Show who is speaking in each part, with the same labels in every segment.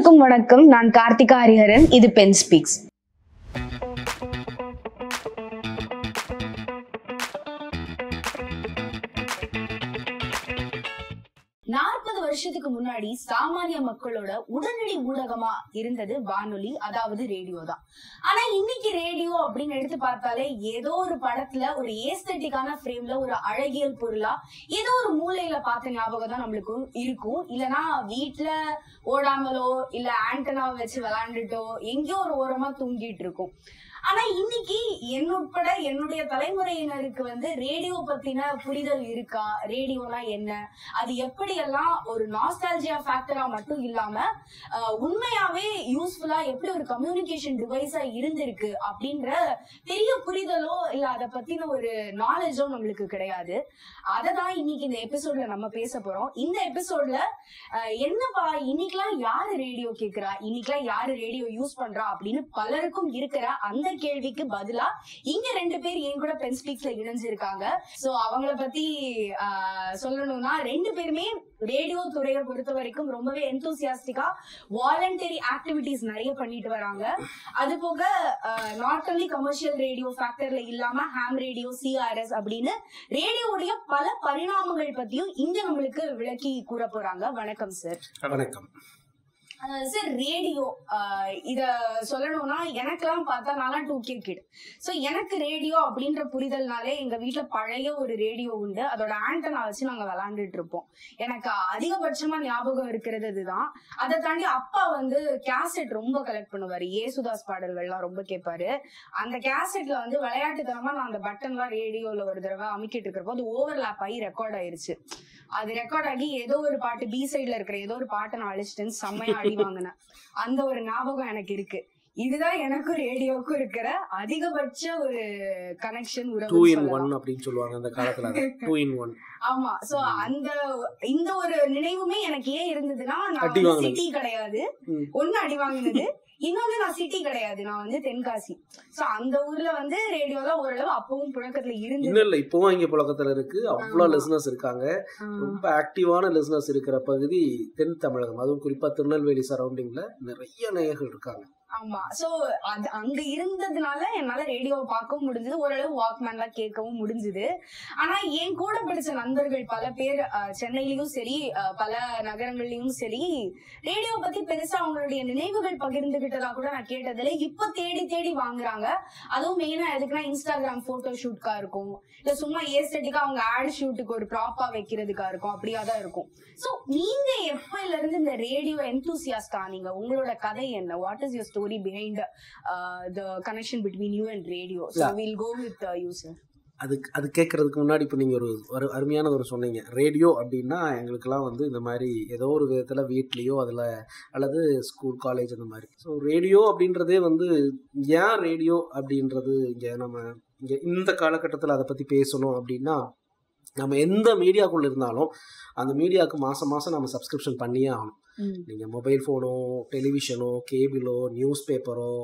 Speaker 1: அனைவருக்கும் வணக்கம். நான் கார்த்திகா ஹரிஹரன். இது பென் ஸ்பீக்ஸ். 40 வருஷத்துக்கு முன்னாடி சாமானிய மக்களோட உடனடி ஊடகமா இருந்தது வானொலி, அதாவது ரேடியோ தான். ஆனா இன்னைக்கு ரேடியோ அப்படின்னு எடுத்து பார்த்தாலே ஏதோ ஒரு படத்துல ஒரு ஏஸ்தட்டிக்கான ஃப்ரேம்ல ஒரு அழகியல் பொருளா ஏதோ ஒரு மூலையில பார்த்த ஞாபகம் தான் நம்மளுக்கு இருக்கும். இல்லனா வீட்டுல ஓடாமலோ இல்ல ஆண்டனா வச்சு விளையாண்டுட்டோ எங்கேயோ ஒரு ஓரமா தூங்கிட்டு இருக்கும். ஆனா இன்னைக்கு உட்பட என்னுடைய தலைமுறையினருக்கு ரேடியோ பத்தின புரிதல் இருக்கா, ரேடியோனா என்ன, அது எப்படி எல்லாம் ஒரு நாஸ்டால்ஜியா ஃபேக்டரா மட்டும் இல்லாம உண்மையாவே யூஸ்ஃபுல்லா எப்படி ஒரு கம்யூனிகேஷன் டிவைஸா இருந்திருக்கு அப்படின்ற பெரிய புரிதலோ இல்ல அதை பத்தின ஒரு நாலேஜோ நம்மளுக்கு கிடையாது. அததான் இன்னைக்கு இந்த எபிசோட்ல நம்ம பேச போறோம். இந்த எபிசோட்ல என்னப்பா இன்னைக்கெல்லாம் யாரு ரேடியோ கேக்குறா, இன்னைக்கெல்லாம் யாரு ரேடியோ யூஸ் பண்றா அப்படின்னு பலருக்கும் இருக்கிற அந்த கேள்விக்கு பதிலா இங்க 2 பேர் என் கூட பென் ஸ்பீக்ஸ்ல இணைஞ்சிருக்காங்க. சோ அவங்கள பத்தி சொல்லணும்னா 2 பேருமே ரேடியோ துறையை பொறுத்த வரைக்கும் ரொம்பவே எந்தூசியாஸ்டிக்கா வாலண்டரி ஆக்டிவிட்டிஸ் நிறைய பண்ணிட்டு வராங்க. அது போக நாட் ஒன்லி கமர்ஷியல் ரேடியோ ஃபேக்டர்ல இல்லாம ஹாம் ரேடியோ, சிஆர்எஸ் அப்படின்னு ரேடியோவுடைய பல பரிணாமங்கள் பத்தியும் இங்க நம்மளுக்கு விளக்கி கூற போறாங்க. வணக்கம் சார்.
Speaker 2: வணக்கம்
Speaker 1: சார். ரேடியோ இத சொல்லணும்னா எனக்கெல்லாம் பார்த்தா நான் 2K கிட். ஸோ எனக்கு ரேடியோ அப்படின்ற புரிதல்னாலே எங்க வீட்டுல பழைய ஒரு ரேடியோ உண்டு. அதோட ஆண்டனா வச்சு நாங்க விளையாண்டுட்டு இருப்போம். எனக்கு அதிகபட்சமா ஞாபகம் இருக்கிறது இதுதான். அதை தாண்டி அப்பா கேசட் ரொம்ப கலெக்ட் பண்ணுவாரு. ஏசுதாஸ் பாடல்கள்லாம் ரொம்ப கேட்பாரு. அந்த கேசட்ல விளையாட்டுத்தனமா நான் அந்த பட்டன்லாம் ரேடியோல ஒரு தடவை அமுக்கிட்டு இருக்கிறப்போ அது ஓவர்லாப் ஆகி ரெக்கார்ட் ஆயிருச்சு. அது ரெக்கார்ட் ஆகி ஏதோ ஒரு பாட்டு பி சைட்ல இருக்கிற ஏதோ ஒரு பாட்டை நான் அழிச்சிட்டேன்னு செம்மையா அடி வாங்கினேன். அந்த ஒரு ஞாபகம் எனக்கு இருக்கு. இதுதான் எனக்கும் ரேடியோக்கும் இருக்கிற அதிகபட்ச ஒரு கனெக்ஷன், உறவு.
Speaker 2: 2 in 1 அப்படின்னு சொல்லுவாங்க அந்த காலத்துல. 2 in 1.
Speaker 1: ஆமா. சோ இந்த ஒரு நினைவுமே எனக்கு ஏன் இருந்ததுன்னா, நான் சிட்டி கிடையாது, ஒண்ணு அடி வாங்கினது, இன்னொன்னு நான் சிட்டி கிடையாது, நான் தென்காசி. சோ அந்த ஊர்ல ரேடியோல ஓரளவு அப்பவும் புழக்கத்துல இருந்தது.
Speaker 2: இல்ல இப்பவும் இங்க புழக்கத்துல இருக்கு. அவ்வளவு லிசனர்ஸ் இருக்காங்க. ரொம்ப ஆக்டிவான லிசனர்ஸ் இருக்கிற பகுதி தென் தமிழகம், அதுவும் குறிப்பா திருநெல்வேலி சரௌண்டிங்ல நிறைய நேயர்கள் இருக்காங்க.
Speaker 1: ஆமா. சோ அது அங்க இருந்ததுனால என்னால ரேடியோவை பார்க்கவும் முடிஞ்சது, ஓரளவு வாக்மேன்லாம் கேட்கவும் முடிஞ்சது. ஆனா என் கூட படிச்ச நண்பர்கள் பல பேர் சென்னையிலயும் சரி பல நகரங்கள்லயும் சரி ரேடியோ பத்தி பெருசா அவங்களுடைய நினைவுகள் பகிர்ந்துகிட்டதா கூட நான் கேட்டதில்ல. இப்ப தேடி தேடி வாங்குறாங்க. அதுவும் மெயினா எதுக்குன்னா இன்ஸ்டாகிராம் போட்டோ ஷூட்கா இருக்கும், இல்ல சும்மா ஏஸ்தட்டிக்கா அவங்க ஆட் ஷூட்டுக்கு ஒரு ப்ராப்பா வைக்கிறதுக்கா இருக்கும், அப்படியாதான் இருக்கும். சோ நீங்க எப்பல இருந்து இந்த ரேடியோ எந்தூசியாஸ்டா நீங்க? உங்களோட கதை என்ன? What is your story behind the connection between you and radio? So we'll go with you, sir.
Speaker 2: அது கேட்கறதுக்கு முன்னாடி இப்போ நீங்கள் ஒரு அருமையான ஒரு சொன்னீங்க. ரேடியோ அப்படின்னா எங்களுக்கெல்லாம் இந்த மாதிரி ஏதோ ஒரு விதத்தில் வீட்லேயோ அதில் அல்லது ஸ்கூல் காலேஜ் அந்த மாதிரி. ஸோ ரேடியோ அப்படின்றதே ஏன் ரேடியோ அப்படின்றது இங்கே இந்த காலகட்டத்தில் அதை பற்றி பேசணும் அப்படின்னா, நம்ம எந்த மீடியாக்குள்ளே இருந்தாலும் அந்த மீடியாவுக்கு மாதம் நம்ம சப்ஸ்கிரிப்ஷன் பண்ணியே ஆகணும். நீங்கள் மொபைல் ஃபோனோ, டெலிவிஷனோ, கேபிளோ, நியூஸ் பேப்பரோ,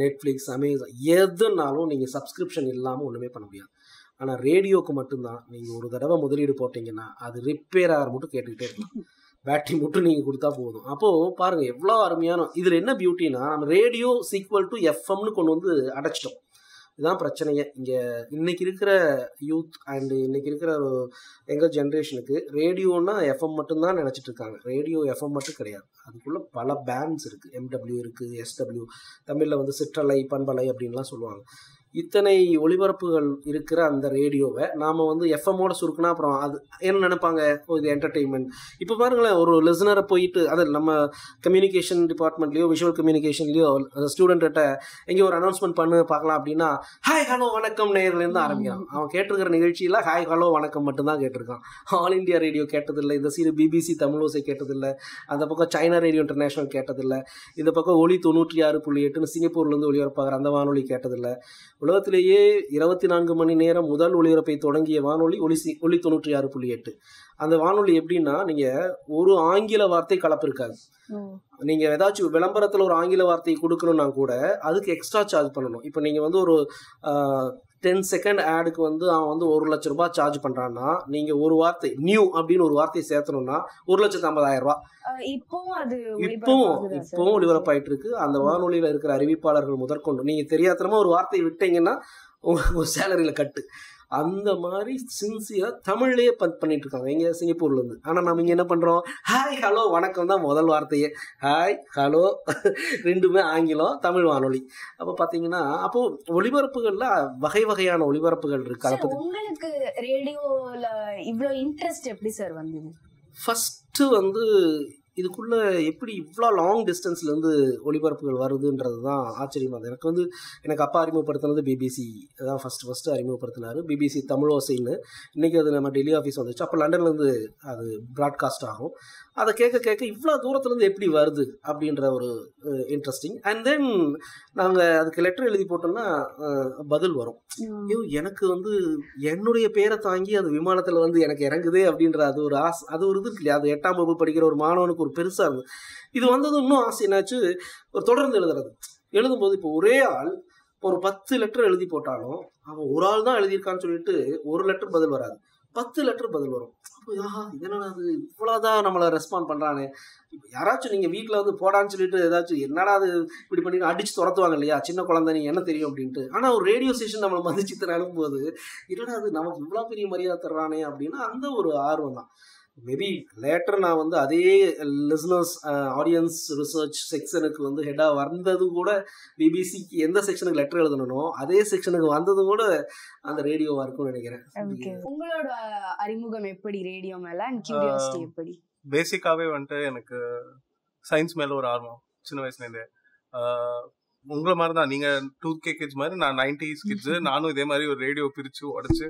Speaker 2: நெட்ஃப்ளிக்ஸ், அமேசான் எதுனாலும் நீங்கள் சப்ஸ்கிரிப்ஷன் இல்லாமல் ஒன்றுமே பண்ண முடியாது. ஆனால் ரேடியோவுக்கு மட்டும்தான் நீங்கள் ஒரு தடவை முதலீடு போட்டிங்கன்னா அது ரிப்பேர் ஆகிற மட்டும் கேட்டுக்கிட்டே இருக்கலாம். பேட்டரி மட்டும் நீங்கள் கொடுத்தா போதும். அப்போது பாருங்கள் எவ்வளோ அருமையான. இதில் என்ன பியூட்டினா, நம்ம ரேடியோ ஈக்குவல் டு எஃப்எம்னு கொண்டு அடைச்சிட்டோம். இதுதான் பிரச்சனையே. இங்கே இன்றைக்கி இருக்கிற யூத் அண்டு இன்றைக்கி இருக்கிற எங்கள் ஜென்ரேஷனுக்கு ரேடியோன்னா எஃப்எம் மட்டும்தான் நினச்சிட்டு இருக்காங்க. ரேடியோ எஃப்எம் மட்டும் கிடையாது, அதுக்குள்ளே பல பேண்ட்ஸ் இருக்குது. எம்டபிள்யூ இருக்குது, எஸ்டபிள்யூ, தமிழில் சிற்றலை, பண்பலை அப்படின்லாம் சொல்லுவாங்க. இத்தனை ஒளிபரப்புகள் இருக்கிற அந்த ரேடியோவை நாம் எஃப்எம்மோட சுருக்குனா அப்புறம் அது என்ன நினைப்பாங்க, இது என்டர்டெயின்மெண்ட். இப்போ பாருங்களேன், ஒரு லிசனரை போயிட்டு அது நம்ம கம்யூனிகேஷன் டிபார்ட்மெண்ட்லேயோ விஷுவல் கம்யூனிகேஷன்லேயோ ஸ்டூடெண்ட்ட எங்கேயோ ஒரு அனௌன்ஸ்மெண்ட் பண்ணு பார்க்கலாம் அப்படின்னா ஹாய் ஹலோ வணக்கம் நேயர்லேருந்து ஆரம்பிக்கிறான். அவன் கேட்டிருக்கிற நிகழ்ச்சியில் ஹாய் ஹலோ வணக்கம் மட்டும்தான் கேட்டிருக்கான். ஆல் இண்டியா ரேடியோ கேட்டதில்லை, இந்த சீரி பிபிசி தமிழோசை கேட்டதில்லை, அந்த பக்கம் சைனா ரேடியோ இன்டர்நேஷனல் கேட்டதில்லை, இந்த பக்கம் ஒலி 96.8 சிங்கப்பூர்லேருந்து ஒளிபரப்பாகிற அந்த வானொலி கேட்டதில்லை. உலகத்திலேயே 24 மணி நேரம் முதல் ஒளிபரப்பை தொடங்கிய வானொலி ஒலி 96.8. அந்த வானொலி எப்படின்னா, நீங்கள் ஒரு ஆங்கில வார்த்தை கலப்பு இருக்காது. நீங்கள் ஏதாச்சும் விளம்பரத்தில் ஒரு ஆங்கில வார்த்தையை கொடுக்கணும்னா கூட அதுக்கு எக்ஸ்ட்ரா சார்ஜ் பண்ணணும். இப்போ நீங்கள் ஒரு 10 செகண்ட் ஆடுக்கு வந்து அவன் வந்து 1 லட்ச ரூபாய் சார்ஜ் பண்றான்னா, நீங்க ஒரு வார்த்தை நியூ அப்படின்னு ஒரு வார்த்தையை சேர்த்தணும்னா 1,50,000 ரூபாய்.
Speaker 1: இப்பவும் அது
Speaker 2: இப்பவும் ஒளிபரப்பாயிட்டு இருக்கு. அந்த வானொலியில இருக்கிற அறிவிப்பாளர்கள் முதற்கொண்டு நீங்க தெரியாதனமா ஒரு வார்த்தையை விட்டீங்கன்னா உங்க சேலரியில கட்டு. அந்த மாதிரி சின்சியரா தமிழ்லயே பண்ணிட்டு இருக்காங்க இங்க சிங்கப்பூர்ல இருந்து. ஆனா நம்ம இங்க என்ன பண்றோம், ஹாய் ஹலோ வணக்கம் தான் முதல் வார்த்தையே. ஹாய் ஹலோ ரெண்டுமே ஆங்கிலம், தமிழ் வானொலி. அப்ப பாத்தீங்கன்னா அப்போ ஒளிபரப்புகள்ல வகை வகையான ஒளிபரப்புகள் இருக்கு. அதை பத்தி
Speaker 1: உங்களுக்கு ரேடியோல இவ்வளவு இன்ட்ரெஸ்ட் எப்படி சார் வந்தது?
Speaker 2: ஃபர்ஸ்ட் வந்து இதுக்குள்ள எப்படி இவ்வளோ லாங் டிஸ்டன்ஸ்ல இருந்து ஒளிபரப்புகள் வருதுன்றது தான் ஆச்சரியமா இருந்தது. எனக்கு அப்பா அறிமுகப்படுத்தினது பிபிசி தான் ஃபர்ஸ்ட் அறிமுகப்படுத்தினாரு. பிபிசி தமிழ் ஓசைன்னு. இன்னைக்கு அது நம்ம டெல்லி ஆஃபீஸ் வந்துச்சு. அப்போ லண்டன்ல இருந்து அது ப்ராட்காஸ்ட் ஆகும். அதை கேட்க இவ்வளோ தூரத்துலேருந்து எப்படி வருது அப்படின்ற ஒரு இன்ட்ரெஸ்டிங். அண்ட் தென் நாங்கள் அதுக்கு லெட்டர் எழுதி போட்டோம்னா பதில் வரும். ஐயோ எனக்கு வந்து என்னுடைய பேரை தாங்கி அது விமானத்தில் வந்து எனக்கு இறங்குதே அப்படின்ற அது ஒரு ஆசை, அது ஒரு இது இருக்கு இல்லையா. அது 8ஆம் வகுப்பு படிக்கிற ஒரு மாணவனுக்கு ஒரு பெருசாக இருந்தது. இது வந்தது இன்னும் ஆசை என்னாச்சு, ஒரு தொடர்ந்து எழுதும்போது இப்போ ஒரே ஆள் ஒரு 10 லெட்டர் எழுதி போட்டாலும் அவன் ஒரு ஆள் தான் எழுதியிருக்கான்னு சொல்லிட்டு ஒரு லெட்டர் பதில் வராது, 10 லெட்டர் பதில் வரும். இதனால அது இவ்வளோதான் நம்மளை ரெஸ்பாண்ட் பண்ணுறானே. இப்போ யாராச்சும் நீங்கள் வீட்டில் வந்து போடான்னு சொல்லிட்டு ஏதாச்சும் என்னடா அது இப்படி பண்ணி அடிச்சு துரத்துவாங்க இல்லையா, சின்ன குழந்தை நீ என்ன தெரியும் அப்படின்ட்டு. ஆனால் ஒரு ரேடியோ ஸ்டேஷன் நம்மளை மதிச்சு அனுப்பும்போது என்னடா அது நமக்கு இவ்வளோ பெரிய மரியாதை தர்றானே அப்படின்னா அந்த ஒரு ஆர்வம் தான். மேபி லேட்டர் நான் வந்து அதே லிசனர்ஸ் ஆடியன்ஸ் ரிசர்ச் செக்ஷனுக்கு வந்து ஹெட்டாக வந்தது கூட பிபிசிக்கு எந்த செக்ஷனுக்கு லெட்டர் எழுதணும் அதே செக்ஷனுக்கு வந்ததும் கூட அந்த ரேடியோவா இருக்கும்னு நினைக்கிறேன்.
Speaker 1: உங்களோட அறிமுகம் எப்படி ரேடியோ மேல அண்ட் கியூரியாசிட்டி எப்படி?
Speaker 3: பேசிக்காவே வந்துட்டு எனக்கு சயின்ஸ் மேல ஒரு ஆர்வம் சின்ன வயசுல இருந்தே. உங்களை மாதிரி தான், நீங்க 2K கிட்ஸ் மாதிரி, நான் 90s கிட்ஸ். நானும் இதே மாதிரி ஒரு ரேடியோ பிரிச்சு உடைச்சு,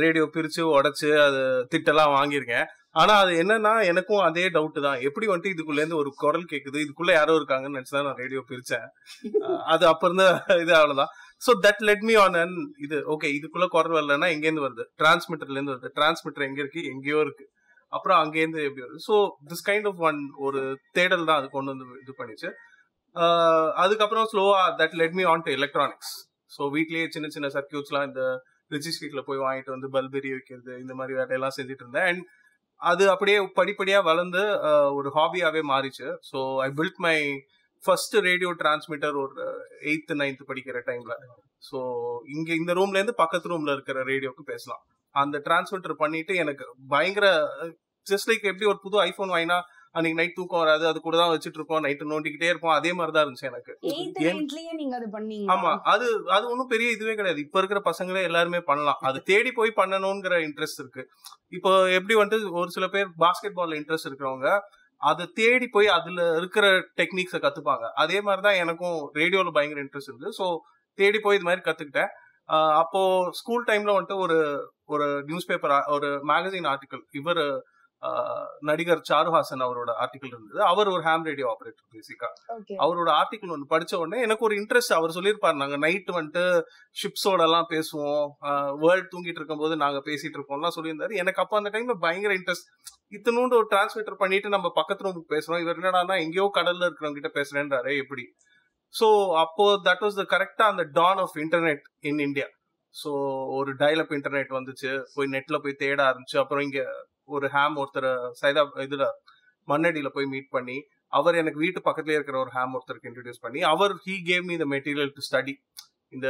Speaker 3: ரேடியோ பிரிச்சு உடைச்சு அது திட்டெல்லாம் வாங்கியிருக்கேன். ஆனா அது என்னன்னா எனக்கும் அதே டவுட் தான், எப்படி வந்துட்டு இதுக்குள்ள இருந்து ஒரு குரல் கேக்குது, இதுக்குள்ள யாரோ இருக்காங்கன்னு நினைச்சுதான் நான் ரேடியோ பிரிச்சேன். அது அப்ப இருந்த இது அவ்வளவுதான். So that let me on and இது ஓகே, இதுக்குள்ள குரல் வரலன்னா எங்கேருந்து வருது, டிரான்ஸ்மிட்டர்ல இருந்து வருது. டிரான்ஸ்மிட்டர் எங்க இருக்கு, எங்கேயோ இருக்கு. அப்புறம் அங்கேருந்து எப்படி வருது. ஸோ திஸ் கைண்ட் ஆஃப் ஒரு தேடல் தான் அது கொண்டு வந்து இது பண்ணிச்சு. அதுக்கப்புறம் ஸ்லோவா that let me on to electronics. So வீட்லயே சின்ன சின்ன சர்க்கியூட்ஸ்லாம் இந்த ரிச்சி ஸ்ட்ரீட்ல போய் வாங்கிட்டு வந்து பல்ப் எரிய வைக்கிறது, இந்த மாதிரி வேலையெல்லாம் செஞ்சுட்டு இருந்தேன். அண்ட் அது அப்படியே படிப்படியா வளர்ந்து ஒரு ஹாபியாவே மாறிச்சு. So I built my first radio transmitter ஒரு 8th 9th படிக்கிற டைம்ல. ஸோ இங்க இந்த ரூம்ல இருந்து பக்கத்து ரூம்ல இருக்கிற ரேடியோக்கு பேசலாம். அந்த டிரான்ஸ்மிட்டர் பண்ணிட்டு எனக்கு பயங்கர ஜஸ்ட் லைக் எப்படி ஒரு புது ஐபோன் வாங்கினா அன்னைக்கு நைட் தூக்கம் வராது, அது கூட தான் வச்சுட்டு இருப்போம், நைட்டு நோண்டிக்கிட்டே இருப்போம், அதே மாதிரிதான் இருந்துச்சு எனக்கு. ஆமா, அது ஒன்னும் பெரிய இதுவே கிடையாது. இப்ப இருக்கிற பசங்களே எல்லாருமே பண்ணலாம். அது தேடி போய் பண்ணணுங்கிற இன்ட்ரெஸ்ட் இருக்கு. இப்போ எப்படி வந்துட்டு ஒரு சில பேர் பாஸ்கெட் பால்ல இன்ட்ரெஸ்ட் இருக்கிறவங்க அதை தேடி போய் அதுல இருக்கிற டெக்னிக்ஸை கத்துப்பாங்க. அதே மாதிரிதான் எனக்கும் ரேடியோல பயங்கர இன்ட்ரெஸ்ட் இருக்கு. ஸோ தேடி போய் இது மாதிரி கத்துக்கிட்டேன். அப்போ ஸ்கூல் டைம்ல வந்துட்டு ஒரு நியூஸ் பேப்பர், ஒரு மேகசின் ஆர்டிக்கல், இவர் நடிகர் சாருஹாசன் அவரோட ஆர்டிக்கல் இருந்தது. அவர் ஒரு ஹாம் ரேடியோ ஆபரேட்டர். பேசிக்கா அவரோட ஆர்டிக்கல் ஒன்று படிச்ச உடனே எனக்கு ஒரு இன்ட்ரெஸ்ட். அவர் சொல்லியிருப்பாரு, நாங்க நைட் வந்துட்டு ஷிப்ஸோட எல்லாம் பேசுவோம், வேர்ல்ட் தூங்கிட்டு இருக்கும் போது நாங்க பேசிட்டு இருப்போம்லாம் சொல்லியிருந்தாரு. எனக்கு அப்ப அந்த டைம்ல பயங்கர இன்ட்ரெஸ்ட். இத்தனோண்டு ஒரு டிரான்ஸ்மிட்டர் பண்ணிட்டு நம்ம பக்கத்து ரூமுக்கு பேசுறோம், இவர் என்னடானா எங்கேயோ கடல்ல இருக்கிறவங்க கிட்ட பேசுறேன்றாரு எப்படி. ஸோ அப்போ தட் வாஸ் த கரெக்டா அந்த dawn of internet in India. So ஒரு டயல் அப் இன்டர்நெட் வந்துச்சு, போய் நெட்ல போய் தேட ஆரம்பிச்சு. அப்புறம் இங்க ஒரு ஹாம் ஒருத்தர் இதுல மண்ணடியில போய் மீட் பண்ணி, அவர் எனக்கு வீட்டு பக்கத்துலயே இருக்கிற ஒரு ஹாம் ஒருத்தருக்கு இன்ட்ரடியூஸ் பண்ணி, he gave me the material to study. இந்த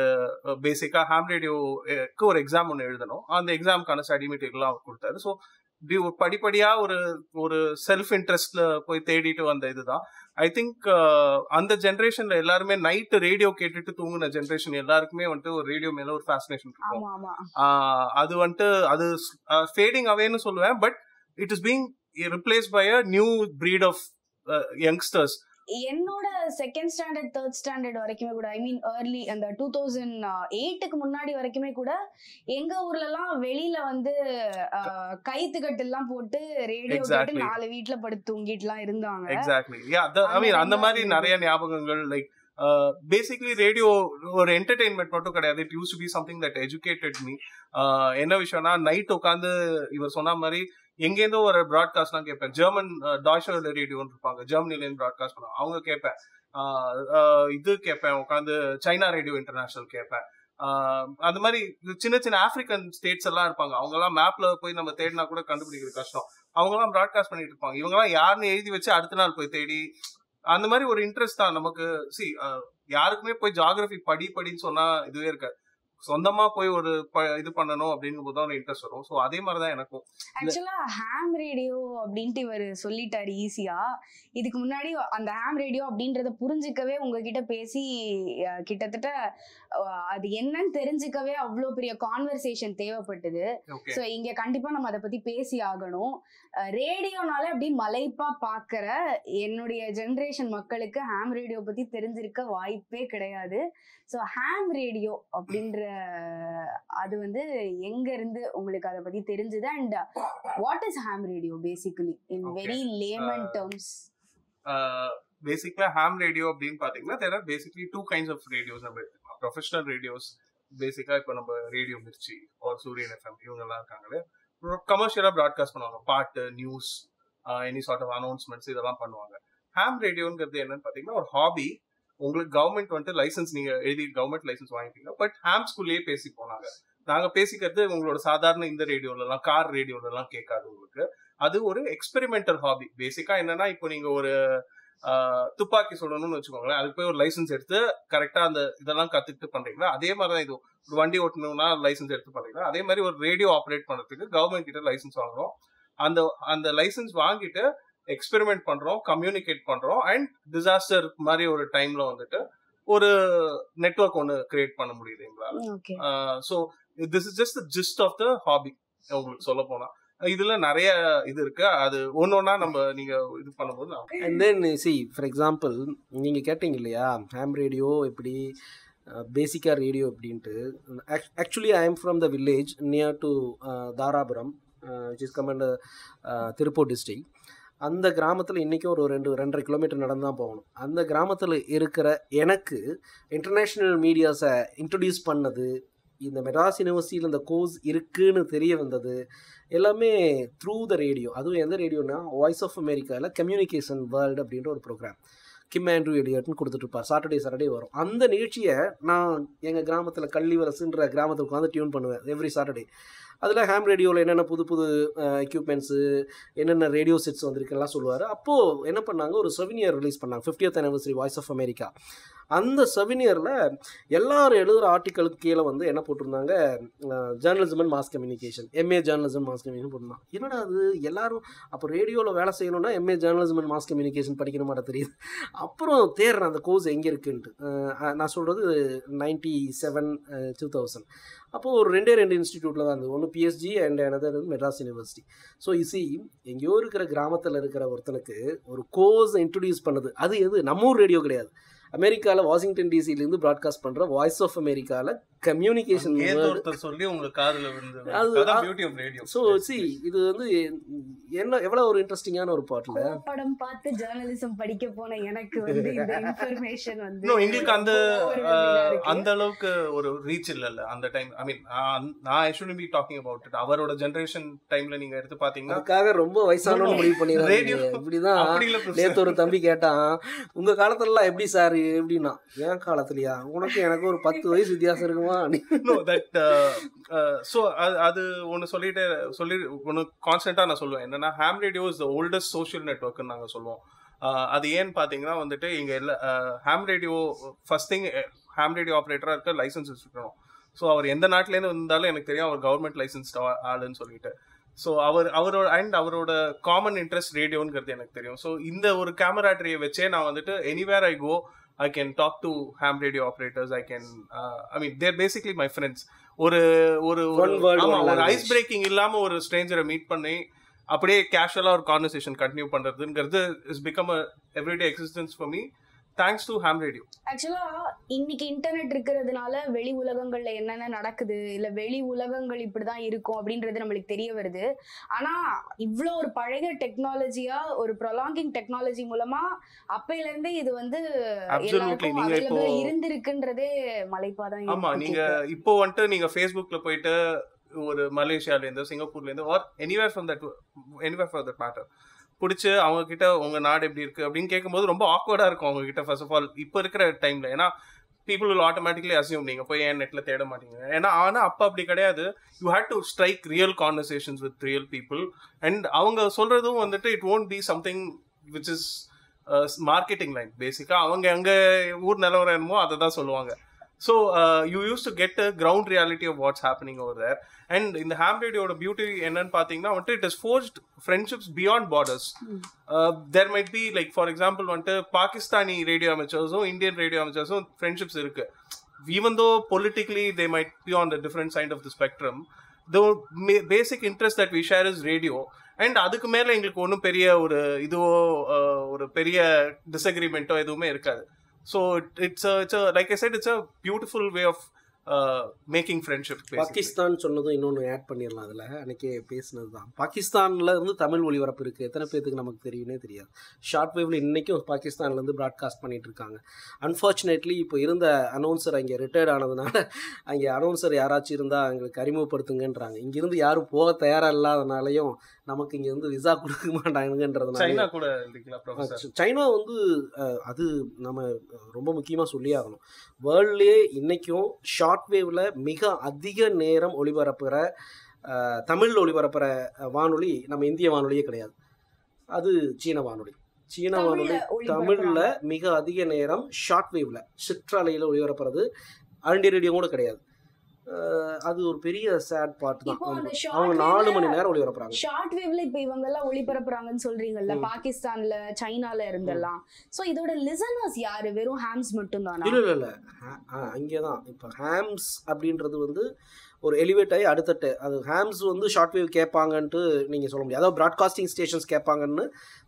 Speaker 3: பேசிக்கா ஹாம் ரேடியோக்கு ஒரு எக்ஸாம் ஒன்று எழுதணும், அந்த எக்ஸாமுக்கான ஸ்டடி மெட்டீரியல் அவர் கொடுத்தாரு. ஸோ படிப்படியா ஒரு செல்ஃப் இன்ட்ரெஸ்ட்ல போய் தேடிட்டு வந்த இதுதான். ஐ திங்க் அந்த ஜென்ரேஷன்ல எல்லாருமே நைட் ரேடியோ கேட்டுட்டு தூங்குன ஜென்ரேஷன் எல்லாருக்குமே வந்துட்டு ஒரு ரேடியோ மேல ஒரு ஃபேசினேஷன் இருக்கும். அது வந்துட்டு அது ஃபேடிங் அவேன்னு சொல்லுவேன். But it is being replaced by a new breed of youngsters.
Speaker 1: என்னோட செகண்ட் ஸ்டாண்டர்ட் தேர்ட் ஸ்டாண்டர்ட் வரைக்குமே கூட, ஐ மீன் ஏர்லி அந்த 2008க்கு முன்னாடி வரைக்குமே கூட எங்க ஊர்ல எல்லாம் வெளியில வந்து கைத்துக்கட்டு எல்லாம் போட்டு ரேடியோ கேட்டு 4 வீட்டுல படுத்து தூங்கிட்டு எல்லாம் இருந்தாங்க.
Speaker 3: எக்ஸாக்ட்லி. அந்த மாதிரி நிறைய ஞாபகங்கள். லைக் பேசிக்லி ரேடியோ ஒரு என்டர்டெயின்மெண்ட் மட்டும் கிடையாது. It use to be something that educated me. என்ன விஷயம்னா, நைட் உட்காந்து இவர் சொன்ன மாதிரி எங்கேருந்தோ ஒரு ப்ராட்காஸ்ட்லாம் கேட்பேன். ஜெர்மன் டாய்ச்சர் ரேடியோன்னு இருப்பாங்க, ஜெர்மனிலேருந்து ப்ராட்காஸ்ட் பண்ணுவாங்க, அவங்க கேட்பேன். இது கேட்பேன் உட்காந்து. சைனா ரேடியோ இன்டர்நேஷனல் கேட்பேன். அந்த மாதிரி சின்ன சின்ன ஆப்பிரிக்கன் ஸ்டேட்ஸ் எல்லாம் இருப்பாங்க. அவங்க எல்லாம் மேப்ல போய் நம்ம தேடினா கூட கண்டுபிடிக்கிறது கஷ்டம். அவங்க எல்லாம் ப்ராட்காஸ்ட் பண்ணிட்டு இருப்பாங்க. இவங்க எல்லாம் யாருன்னு எழுதி வச்சு அடுத்த நாள் போய் தேடி, அந்த மாதிரி ஒரு இன்ட்ரெஸ்ட் தான் நமக்கு. யாருக்குமே போய் ஜியோகிராஃபி படின்னு சொன்னா இதுவே இருக்காது. சொந்தமா போய் ஒரு இது பண்ணணும் அப்படிங்கும் போது தான் ஒரு இன்ட்ரெஸ்ட் வரும். ஸோ அதே மாதிரிதான் எனக்கும்.
Speaker 1: ஆக்சுவலா ஹாம் ரேடியோ அப்படின்ட்டு இவர் சொல்லிட்டாரு ஈஸியா. இதுக்கு முன்னாடி அந்த ஹாம் ரேடியோ அப்படின்றத புரிஞ்சுக்கவே உங்ககிட்ட பேசி கிட்டத்தட்ட அது என்னன்னு தெரிஞ்சுக்கவே அவ்வளோ பெரிய கான்வர்சேஷன் தேவைப்பட்டது. ஸோ இங்க கண்டிப்பா நம்ம அதை பத்தி பேசி ஆகணும். ரேடியோனால அப்படி மலைப்பா பாக்குற என்னுடைய ஜெனரேஷன் மக்களுக்கு ஹாம் ரேடியோ பத்தி தெரிஞ்சிருக்க வாய்ப்பே கிடையாது. ஸோ ஹாம் ரேடியோ அப்படின்ற அது வந்து எங்க இருந்து உங்களுக்கு அதை பத்தி தெரிஞ்சது, and what is ham radio basically in very layman terms?
Speaker 3: பேசிக்கலா ஹாம் ரேடியோ அப்படின்னு பாத்தீங்கன்னா there are basically two kinds of radios. நம்ம ப்ரொஃபஷனல் ரேடியோஸ் பேசிக்கா இப்போ நம்ம ரேடியோ மிர்ச்சி ஒரு சூரியன் எஃப்எம் இவங்க எல்லாம் இருக்காங்களே, கமர்ஷியலா ப்ராட்காஸ்ட் பண்ணுவாங்க. பாட்டு, news, any sort of announcements இதெல்லாம் பண்ணுவாங்க. ஹாம் ரேடியோங்கிறது என்னன்னு பாத்தீங்கன்னா ஒரு ஹாபி. உங்களுக்கு கவர்மெண்ட் வந்துட்டு லைசன்ஸ், நீங்க எழுதி கவர்மெண்ட் லைசன்ஸ் வாங்கிட்டீங்க. பட் ஹாம் ஸ்கூல்லயே பேசி போனாங்க. நாங்க பேசிக்கிறது உங்களோட சாதாரண இந்த ரேடியோல எல்லாம், கார் ரேடியோல எல்லாம் கேட்காது உங்களுக்கு. அது ஒரு எக்ஸ்பெரிமெண்டல் ஹாபி. பேசிக்கா என்னன்னா, இப்போ நீங்க ஒரு துப்பாக்கி சொல்லணும்னு வச்சுக்கோங்களேன், அதுக்கு போய் ஒரு லைசன்ஸ் எடுத்து கரெக்டா அந்த இதெல்லாம் கத்துக்கிட்டு பண்றீங்களா, அதே மாதிரிதான் இது. ஒரு வண்டி ஓட்டணும்னா லைசன்ஸ் எடுத்து பண்றீங்களா, அதே மாதிரி ஒரு ரேடியோ ஆப்ரேட் பண்றதுக்கு கவர்மெண்ட் கிட்ட லைசன்ஸ் வாங்குறோம். அந்த லைசன்ஸ் வாங்கிட்டு எக்ஸ்பெரிமெண்ட் பண்றோம், கம்யூனிகேட் பண்றோம், அண்ட் டிசாஸ்டர் மாதிரி ஒரு டைம்ல வந்துட்டு ஒரு நெட்வொர்க் ஒன்னு கிரியேட் பண்ண முடியுது எங்களால. So this is just the gist of the hobby. உங்களுக்கு சொல்ல போனா இதுல நிறைய இது இருக்கு. அது ஒன்னொன்னா நீங்க இது பண்ணும்போது
Speaker 2: அண்ட் தென் ஃபார் எக்ஸாம்பிள் நீங்க கேட்டீங்க இல்லையா ஹாம் ரேடியோ எப்படி பேசிக்கா ரேடியோ அப்படின்ட்டு. Actually I am from the village near to Dharapuram, which is come under Tiruppur district. அந்த கிராமத்தில் இன்றைக்கும் ஒரு 2-2.5 கிலோமீட்டர் நடந்து தான் போகணும். அந்த கிராமத்தில் இருக்கிற எனக்கு இன்டர்நேஷ்னல் மீடியாஸை இன்ட்ரடியூஸ் பண்ணது, இந்த மெட்ராஸ் யூனிவர்சிட்டியில் இந்த கோர்ஸ் இருக்குன்னு தெரிய வந்தது எல்லாமே த்ரூ த ரேடியோ. அதுவும் எந்த ரேடியோனா வாய்ஸ் ஆஃப் அமெரிக்காவில் கம்யூனிகேஷன் வேர்ல்டு அப்படின்ற ஒரு ப்ரோக்ராம் கிம் ஆண்ட்ரூ எலியட்னு கொடுத்துட்ருப்பார். சாட்டர்டே வரும். அந்த நிகழ்ச்சியை நான் எங்கள் கிராமத்தில் கள்ளிவரசுன்ற கிராமத்தில் உட்காந்து டியூன் பண்ணுவேன் எவ்ரி சாட்டர்டே. அதில் ஹாம் ரேடியோவில் என்னென்ன புது எக்யூப்மெண்ட்ஸு, என்னென்ன ரேடியோ செட்ஸ் வந்திருக்கெல்லாம் சொல்லுவார். அப்போது என்ன பண்ணாங்க, ஒரு செவினியர் ரிலீஸ் பண்ணாங்க, 50th anniversary voice of America. அந்த செவினியரில் எல்லாரும் எழுதுகிற ஆர்டிக்கலுக்கு கீழே வந்து என்ன போட்டிருந்தாங்க, journalism and mass communication, MA journalism mass communication போட்டிருந்தாங்க. என்னடா அது, எல்லாரும் அப்போ ரேடியோவில் வேலை செய்யணும்னா MA journalism and mass communication படிக்கணும் மாட்ட தெரியுது. அப்புறம் தேடுறேன் அந்த கோர்ஸ் எங்கே இருக்குன்ட்டு. நான் சொல்கிறது 97, 2000. அப்போது ஒரு 2 இன்ஸ்டிடியூட்டில் தான் இருந்தது. ஒன்று PSG and another Madras university. So எங்கேயோ இருக்கிற கிராமத்தில் இருக்கிற ஒருத்தனுக்கு ஒரு கோர்ஸ் இன்ட்ரடியூஸ் பண்ணது, அது எது, நம்ம ஊர் ரேடியோ கிடையாது, அமெரிக்காவில் வாஷிங்டன் டிசிலேருந்து ப்ராட்காஸ்ட் பண்ணுற வாய்ஸ் ஆஃப் அமெரிக்காவில் கம்யூனிகேஷன்
Speaker 3: சொல்லி உங்களுக்கு காதுல விழுந்து.
Speaker 2: ஸோ இது வந்து என்ன எவ்வளோ ஒரு இன்ட்ரெஸ்டிங்கான ஒரு பாட்டில்
Speaker 1: படம் பார்த்து ஜேர்னலிசம் படிக்க போன எனக்கு வந்து இந்த இன்ஃபர்மேஷன் வந்து
Speaker 3: எங்களுக்கு அந்த அளவுக்கு ஒரு ரீச் இல்ல அந்த டைம். ஐ மீன் நான் I should be talking about it. அவரோட ஜெனரேஷன் டைம்ல நீங்க எடுத்து பாத்தீங்கன்னா
Speaker 2: அதுக்காக ரொம்ப வயசானவங்க முடிவு பண்ணிடுறாங்க. இப்படிதான் நேத்து ஒரு தம்பி கேட்டான், உங்க காலத்துலலாம் எப்படி சார் எப்படின்னா, என் காலத்துலயா, உனக்கு எனக்கு ஒரு 10 வயசு வித்தியாசம் இருக்குமா?
Speaker 3: அது ஒன்னு ஒன்னு கான்ஸ்டன்டா நான் சொல்லுவேன் என்னன்னா, ham radio is the oldest social நெட்வொர்க்னு நாங்க சொல்லுவோம். அது ஏன்னு பாத்தீங்கன்னா வந்துட்டு இங்க ham radio first thing ham radio ஆப்ரேட்டரா இருக்க லைசன்ஸ் வச்சுக்கணும். ஸோ அவர் எந்த நாட்டிலேருந்து வந்தாலும் எனக்கு தெரியும் அவர் கவர்மெண்ட் லைசன்ஸ் ஆளுன்னு சொல்லிட்டு. ஸோ அவரோட காமன் இன்ட்ரெஸ்ட் ரேடியோங்கிறது எனக்கு தெரியும். ஸோ இந்த ஒரு கேமராட்ரியை வச்சே நான் வந்துட்டு anywhere I go I can talk to ham radio operators. I mean they're basically my friends. ஒரு ஐஸ் பிரேக்கிங் இல்லாம ஒரு ஸ்ட்ரேஞ்சரை மீட் பண்ணி அப்படியே கேஷுவலா ஒரு கான்வர்சேஷன் கண்டினியூ பண்றதுங்கிறது is become a everyday existence for me thanks to ham radio.
Speaker 1: ஆக்சுவலா இன்னைக்கு இன்டர்நெட் இருக்கிறதுனால வெளி உலகங்கள்ல என்னென்ன நடக்குது, இல்ல வெளி உலகங்கள் இப்படிதான் இருக்கும் அப்படின்றது நம்மளுக்கு தெரிய வருது. ஆனா இவ்வளோ ஒரு பழைய டெக்னாலஜியா, ஒரு ப்ரொலாங்கிங் டெக்னாலஜி மூலமா அப்பையில இருந்தே இது வந்து எல்லாருக்கும் அவைலபிளா இருந்திருக்குன்றதே மலைப்பாதான்.
Speaker 3: ஆமா, நீங்க இப்போ வந்துட்டு நீங்க ஃபேஸ்புக்ல போயிட்டு ஒரு மலேசியால இருந்து, சிங்கப்பூர்ல இருந்து, R anywhere from that matter பிடிச்சி அவங்க கிட்ட உங்க நாடு எப்படி இருக்கு அப்படின்னு கேட்கும்போது ரொம்ப ஆக்வர்டா இருக்கும் அவங்க கிட்ட. ஃபர்ஸ்ட் ஆஃப் ஆல் இப்போ இருக்கிற டைம்ல, ஏன்னா people will automatically assume நீங்க போய் ஏன் நெட்ல தேட மாட்டீங்க. ஆனா அப்ப அப்படி கிடையாது. You had to strike real conversations with real people, and அவங்க சொல்றதும் வந்துட்டு it won't be something which is marketing line. பேசிக்கா அவங்க எங்க ஊர் நிலவரம் என்னமோ அதை தான் சொல்லுவாங்க. So you used to get a ground reality of what's happening over there. And in the ham radio beauty என்னன்னு பாத்தீங்கன்னா வந்துட்டு it has forged friendships beyond borders. There might be like for example வந்துட்டு Pakistani radio அமெச்சர்ஸும் Indian radio அமெச்சர்ஸும் friendships இருக்கு. Even though politically they might be on the different side of the spectrum, the basic interest that we share is radio. And அதுக்கு மேல எங்களுக்கு ஒன்றும் பெரிய ஒரு இதுவோ ஒரு பெரிய டிஸ்அக்ரிமெண்ட்டோ எதுவுமே இருக்காது. So it's a like I said, it's a beautiful way of making friendship.
Speaker 2: Pakistan சொன்னதும் இன்னொன்று ஆட் பண்ணிடலாம். அதில் அன்றைக்கி பேசினது தான். பாகிஸ்தானில் இருந்து தமிழ் ஒளிபரப்பு இருக்குது. எத்தனை பேருக்கு நமக்கு தெரியும்னே தெரியாது. ஷார்ட் வேவில் இன்றைக்கும் பாகிஸ்தான்லேருந்து ப்ராட்காஸ்ட் பண்ணிகிட்டு இருக்காங்க. அன்ஃபார்ச்சுனேட்லி இப்போ இருந்த அனௌன்சர் அங்கே ரிட்டையர்ட் ஆனதுனால அங்கே அனௌன்சர் யாராச்சும் இருந்தால் எங்களுக்கு அறிமுகப்படுத்துங்கன்றாங்க. இங்கேருந்து யாரும் போக தயாராக இல்லாதனாலையும் நமக்கு இங்கேருந்து விசா கொடுக்க மாட்டாங்கன்றதுனால சைனா வந்து அது நம்ம ரொம்ப முக்கியமாக சொல்லி ஆகணும். வேர்ல்ட்லேயே இன்றைக்கும் ஷார்ட் வேவில் மிக அதிக நேரம் ஒளிபரப்புகிற தமிழ் ஒளிபரப்புகிற வானொலி நம்ம இந்திய வானொலியே கிடையாது. அது சீன வானொலி. சீன வானொலி தமிழில் மிக அதிக நேரம் ஷார்ட் வேவில் சிற்றலையில் ஒளிபரப்புறது ஆல் இண்டியா ரேடியோ கூட கிடையாது. அது ஒரு பெரிய சேட் பார்ட் தான். அவங்க 4 மணி நேரம் ஒளிபரப்புறாங்க
Speaker 1: ஷார்ட் வேவ்ல. இப்ப இவங்க எல்லாம் ஒளிபரப்புறாங்கன்னு சொல்றீங்கல்ல, பாகிஸ்தான்ல சைனால இருந்தெல்லாம். சோ இதோட லிசனர்ஸ் யாரு? வெறும் ஹாம்ஸ் மட்டும் தானா?
Speaker 2: இல்ல அங்கேதான். இப்ப ஹாம்ஸ் அப்படின்றது வந்து ஒரு எலிவேட் ஆகி அடுத்தட்டு அது ஹாம்ஸ் வந்து ஷார்ட் வேவ் கேட்பாங்கன்ட்டு நீங்கள் சொல்ல முடியாது. அதாவது ப்ராட்காஸ்டிங் ஸ்டேஷன்ஸ் கேட்பாங்கன்னு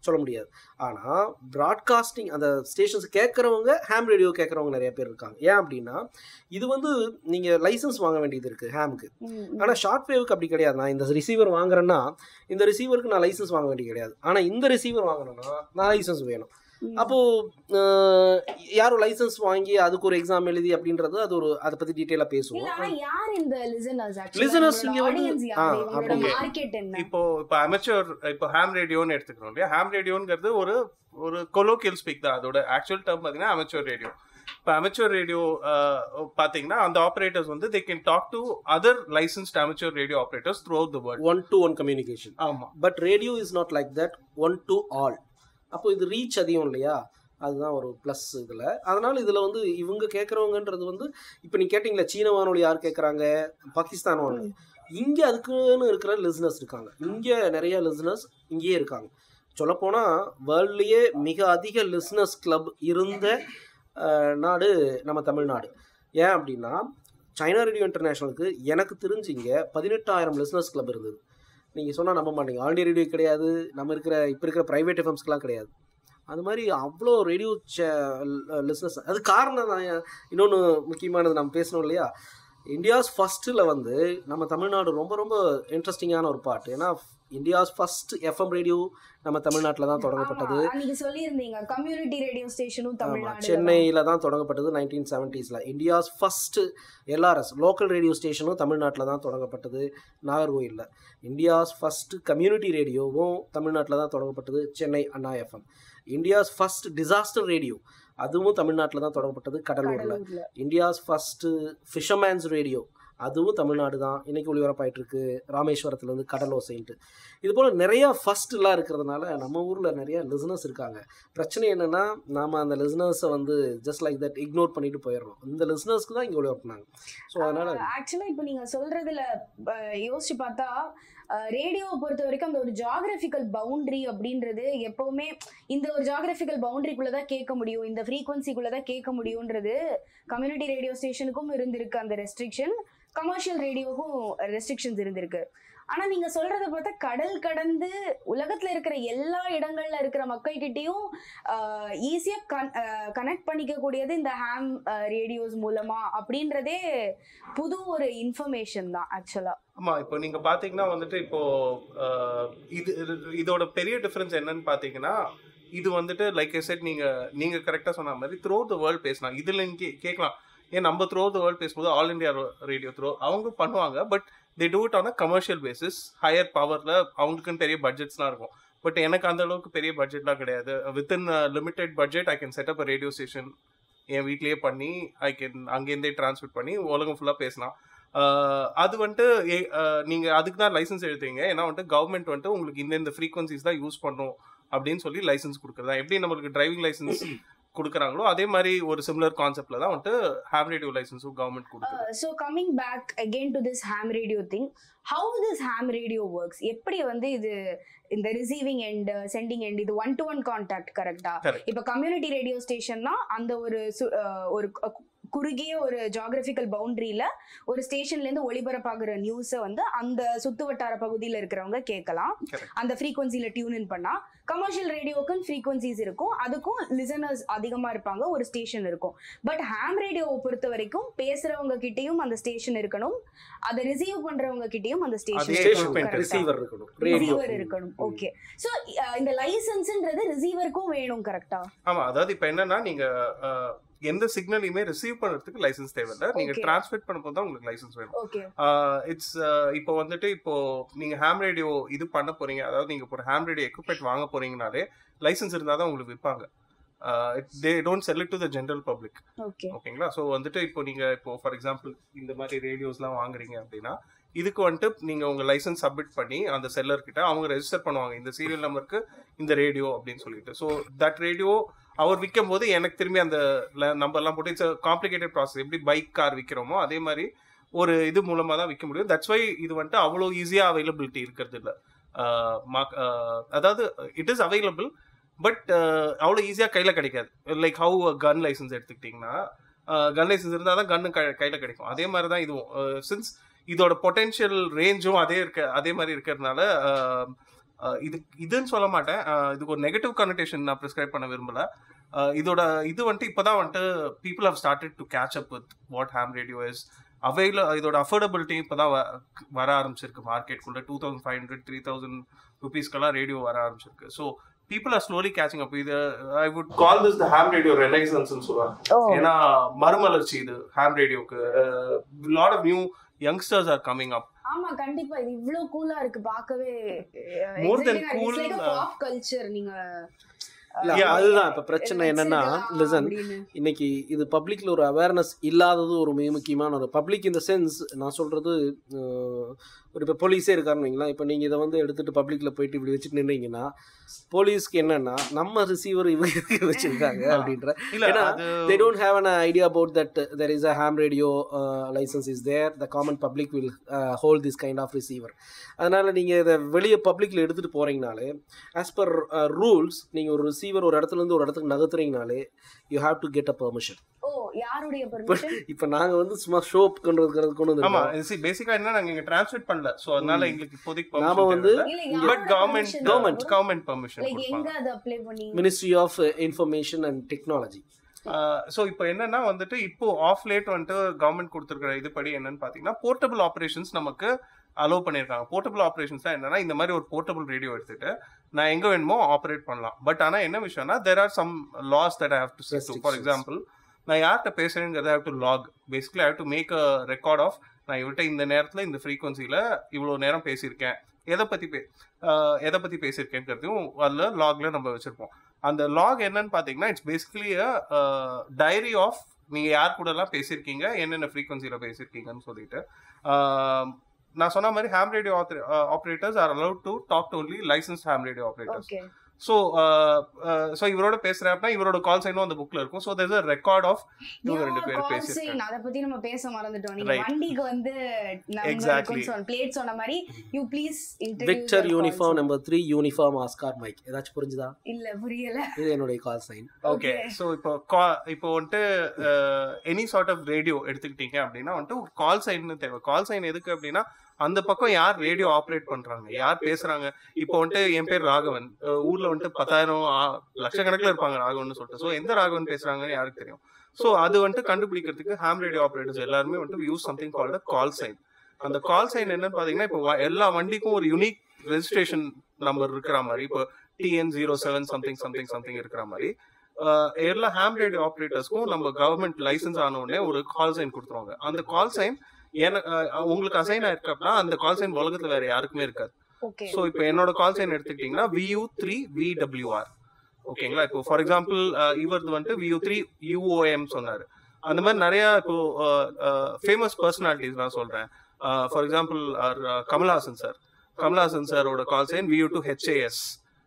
Speaker 2: சொல்ல முடியாது. ஆனால் ப்ராட்காஸ்டிங் அந்த ஸ்டேஷன்ஸ் கேட்குறவங்க ஹாம் ரேடியோ கேட்குறவங்க நிறைய பேர் இருக்காங்க. ஏன் அப்படின்னா இது வந்து நீங்கள் லைசன்ஸ் வாங்க வேண்டியது இருக்குது ஹாமுக்கு. ஆனால் ஷார்ட் வேவுக்கு அப்படி கிடையாது. நான் இந்த ரிசீவர் வாங்குறேன்னா இந்த ரிசீவருக்கு நான் லைசன்ஸ் வாங்க வேண்டியது கிடையாது. ஆனால் இந்த ரிசீவர் வாங்கணும்னா நான் லைசன்ஸ் வேணும். அப்போது யாரும் லைசன்ஸ் வாங்கி அதுக்கு ஒரு எக்ஸாம் எழுதி அப்படின்றது அது ஒரு அதை பற்றி டீட்டெயிலாக பேசுவோம்.
Speaker 3: இப்போ அமெச்சூர் இப்போ ஹாம் ரேடியோன்னு எடுத்துக்கிறோம் இல்லையா? ஹாம் ரேடியோங்கிறது ஒரு கொலோக்கியல் ஸ்பீக் தான். அதோட ஆக்சுவல் டேர்ம் பார்த்தீங்கன்னா அமெச்சூர் ரேடியோ. இப்போ அமெச்சூர் ரேடியோ பார்த்தீங்கன்னா அந்த ஆப்ரேட்டர்ஸ் வந்து they can talk to other licensed amateur radio operators throughout the world.
Speaker 2: 1-to-1 communication. ஆமாம். But radio is not like that 1-to-all. அப்போ இது ரீச் அதிகம் இல்லையா? அதுதான் ஒரு ப்ளஸ் இதில். அதனால் இதில் வந்து இவங்க கேட்குறவங்கன்றது வந்து இப்போ நீங்கள் கேட்டிங்களா சீன வானொலி யார் கேட்குறாங்க, பாகிஸ்தான் வானொலி. இங்கே அதுக்குன்னு இருக்கிற லிசனர்ஸ் இருக்காங்க. இங்கே நிறைய லிசனர்ஸ் இங்கேயே இருக்காங்க. சொல்லப்போனால் வேர்ல்ட்லேயே மிக அதிக லிசனர்ஸ் கிளப் இருந்த நாடு நம்ம தமிழ்நாடு. ஏன் அப்படின்னா சைனா ரேடியோ இன்டர்நேஷ்னலுக்கு எனக்கு தெரிஞ்சு இங்கே 18,000 லிசனர்ஸ் கிளப் இருந்தது. நீங்கள் சொன்னால் நம்ப மாட்டீங்க. ஆல் இண்டியா ரேடியோ கிடையாது, நம்ம இப்போ இருக்கிற ப்ரைவேட் எஃப்எம்ஸ்க்கெலாம் கிடையாது. அது மாதிரி அவ்வளோ ரேடியோ லிசனர்ஸ். அது காரணம் நான் இன்னொன்று முக்கியமானது நம்ம பேசணும் இல்லையா? இந்தியாஸ் ஃபஸ்ட்டில் வந்து நம்ம தமிழ்நாடு ரொம்ப ரொம்ப இன்ட்ரெஸ்டிங்கான ஒரு பாட்டு. ஏன்னா இந்தியாஸ் ஃபர்ஸ்ட் எஃப்எம் ரேடியோ நம்ம தமிழ்நாட்டில் தான் தொடங்கப்பட்டது.
Speaker 1: கம்யூனிட்டி ரேடியோ ஸ்டேஷனும்
Speaker 2: சென்னையில் தான் தொடங்கப்பட்டது 1970s. India's first LRS local radio ஸ்டேஷனும் தமிழ்நாட்டில் தான் தொடங்கப்பட்டது நாகர்கோயிலில். இந்தியாஸ் ஃபர்ஸ்ட் கம்யூனிட்டி ரேடியோவும் தமிழ்நாட்டில் தான் தொடங்கப்பட்டது Chennai Anna FM. India's first disaster radio அதுவும் தமிழ்நாட்டில் தான் தொடங்கப்பட்டது கடலூரில். இந்தியாஸ் ஃபர்ஸ்ட் ஃபிஷர்மேன்ஸ் ரேடியோ அதுவும் தமிழ்நாடு தான். இன்றைக்கி ஒளிபரப்பாயிட்டு இருக்கு ராமேஸ்வரத்துலேருந்து கடலோசைன்ட்டு. இது போல் நிறையா ஃபஸ்ட்டுலாம் இருக்கிறதுனால நம்ம ஊரில் நிறையா லிசனர்ஸ் இருக்காங்க. பிரச்சனை என்னென்னா நாம் அந்த லிசனர்ஸை வந்து ஜஸ்ட் லைக் தட் இக்னோர் பண்ணிட்டு போயிடுறோம். இந்த லிசனர்ஸ்க்கு தான் இங்கே ஒளிபரப்புனாங்க. ஸோ அதனால்
Speaker 1: ஆக்சுவலாக இப்போ நீங்கள் சொல்கிறதுல யோசிச்சு பார்த்தா ரேடியோவை பொறுத்த வரைக்கும் அந்த ஒரு ஜியாகிரபிக்கல் பவுண்டரி அப்படின்றது எப்பவுமே இந்த ஒரு ஜியாகிரபிக்கல் பவுண்டரிக்குள்ளதான் கேட்க முடியும், இந்த ஃப்ரீக்வன்சிக்குள்ளதான் கேட்க முடியும்ன்றது கம்யூனிட்டி ரேடியோ ஸ்டேஷனுக்கும் இருந்திருக்கு அந்த ரெஸ்ட்ரிக்ஷன், கமர்ஷியல் ரேடியோவுக்கும் ரெஸ்ட்ரிக்ஷன்ஸ் இருந்திருக்கு. ஆனா நீங்க சொல்றத பார்த்தா கடல் கடந்து உலகத்துல இருக்கிற எல்லா இடங்கள்ல இருக்கிற மக்கள் கிட்டையும் ஈஸியா கனெக்ட் பண்ணிக்க கூடியது இந்த ஹாம் ரேடியோஸ் மூலமா அப்படின்றதே புது ஒரு இன்ஃபர்மேஷன் தான் ஆக்சுவலா.
Speaker 3: ஆமா, இப்போ நீங்க பாத்தீங்கன்னா வந்துட்டு இப்போ இதோட பெரிய டிஃபரன்ஸ் என்னன்னு பாத்தீங்கன்னா இது வந்துட்டு லைக் ஐ செட் நீங்க கரெக்டா சொன்ன மாதிரி த்ரூ த வேர்ல்ட் பேசலாம். இதுல இங்கே கேட்கலாம், ஏன் நம்ம த்ரூ த வேர்ல்ட் பேசும்போது ஆல் இண்டியா ரேடியோ த்ரூ அவங்க பண்ணுவாங்க. But they do it on a commercial basis, higher powerல அவங்களுக்குன்னு பெரிய பட்ஜெட்ஸ்லாம் இருக்கும். பட் எனக்கு அந்த அளவுக்கு பெரிய பட்ஜெட்லாம் கிடையாது. within a limited budget I can set up a radio station என் வீட்லயே பண்ணி அங்கேருந்தே டிரான்ஸ்மிட் பண்ணி உலகம் ஃபுல்லா பேசலாம். அது வந்துட்டு நீங்க அதுக்கு தான் லைசன்ஸ் எடுத்தீங்க. ஏன்னா வந்துட்டு கவர்மெண்ட் வந்துட்டு உங்களுக்கு இந்த ஃப்ரீக்வன்சிஸ் தான் யூஸ் பண்ணும் அப்படின்னு சொல்லி லைசன்ஸ் கொடுக்குறதா. எப்படி நம்மளுக்கு டிரைவிங் லைசன்ஸ் கொடுக்குறாங்களோ அதே மாதிரி ஒரு சிமிலர் கான்செப்ட்ல தான் வந்துட்டு ஹாம் ரேடியோ லைசன்ஸும் கவர்மெண்ட் கொடுக்குது.
Speaker 1: So coming back again to this ham radio thing, how this ham radio works? எப்படி வந்து இது இந்த ரிசீவிங் எண்ட் சென்டிங் எண்ட் இது 1-to-1 கான்டாக்ட் கரெக்டா? இப்போ கம்யூனிட்டி ரேடியோ ஸ்டேஷன்னா அந்த ஒரு குறுகிய ஒரு ஜியோகிராபிக்கல் பவுண்டரியில ஒரு ஸ்டேஷன்ல இருந்து ஒளிபரப்பாகிற நியூஸை வந்து அந்த சுத்து வட்டார பகுதியில இருக்கிறவங்க கேட்கலாம். அந்த ஃப்ரீக்வன்சில டியூன் இன் பண்ணா. கமர்ஷியல் ரேடியோக்கும் ஃப்ரீக்வன்சிஸ் இருக்கும், அதுக்கும் லிசனர்ஸ் அதிகமா இருப்பாங்க, ஒரு ஸ்டேஷன் இருக்கும். பட் ஹாம் ரேடியோவை பொறுத்த வரைக்கும் பேசுறவங்க கிட்டயும் அந்த ஸ்டேஷன் இருக்கணும், அதை ரிசீவ் பண்றவங்க கிட்டயும் அந்த ஸ்டேஷன்
Speaker 2: ரிசீவர்
Speaker 1: இருக்கணும். ஓகே, சோ இந்த லைசன்ஸ்ன்றது ரிசீவருக்கும் வேணும் கரெக்டா?
Speaker 3: ஆமா, அதாவது இப்ப என்னன்னா நீங்க எந்த சிக்னலையுமே ரிசீவ் பண்றதுக்கு லைசன்ஸ் தேவையில்லை, நீங்க டிரான்ஸ்மிட் பண்ணும்போது தான் உங்களுக்கு லைசன்ஸ் வேணும். இட்ஸ் இப்போ வந்துட்டு இப்போ நீங்க ஹாம் ரேடியோ இது பண்ண போறீங்க, அதாவது நீங்க ஒரு ஹாம் ரேடியோ எக்யூப்மெண்ட் வாங்க போறீங்கனாலே லைசன்ஸ் இருந்தால் தான் உங்களுக்கு விற்பாங்க. they don't sell it to the general public. ஓகேங்களா? ஸோ வந்துட்டு இப்போ நீங்க இப்போ ஃபார் எக்ஸாம்பிள் இந்த மாதிரி ரேடியோஸ்லாம் வாங்குறீங்க அப்படின்னா இதுக்கு வந்துட்டு நீங்க உங்க லைசன்ஸ் சப்மிட் பண்ணி அந்த செல்லர் கிட்ட அவங்க ரெஜிஸ்டர் பண்ணுவாங்க இந்த சீரியல் நம்பருக்கு இந்த ரேடியோ அப்படின்னு சொல்லிட்டு. ஸோ தட் ரேடியோ அவர் விற்கும் போது எனக்கு திரும்பி அந்த நம்பர்லாம் போட்டு இட்ஸ் காம்ப்ளிகேட்டட் ப்ராசஸ். எப்படி பைக் கார் விற்கிறோமோ அதே மாதிரி ஒரு இது மூலமா தான் விற்க முடியும். தட்ஸ் வை இது வந்துட்டு அவ்வளோ ஈஸியா அவைலபிலிட்டி இருக்கிறது இல்லை. அதாவது இட் இஸ் அவைலபிள் பட் அவ்வளோ ஈஸியாக கையில் கிடைக்காது. லைக் ஹவு கன் லைசன்ஸ் எடுத்துக்கிட்டிங்கன்னா கன் லைசன்ஸ் இருந்தால் தான் கன்னு கையில் கிடைக்கும். அதே மாதிரி தான் இதுவும். சின்ஸ் இதோட பொட்டென்ஷியல் ரேஞ்சும் அதே மாதிரி இருக்கிறதுனால இதுன்னு சொல்ல மாட்டேன், இதுக்கு ஒரு நெகட்டிவ் கனெக்டேஷன் நான் ப்ரிஸ்கிரைப் பண்ண விரும்பல. இதோட இது வந்துட்டு இப்போதான் வந்துட்டு people have started to catch up with what ham radio is. இதோட அஃபோர்டபிலிட்டி இப்போதான் வர ஆரம்பிச்சிருக்கு மார்க்கெட்டுக்குள்ள. 2500-3000 rupeesக்கெல்லாம் ரேடியோ வர ஆரம்பிச்சிருக்கு. So people are slowly catching up. I would call this the ham radio renaissance ன்னு சொல்லுவாங்க. ஏன்னா மறுமலர்ச்சி இது ham radioக்கு. lot of new youngsters are coming up.
Speaker 1: ஆமா, கண்டிப்பா இது இவ்ளோ கூலா இருக்கு பார்க்கவே.
Speaker 3: more than cool,
Speaker 1: it's like a pop culture. நீங்க
Speaker 2: அதுதான் இப்ப பிரச்சனை என்னன்னா, லிசன், இன்னைக்கு இது பப்ளிக்ல ஒரு அவேர்னஸ் இல்லாதது ஒரு மிக முக்கியமான ஒரு பப்ளிக் இந்த சென்ஸ். நான் சொல்றது ஒரு இப்போ போலீஸே இருக்காருன்னு வைங்களா, இப்போ நீங்கள் இதை வந்து எடுத்துகிட்டு பப்ளிக்கில் போயிட்டு இப்படி வச்சுட்டு நின்றீங்கன்னா போலீஸ்க்கு என்னன்னா நம்ம ரிசீவர் இவங்க வச்சுருக்காங்க அப்படின்ற. ஏன்னா they don't have an idea about that there is a ham radio license is there, the common public will hold this kind of receiver. அதனால் நீங்கள் இதை வெளியே பப்ளிக்கில் எடுத்துகிட்டு போகிறீங்கனாலே ஆஸ் பர் ரூல்ஸ் நீங்கள் ஒரு ரிசீவர் ஒரு இடத்துலேருந்து ஒரு இடத்துக்கு நகர்த்துறீங்கனாலே you have to get a permission.
Speaker 1: யாருடைய பெர்மிஷன்?
Speaker 2: இப்போ நாங்க வந்து சும்மா ஷோ பண்றதுக்கு கொண்டு வந்து.
Speaker 3: ஆமா, பேசிக்கா என்ன நாங்க இங்க ட்ரான்ஸ்மிட் பண்ணல, சோ அதனால எங்களுக்கு இப்போதைக்கு பெர்மிஷன்
Speaker 2: நாம வந்து
Speaker 3: பட் கவர்மெண்ட் பெர்மிஷன்
Speaker 1: லைக் எங்க அத அப்ளை பண்ணி
Speaker 2: ministry of information and technology.
Speaker 3: So இப்போ என்னன்னா வந்துட்டு இப்போ ஆஃப் லேட் வந்துட்டு கவர்மெண்ட் கொடுத்துருக்கிற இதுபடி என்னன்னு பார்த்தீங்கன்னா போர்ட்டபிள் ஆப்ரேஷன்ஸ் நமக்கு அலோவ் பண்ணியிருக்காங்க. போர்ட்டபிள் ஆப்ரேஷன்ஸ் தான் என்னன்னா இந்த மாதிரி ஒரு போர்ட்டபிள் ரேடியோ எடுத்துட்டு நான் எங்கே வேணுமோ ஆப்ரேட் பண்ணலாம். பட் ஆனால் என்ன விஷயம்னா there are some laws that I have to stick to. For example, நான் யார்கிட்ட பேசுறேங்கிறத have to log. Basically have to make a record of நான் இவர்கிட்ட இந்த நேரத்தில் இந்த ஃப்ரீக்வன்சியில் இவ்வளோ நேரம் பேசியிருக்கேன், எதை பற்றி பேசியிருக்கேங்கிறதையும் அதில் லாகில் நம்ம வச்சுருப்போம். அந்த லாக் என்னன்னு பார்த்தீங்கன்னா it's basically a diary of நீங்கள் யார் கூடலாம் பேசியிருக்கீங்க, என்னென்ன ஃப்ரீக்வன்சியில் பேசியிருக்கீங்கன்னு சொல்லிட்டு. நான் சொன்ன மாதிரி ham radio operators are allowed to talk to only licence ham radio operators. So இவரோட பேசுறப்ப இவரோட கால் சைனும் அந்த புக்ல இருக்கும். So there's a record of இவங்க ரெண்டு பேரும் பேசியிருக்காங்க.
Speaker 1: அதை பத்தி நம்ம பேச மறந்துட்டோம். நீங்க வண்டிக்கு வந்து பிளேட் சொன்ன மாதிரி you please introduce
Speaker 2: Victor Uniform number 3 Uniform Oscar Mike. ஏதாச்சும் புரிஞ்சுதா?
Speaker 1: இல்ல புரியல.
Speaker 2: இது என்னோட கால் சைன்.
Speaker 3: ஓகே, ஸோ இப்போ வந்துட்டு எனி சார்ட் ஆஃப் ரேடியோ எடுத்துக்கிட்டீங்க அப்படின்னா வந்துட்டு ஒரு கால் சைன் தேவை. கால் சைன் எதுக்கு அப்படின்னா அந்த பக்கம் யார் ரேடியோ ஆப்ரேட் பண்றாங்க, யார் பேசுறாங்க. இப்போ வந்துட்டு என் பேர் ராகவன், ஊர்ல வந்துட்டு 10,000 லட்சக்கணக்கில் இருப்பாங்க ராகவன் சொல்லிட்டு. ஸோ எந்த ராகவன் பேசுறாங்கன்னு யாருக்கு தெரியும்? ஸோ அது வந்துட்டு கண்டுபிடிக்கிறதுக்கு ஹாம் ரேடியோ ஆப்ரேட்டர்ஸ் எல்லாருமே வந்துட்டு யூஸ் சம்திங் கால்ட் கால் சைன். அந்த கால் சைன் என்னன்னு பாத்தீங்கன்னா இப்போ எல்லா வண்டிக்கும் ஒரு யூனிக் ரெஜிஸ்ட்ரேஷன் நம்பர் இருக்கிற மாதிரி, இப்போ TN07 சம்திங் இருக்கிற மாதிரி எல்லா ஹாம் ரேடியோ ஆப்ரேட்டர்ஸ்க்கும் நம்ம கவர்மெண்ட் லைசன்ஸ் ஆன உடனே ஒரு கால் சைன் கொடுத்துருவாங்க. அந்த கால் சைன் உங்களுக்கு அசைன் ஆயிருக்கு அப்படின்னா அந்த கால் சைன் உலகத்துல வேற யாருக்குமே இருக்காது. ஸோ இப்போ என்னோட கால் சைன் எடுத்துக்கிட்டீங்கன்னா VU3VWR. ஓகேங்களா. இப்போ ஃபார் எக்ஸாம்பிள் இவரது வந்துட்டு VU3 UOM சொன்னாரு. அந்த மாதிரி நிறைய இப்போ ஃபேமஸ் பர்சனாலிட்டிஸ் நான் சொல்றேன். ஃபார் எக்ஸாம்பிள் கமல்ஹாசன் சாரோட கால் சைன் VU2 HAS.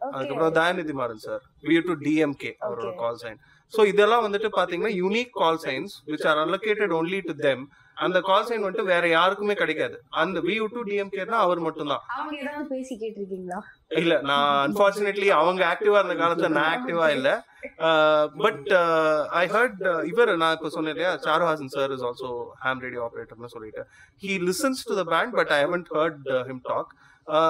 Speaker 3: அதுக்கப்புறம் Dayanidhi Maran sir VU2 DMK அவரோட கால் சைன். ஸோ இதெல்லாம் வந்துட்டு பாத்தீங்கன்னா unique call science which are allocated only to them. அந்த கால் சைன் வந்துட்டு வேற யாருக்குமே கிடைக்காது. அந்த VU2 DMK தான் அவர் மட்டும்தான்.
Speaker 1: அவங்க ஏதாவது பேசி கேட்டிருக்கீங்களா?
Speaker 3: இல்ல, நான் அன்பார்ச்சுனேட்லி அவங்க ஆக்டிவா இருந்த காலத்துல நான் ஆக்டிவா இல்ல. பட் ஐ ஹர்ட் இவர் நான் இப்ப சொன்னேன் இல்லையா, Charuhasan sir is also ham radio ஆபரேட்டர்னு சொல்லிட்டு he listens to the band, but I haven't heard him talk.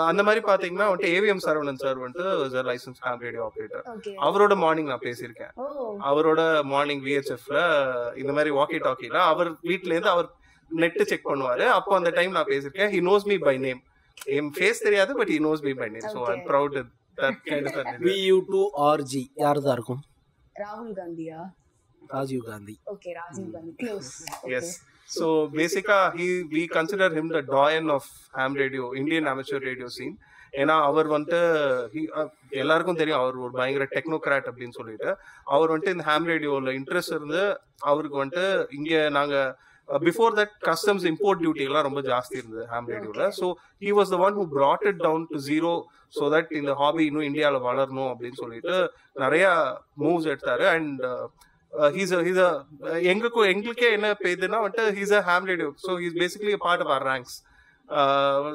Speaker 3: அந்த மாதிரி பாத்தீங்கன்னா வந்துட்டு AVM சரவணன் சார் வந்துட்டு லைசன்ஸ் ஹாம் ரேடியோ ஆபரேட்டர். அவரோட மார்னிங் நான் பேசியிருக்கேன். அவரோட மார்னிங் VHFல இந்த மாதிரி வாக்கி டாக்கில அவர் வீட்ல இருந்து அவர் நெட் செக் பண்ணுவாரு. அப்போ அந்த டைம் நான் பேசியிருக்கேன். He knows me by name. என் ஃபேஸ் தெரியாது, but he knows me by name. So I am proud that kind of thing.
Speaker 2: VU2 RG யாரதா இருக்கும்?
Speaker 1: ராகுல் காந்தியா?
Speaker 2: Rajiv Gandhi.
Speaker 1: Okay, Rajiv Gandhi close.
Speaker 3: Yes. So basically we consider him the doyen of ham radio, Indian amateur radio scene. ஏன்னா அவர் வந்துட்டு எல்லாருக்கும் தெரியும் அவர் ஒரு பயங்கர டெக்னோகிராட் அப்படின்னு சொல்லிட்டு. அவர் வந்துட்டு இந்த ஹாம் ரேடியோல இன்ட்ரெஸ்ட் இருந்து அவருக்கு வந்துட்டு இங்க நாங்க before that customs import duty எல்லாம் ரொம்ப ஜாஸ்தி இருந்தது ஹாம் ரேடியோல. So he was the one who brought it down to zero so that இந்த ஹாபி இன்னும் இந்தியாவில் வளரணும் அப்படின்னு சொல்லிட்டு நிறைய மூவ்ஸ் எடுத்தாரு. அண்ட் எங்களுக்கே என்ன பேதுன்னா வந்துட்டு he's a ham radio. So he's basically a part of our ranks.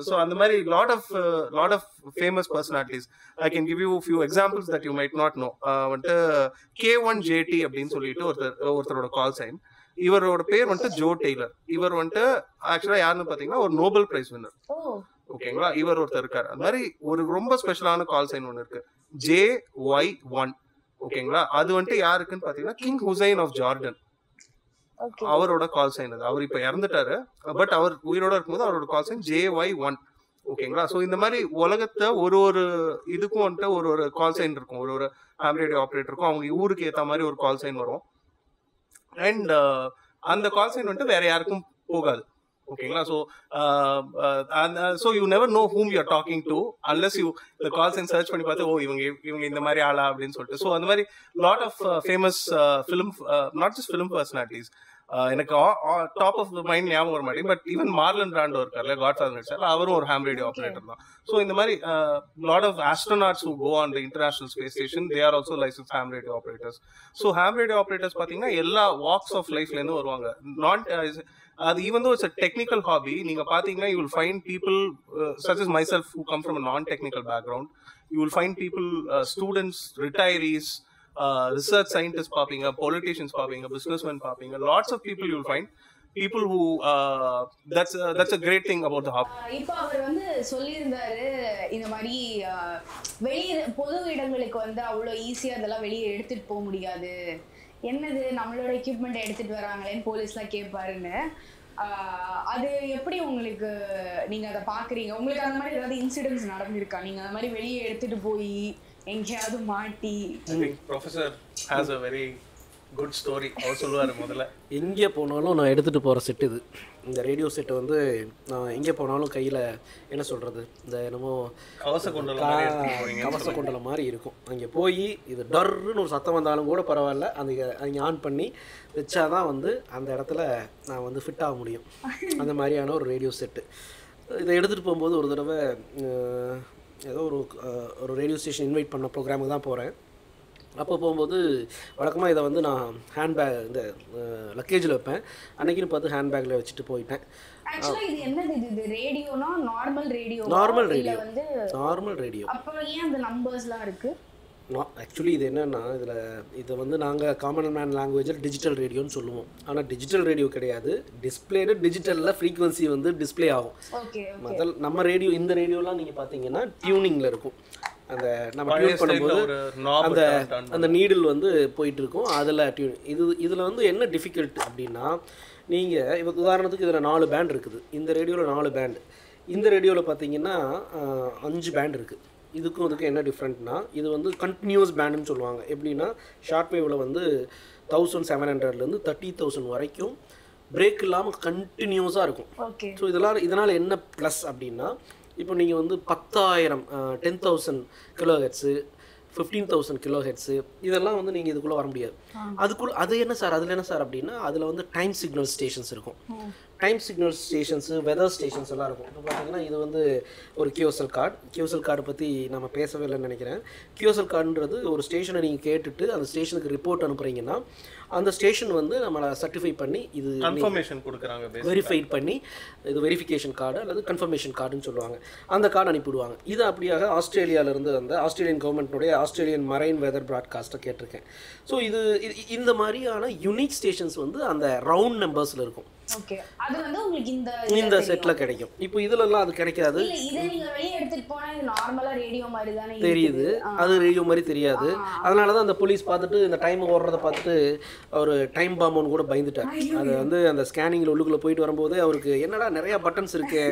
Speaker 3: So அந்த மாதிரி lot of famous personalities. I can give you a few examples that you might not know. வந்துட்டு K1JT அப்படின்னு சொல்லிட்டு ஒருத்தரோட கால் sign. இவரோட பேர் வந்துட்டு Joe Taylor. இவர் வந்துட்டு ஆக்சுவலா யாருன்னு பாத்தீங்கன்னா ஒரு நோபல் பிரைஸ் வின்னர். ஓகேங்களா. இவர் ஒருத்தர் இருக்காரு. அந்த மாதிரி ஒரு ரொம்ப ஸ்பெஷலான கால் சைன் ஒன்று இருக்கு, JY1. ஓகேங்களா. அது வந்துட்டு யாருக்குன்னு பாத்தீங்கன்னா கிங் ஹுசைன் ஆஃப் ஜார்டன். அவரோட கால் சைன் அது. அவர் இப்ப இறந்துட்டாரு, பட் அவர் உயிரோட இருக்கும்போது அவரோட கால் சைன் JY1. ஓகேங்களா. ஸோ இந்த மாதிரி உலகத்தை ஒரு இதுக்கும் வந்துட்டு ஒரு கால் சைன் இருக்கும். ஒரு ஹாம் ரேடியோ ஆப்ரேட்டருக்கும் அவங்க ஊருக்கு ஏற்ற மாதிரி ஒரு கால் சைன் வரும். அண்ட் அந்த கால் சைன் வந்துட்டு வேற யாருக்கும் போகாது. ஓகேங்களா. So you never know whom you are talking to unless you இந்த கால் சைன் சர்ச் பண்ணி பார்த்து இவங்க இந்த மாதிரி ஆளா அப்படின்னு சொல்லிட்டு. ஸோ அந்த மாதிரி lot of famous film, not just film personalities. எனக்கு டாப் ஆஃப் த மைண்ட் ஞாபகம் வர மாட்டேங்குது, பட் ஈவன் மார்லன் பிராண்டோ இருக்கார்ல, காட்ஃபாதர் நடிச்சார், அவரும் ஒரு ஹாம் ரேடியோ ஆப்ரேட்டர் தான். ஸோ இந்த மாதிரி லாட் ஆஃப் astronauts who go on the international space station, they are also licence ham radio operators. So ham radio operators பார்த்தீங்கன்னா எல்லா வாக்ஸ் ஆஃப் லைஃப்ல இருந்து வருவாங்க. அது even though it's a technical hobby, நீங்க பாத்தீங்கன்னா you will find people such as myself who come from a non-technical background. You will find people, students, retirees, research scientists popping up, politicians popping up, businessmen popping up. Lots of people you will find. People who that's a great thing about the hobby.
Speaker 1: இப்போ அவர் வந்து சொல்லியிருந்தாரு இந்த மாதிரி வெளியே பொது இடங்களுக்கு வந்து அவ்வளோ ஈஸியாக அதெல்லாம் வெளியே எடுத்துட்டு போக முடியாது, என்னது நம்மளோட எக்யூப்மெண்ட் எடுத்துட்டு வராங்களேன்னு போலீஸ்லாம் கேட்பாருன்னு. அது எப்படி உங்களுக்கு, நீங்க அதை பாக்குறீங்க? உங்களுக்கு அந்த மாதிரி ஏதாவது இன்சிடென்ட்ஸ் நடந்திருக்கா? நீங்க அந்த மாதிரி வெளியே எடுத்துட்டு போய் எங்கேயாவது மாட்டி?
Speaker 3: Professor has a very good story. அவர் சொல்லுவாரு முதல்ல.
Speaker 2: எங்கே போனாலும் நான் எடுத்துகிட்டு போகிற செட் இது. இந்த ரேடியோ செட்டு வந்து நான் எங்கே போனாலும் கையில் என்ன சொல்கிறது, இந்த என்னமோ கவச கொண்டலம் மாதிரி இருக்கும். அங்கே போய் இது டர்ன்னு ஒரு சத்தம் வந்தாலும் கூட பரவாயில்ல, அங்கே ஆன் பண்ணி வச்சாதான் வந்து அந்த இடத்துல நான் வந்து ஃபிட் ஆக முடியும். அந்த மாதிரியான ஒரு ரேடியோ செட்டு. இதை எடுத்துகிட்டு போகும்போது ஒரு தடவை ஏதோ ஒரு ரேடியோ ஸ்டேஷன் இன்வைட் பண்ண ப்ரோக்ராமுக்கு தான் போகிறேன். அப்போ போகும்போது வழக்கமாக இதை வந்து நான் ஹேண்ட்பேக் இந்த லக்கேஜில் வைப்பேன். அன்னைக்குன்னு பார்த்து ஹேண்ட்பேக்கில் வச்சுட்டு போயிட்டேன். Normal radio. ஆக்சுவலி இது என்னென்னா, இதை வந்து நாங்கள் காமன் மேன் லாங்குவேஜில் டிஜிட்டல் ரேடியோன்னு சொல்லுவோம். ஆனால் டிஜிட்டல் ரேடியோ கிடையாது. டிஸ்பிளேடு டிஜிட்டலில் ஃப்ரீக்வன்சி வந்து டிஸ்பிளே ஆகும். நம்ம ரேடியோ, இந்த ரேடியோலாம் நீங்கள் பார்த்தீங்கன்னா டியூனிங்கில் இருக்கும். அந்த நம்ம டியூன் பண்ணும்போது அந்த நீடில் வந்து போயிட்டு இருக்கும். அதில் டியூன் இதில் வந்து என்ன டிஃபிகல்ட் அப்படின்னா, நீங்கள் இப்போ உதாரணத்துக்கு இதில் 4 பேண்ட் இருக்குது. இந்த ரேடியோவில் 4 பேண்ட். இந்த ரேடியோவில் பார்த்தீங்கன்னா 5 பேண்ட் இருக்குது. இதுக்கும் என்ன டிஃப்ரெண்ட்னா, இது வந்து கண்டினியூஸ் பேண்டுன்னு சொல்லுவாங்க. எப்படின்னா ஷார்ட் வேவில் வந்து 1700லேருந்து 30,000 வரைக்கும் பிரேக் இல்லாமல் கண்டினியூஸாக இருக்கும். ஸோ இதனால் என்ன ப்ளஸ் அப்படின்னா, இப்போ நீங்கள் வந்து 10,000 10,000 கிலோஹெர்ட்ஸு 15,000 kHz இதெல்லாம் வந்து நீங்கள் இதுக்குள்ளே வர முடியாது. அது என்ன சார் அதில் என்ன சார் அப்படின்னா அதில் வந்து டைம் சிக்னல் ஸ்டேஷன்ஸ் இருக்கும். Time signal stations, weather stations எல்லாம் இருக்கும். இப்போ பார்த்தீங்கன்னா இது வந்து ஒரு QSL கார்டு பற்றி நம்ம பேசவே இல்லைன்னு நினைக்கிறேன். QSL கார்டுன்றது ஒரு ஸ்டேஷனை நீங்கள் கேட்டுட்டு அந்த ஸ்டேஷனுக்கு ரிப்போர்ட் அனுப்புகிறீங்கன்னா அந்த ஸ்டேஷன் வந்து நம்மளை சர்டிஃபை பண்ணி இது
Speaker 3: கன்ஃபர்மேஷன் கொடுக்குறாங்க,
Speaker 2: வெரிஃபைட் பண்ணி இது வெரிஃபிகேஷன் கார்டு அல்லது கன்ஃபர்மேஷன் கார்டுன்னு சொல்லுவாங்க. அந்த கார்டு அனுப்பிவிடுவாங்க. இது அப்படியாக ஆஸ்திரேலியாவிலேருந்து அந்த ஆஸ்திரேலியன் கவர்மெண்ட்டுடைய ஆஸ்திரேலியன் மரைன் வெதர் ப்ராட்காஸ்ட்டை கேட்டிருக்கேன். ஸோ இந்த மாதிரியான யூனிக் ஸ்டேஷன்ஸ் வந்து அந்த ரவுண்ட் நம்பர்ஸில் இருக்கும்.
Speaker 1: அது வந்து உங்களுக்கு
Speaker 2: இந்த செட்ல கிடைக்கும். இப்போ இதுலலாம் அது கிடைக்காது.
Speaker 1: இத நீங்க வெளிய எடுத்துட்டு போனா இது நார்மலா ரேடியோ மாதிரி தானே
Speaker 2: தெரியுது. அது ரேடியோ மாதிரி தெரியாது. அதனால தான் அந்த போலீஸ் பார்த்துட்டு இந்த டைம் ஓடுறத பார்த்துட்டு அவர் டைம் பாம்புன்னு கூட பயந்துட்டார். அது வந்து அந்த ஸ்கேனிங்கில் உள்ளுக்குள்ளே போயிட்டு வரும்போது அவருக்கு என்னடா நிறையா பட்டன்ஸ் இருக்கு,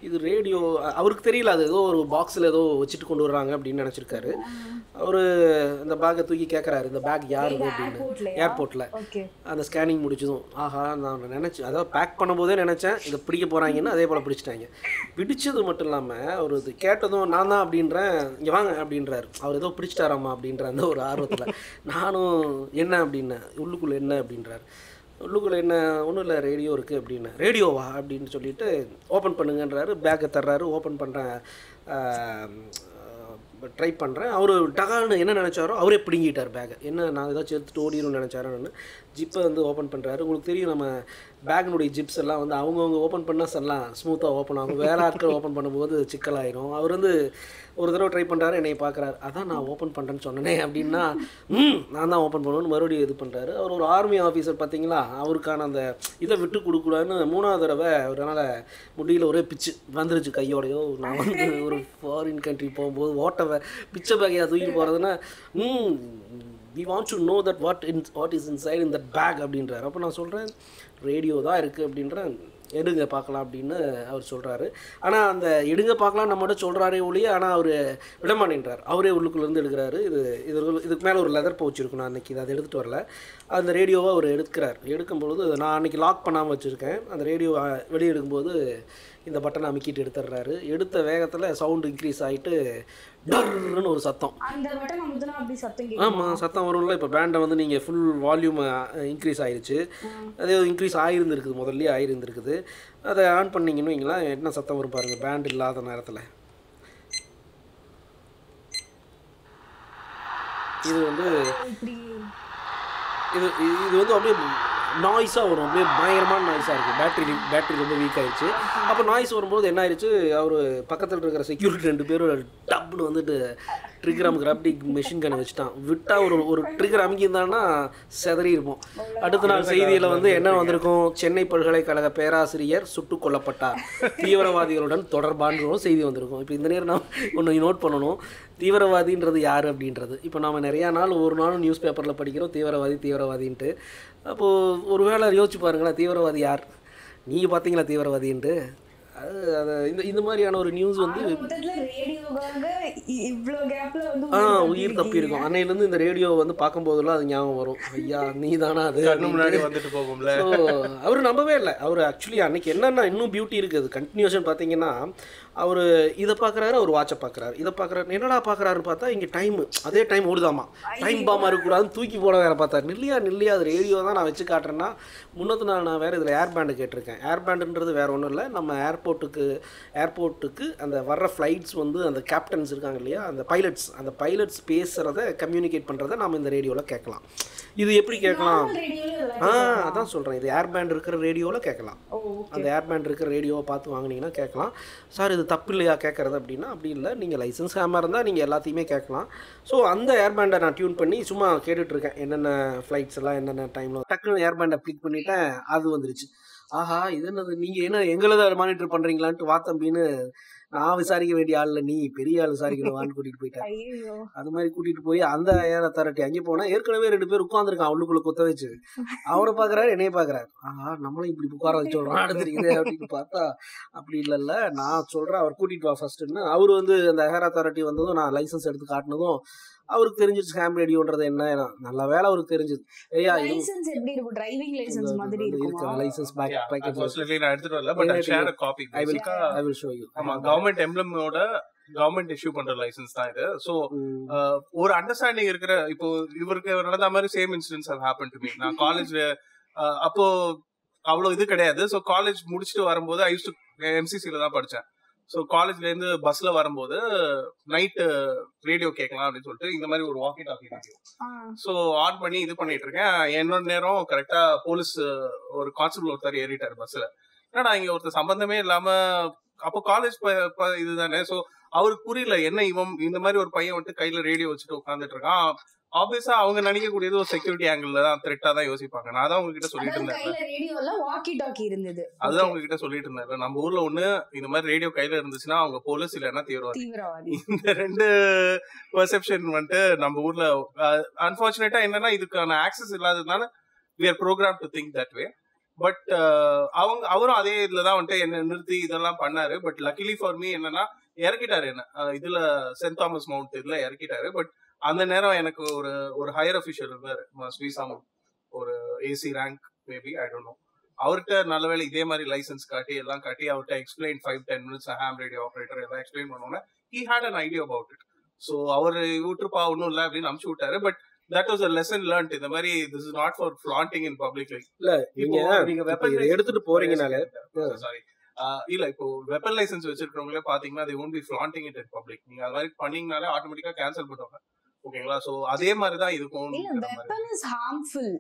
Speaker 2: இது ரேடியோ அவருக்கு தெரியல. அது ஏதோ ஒரு பாக்ஸில் ஏதோ வச்சுட்டு கொண்டு வர்றாங்க அப்படின்னு நினச்சிருக்காரு. அவர் இந்த பேக்கை தூக்கி கேட்குறாரு, இந்த பேக் யாருது அப்படின்னு. ஏர்போர்ட்டில் அந்த ஸ்கேனிங் முடிச்சதும் ஆஹா நான் நினச்சேன், அதாவது பேக் பண்ணும்போதே நினச்சேன் இதை பிடிக்க போகிறாங்கன்னு, அதே போல் பிடிச்சிட்டாங்க. பிடிச்சது மட்டும் இல்லாமல் அவர் இது கேட்டதும் நான் தான் அப்படின்றேன், இங்கே வாங்க அப்படின்றாரு. அவர் ஏதோ பிடிச்சிட்டாராம்மா அப்படின்ற அந்த ஒரு ஆர்வத்தில் நானும் என்ன அப்படின்னேன், உள்ளுக்குள்ளே என்ன அப்படின்றாரு. உள்ளுக்குள்ளே என்ன ஒன்றும் இல்லை ரேடியோ இருக்குது அப்படின்னு. ரேடியோவா அப்படின்னு சொல்லிட்டு ஓப்பன் பண்ணுங்கன்றாரு. பேக்கை தர்றாரு. ஓப்பன் பண்ணுறேன், ட்ரை பண்ணுறேன். அவர் டகான்னு என்ன நினச்சாரோ அவரே பிடுங்கிட்டார் பேக்கை. என்ன நான் ஏதாச்சும் எடுத்துகிட்டு ஓடிடும்னு நினச்சாரோன்னு ஜிப்பை வந்து ஓப்பன் பண்ணுறாரு. உங்களுக்கு தெரியும் நம்ம பேக்கினுடைய ஜிப்ஸ் எல்லாம் வந்து அவங்கவுங்க ஓப்பன் பண்ணால் எல்லாம் ஸ்மூத்தாக ஓப்பன் ஆகும். வேறு ஆட்கள் ஓப்பன் பண்ணும்போது சிக்கலாயிரும். அவர் வந்து ஒரு தடவை ட்ரை பண்ணுறாரு, என்னை பார்க்குறாரு. அதான் நான் ஓப்பன் பண்ணுறேன்னு சொன்னேனே அப்படின்னா நான் தான் ஓப்பன் பண்ணுவேன்னு மறுபடியும் இது பண்ணுறாரு. அவர் ஒரு ஆர்மி ஆஃபீஸர் பார்த்தீங்களா, அவருக்கான அந்த இதை விட்டு கொடுக்கூடாதுன்னு 3வது தடவை அவரால் முடியல, ஒரே பிச்சு வந்துருச்சு கையோடையோ. நான் வந்து ஒரு ஃபாரின் கண்ட்ரி போகும்போது ஓட்ட பிச்சை பேக்கையாக தூக்கிட்டு போகிறதுன்னா we want to know that what is inside in that bag அப்படின்றார். அப்போ நான் சொல்கிறேன் ரேடியோ தான் இருக்குது அப்படின்றேன். எடுங்க பார்க்கலாம் அப்படின்னு அவர் சொல்கிறாரு. ஆனால் அந்த எடுங்க பார்க்கலாம் நம்மகிட்ட சொல்கிறாரே ஒழிய, ஆனால் அவர் விடமாட்டேன்றார். அவரே உள்ளுக்குள்ளேருந்து எடுக்கிறாரு. இதுக்கு மேலே ஒரு லெதர் பவுச் இருக்கும். நான் அன்றைக்கி அதை எடுத்துகிட்டு வரல. அந்த ரேடியோவை அவர் எடுக்கிறார். எடுக்கும்பொழுது நான் அன்றைக்கி லாக் பண்ணாமல் வச்சுருக்கேன். அந்த ரேடியோ வெளியே எடுக்கும்போது இந்த பட்டனை அமுக்கிட்டு எடுத்துடுறாரு. எடுத்த வேகத்தில் சவுண்டு இன்க்ரீஸ் ஆகிட்டு டர்ன்னு ஒரு சத்தம். ஆமாம், சத்தம் வரும்ல. இப்போ பேண்டை வந்து நீங்கள் ஃபுல் வால்யூம் இன்க்ரீஸ் ஆகிருச்சு. அதே இன்க்ரீஸ் ஆகிருந்துருக்குது, முதல்ல ஆகிருந்துருக்குது. அதை ஆன் பண்ணிங்கன்னு வைங்களேன், என்ன சத்தம் வரும் பாருங்கள் பேண்ட் இல்லாத நேரத்தில். இது வந்து இது வந்து அப்படியே நாய்ஸாக வரும். அப்படியே பயங்கரமான நாய்ஸாக இருக்குது. பேட்டரி ரொம்ப வீக் ஆகிடுச்சு. அப்போ நாய்ஸ் வரும்போது என்ன ஆயிடுச்சு, அவர் பக்கத்தில் இருக்கிற செக்யூரிட்டி 2 பேரும் டப்புன்னு வந்துட்டு ட்ரிகர் அமுக்கிறாப்படி மெஷின் கனை வச்சுட்டான். விட்டால் ஒரு ட்ரிகர் அமுக்கியிருந்தான்னா செதறி இருப்போம். அடுத்த நாள் செய்தியில் வந்து என்ன வந்திருக்கும், சென்னை பல்கலைக்கழக பேராசிரியர் சுட்டுக் கொல்லப்பட்டார், தீவிரவாதிகளுடன் தொடர்பான செய்தி வந்திருக்கும். இப்போ இந்த நேரம் நாம் ஒன்று நோட் பண்ணணும், தீவிரவாதின்றது யார் அப்படின்றது. இப்போ நாம் நிறையா நாள் ஒரு நாளும் நியூஸ் பேப்பரில் படிக்கிறோம் தீவிரவாதின்ட்டு. அப்போது ஒரு வேளை யோசிச்சு பாருங்களேன், தீவிரவாதி யார், நீங்கள் பார்த்தீங்களா தீவிரவாதின்ட்டு. அது இந்த மாதிரியான ஒரு நியூஸ் வந்து உயிர் தப்பி இருக்கும். அன்னையிலேருந்து இந்த ரேடியோ வந்து பார்க்கும்போதெல்லாம் அது ஞாபகம் வரும். ஐயா நீ தானா அது
Speaker 3: முன்னாடி வந்துட்டு போகும்ல.
Speaker 2: அவர் நம்பவே இல்லை. அவர் ஆக்சுவலி அன்னைக்கு என்னென்னா இன்னும் பியூட்டி இருக்குது. கண்டினியூஷன் பார்த்தீங்கன்னா அவர் இதை பார்க்குறாரு, அவர் வாட்சை பார்க்குறாரு, இதை பார்க்குறாரு. என்னடா பார்க்குறாருன்னு பார்த்தா இங்கே டைமு அதே டைம் ஓடுதாமா. டைம் பாமா இருக்கக்கூடாதுன்னு தூக்கி போட வேறு பார்த்தாரு. நில்லையா அது ரேடியோ தான் நான் வச்சு காட்டுறேன்னா. முன்னத்து நாள் நான் வேறு இதில் ஏர் பேண்டு கேட்டிருக்கேன். ஏர் பேண்டுன்றது வேறு ஒன்றும் இல்லை, நம்ம ஏர்போர்ட்டுக்கு அந்த வர்ற ஃப்ளைட்ஸ் வந்து அந்த கேப்டன்ஸ் இருக்காங்க இல்லையா, அந்த பைலட்ஸ் பேசுகிறத கம்யூனிகேட் பண்ணுறதை நம்ம இந்த ரேடியோவில் கேட்கலாம். இது எப்படி கேட்கலாம், அதான் சொல்கிறேன், இது ஏர் பேண்ட் இருக்கிற ரேடியோவில் கேட்கலாம். அந்த ஏர் பேண்ட் இருக்கிற ரேடியோவை பார்த்து வாங்கினீங்கன்னா கேட்கலாம். சார் இது தப்பு இல்லையா கேட்குறது அப்படின்னா, அப்படி இல்லை, நீங்கள் லைசன்ஸ் ஹேமாக இருந்தால் நீங்கள் எல்லாத்தையுமே கேட்கலாம். ஸோ அந்த ஏர் பேண்டை நான் டியூன் பண்ணி சும்மா கேட்டுட்ருக்கேன், என்னென்ன ஃப்ளைட்ஸ் எல்லாம் என்னென்ன டைமில். டக்குன்னு ஏர் பேண்டை கிளிக் பண்ணிவிட்டேன், அது வந்துருச்சு. ஆஹா இது என்னது, நீங்கள் என்ன எங்களை தான் மானிட்டர் பண்ணுறீங்களான்ட்டு வாத்தம்பின்னு நான் விசாரிக்க வேண்டிய ஆள் இல்லை, நீ பெரிய ஆள் விசாரிக்கணும்னு கூட்டிகிட்டு போயிட்டேன். அது மாதிரி கூட்டிகிட்டு போய் அந்த ஏர் அத்தாரிட்டி அங்கே போனால் ஏற்கனவே 2 பேர் உட்காந்துருக்கான் உள்ளுக்குள்ளே குத்த வச்சு. அவனை பார்க்குறாரு, என்னையே பார்க்குறாரு. நம்மளும் இப்படி உட்கார வச்சு சொல்கிறோம் எடுத்துருக்குது அப்படின்னு பார்த்தா அப்படி இல்லைல்ல. நான் சொல்கிறேன் அவர் கூட்டிகிட்டு வா ஃபர்ஸ்ட்டுன்னு. அவர் வந்து அந்த ஏர் அத்தாரிட்டி வந்ததும் நான் லைசன்ஸ் எடுத்து காட்டினதும் அவருக்கு தெரிஞ்சிருச்சு ஹேம் ரேடியோன்றது என்ன. நல்ல வேலை அவருக்கு தெரிஞ்சது. ஐயா
Speaker 1: லைசென்ஸ் எப்படி இருக்கும், டிரைவிங் லைசென்ஸ் மாதிரி இருக்குமா?
Speaker 2: லைசென்ஸ் பேக்
Speaker 3: நான் எடுத்துட்டு வரல, but I share a copy.
Speaker 2: I will show you.
Speaker 3: ஆமா, கவர்மெண்ட் எம்ப்ளமோட கவர்மெண்ட் இஷ்யூ பண்ற லைசன்ஸ் தான் இது. ஸோ ஒரு அண்டர்ஸ்டாண்டிங் இருக்கிற, இப்போ இவருக்கு நடந்த மாதிரி same incidents have happen to me. நான் காலேஜ் அப்போ அவ்வளவு இது கிடையாது. ஸோ காலேஜ் முடிச்சுட்டு வரும்போது ஐ யூஸ் டு எம்சிசில தான் படிச்சேன். ஸோ காலேஜ்ல இருந்து பஸ்ல வரும்போது நைட்டு ரேடியோ கேட்கலாம் அப்படின்னு சொல்லிட்டு இந்த மாதிரி ஒரு walkie talkie radio so on பண்ணி இது பண்ணிட்டு இருக்கேன். என்னோட நேரம் கரெக்டா போலீஸ் ஒரு கான்ஸ்டபிள் ஒருத்தர் ஏறிட்டாரு பஸ்ல. ஏன்னா இங்க ஒருத்தர் சம்பந்தமே இல்லாம, அப்போ காலேஜ் இதுதானே. ஸோ அவருக்கு புரியல என்ன இவன் இந்த மாதிரி ஒரு பையன் வந்துட்டு கையில ரேடியோ வச்சுட்டு உட்காந்துட்டு இருக்கான். ஆப்வியஸா அவங்க நினைக்கக்கூடியது ஒரு செக்யூரிட்டி ஆங்கிள் தான், த்ரெட்டா தான் யோசிப்பாங்க. நான் தான் உங்ககிட்ட சொல்லிட்டு
Speaker 1: இருந்தேன்,
Speaker 3: அதுதான் உங்ககிட்ட சொல்லிட்டு இருந்தேன். நம்ம ஊர்ல ஒண்ணு இந்த மாதிரி ரேடியோ கையில இருந்துச்சுன்னா அவங்க போலீஸ் இல்லைன்னா தீவிரவாதி. இந்த ரெண்டு பெர்செப்ஷன் வந்துட்டு நம்ம ஊர்ல அன்பார்ச்சுனேட்டா என்னன்னா இதுக்கான ஆக்சஸ் இல்லாததுனால we are programmed to think that way. But அவரும் அதே இதுலதான் வந்துட்டு என்ன நிறுத்தி இதெல்லாம் பண்ணாரு. பட் லக்கிலி ஃபார் மீ என்னன்னா இறக்கிட்டாரு என்ன இதுல சென்ட் தாமஸ் மவுண்ட் இதுல இறக்கிட்டாரு. பட் அந்த நேரம் எனக்கு ஒரு ஹையர் அபிஷியல் இருந்தாரு, ஸ்ரீசாம், ஒரு AC rank maybe, I don't know. அவர்கிட்ட நல்லவேளை இதே மாதிரி லைசன்ஸ் காட்டி எல்லாம் காட்டி அவர்கிட்ட explain 5-10 minutes ham radio operator எல்லாம் எக்ஸ்பிளைன் பண்ணோன்னே he had an idea about it. ஸோ அவர் விட்டுருப்பா ஒன்றும் இல்லை அப்படின்னு அனுப்பிச்சு விட்டாரு. But that was a lesson learned. இந்த மாதிரி this is not for flaunting in public.
Speaker 2: இல்ல நீங்க வெப்பன் எடுத்துட்டு போறீங்கனால
Speaker 3: சாரி இல்ல இப்போ வெப்பன் லைசன்ஸ் வச்சிருக்கவங்களே பாத்தீங்கன்னா they won't be flaunting it in public. நீங்க அது மாதிரி பண்ணீங்கனாலே ஆட்டோமேட்டிக்கா கேன்சல் பண்ணுவாங்க. ஓகேங்களா? சோ அதே மாதிரி தான் இதுக்கும்.
Speaker 1: Weapon is harmful.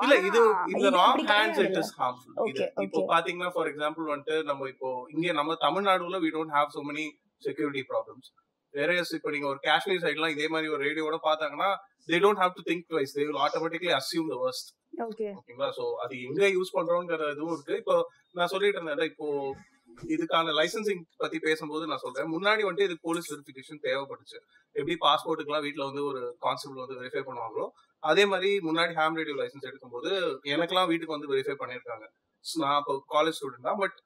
Speaker 3: இல்ல இது இந்த wrong hands it is harmful. இது இப்போ பாத்தீங்கன்னா ஃபார் எக்ஸாம்பிள் வந்துட்டு நம்ம இப்போ இங்க நம்ம தமிழ்நாடுல we don't have so many security problems. Whereas இப்போ நீங்க ஒரு காஷ்மீர் சைட்லாம் இதே மாதிரி ஒரு ரேடியோட பாத்தாங்கன்னா they don't have to think twice, they will automatically assume the worst. ஓகேங்களா? சோ அது எங்க யூஸ் பண்றோம்ங்கற இதுவும் இருக்கு. இப்போ நான் சொல்லிட்டு இருந்தேன், இப்போ இதுக்கான லைசன்சிங் பத்தி பேசும்போது நான் சொல்றேன், முன்னாடி வந்துட்டு இதுக்கு போலீஸ் வெரிஃபிகேஷன் தேவைப்பட்டுச்சு. எப்படி பாஸ்போர்ட்டுக்குலாம் வீட்டுல வந்து ஒரு கான்ஸ்டபிள் வந்து வெரிஃபை பண்ணுவாங்களோ அதே மாதிரி முன்னாடி ஹேம் ரேடியோ லைசன்ஸ் எடுக்கும்போது எனக்கெல்லாம் வீட்டுக்கு வந்து வெரிஃபை பண்ணிருக்காங்க. நான் இப்போ காலேஜ் ஸ்டூடெண்ட் தான். But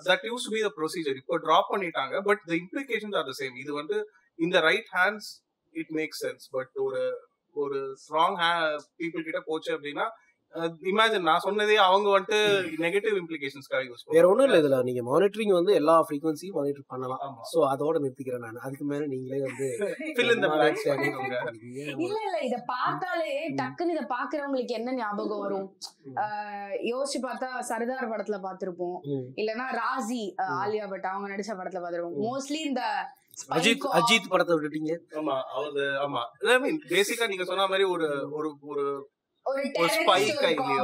Speaker 3: that used to be the procedure. இப்போ டிராப் பண்ணிட்டாங்க. But the implications are the same. இது வந்து in the right hands it makes sense. But ஒரு ஸ்ட்ராங் பீப்புள் கிட்ட போச்சு அப்படின்னா இமேஜின் நான் சொன்னதே அவங்க வந்துட்டு நெகட்டிவ் இம்ப்ளிகேஷன்ஸ்க்காக யூஸ் பண்ணுவாங்க.
Speaker 2: வேற ஒன்றும் இல்லை, இதுல நீங்க மானிட்டரிங் வந்து எல்லா ஃப்ரீக்வன்சியும் மானிட்டர் பண்ணலாம். ஸோ அதோட நிறுத்திக்கிறேன் நான். அதுக்கு மேல நீங்களே வந்து
Speaker 1: இல்ல இத பார்த்தாலே டக்குன்னு இத பாக்குறவங்களுக்கு என்ன ஞாபகம் வரும்? யோசிச்சு பார்த்தா சர்தார் படத்துல பாத்திருப்போம், இல்லன்னா ராசி ஆலியா பட் அவங்க நடிச்ச படத்துல பாத்திருப்போம். மோஸ்ட்லி இந்த
Speaker 2: அஜித் படத்தை விட்டுட்டீங்க.
Speaker 3: ஆமா அவரு ஆமா ஐ மீன் பேசிக்கா நீங்க சொன்ன மாதிரி ஒரு ஒரு ஒரு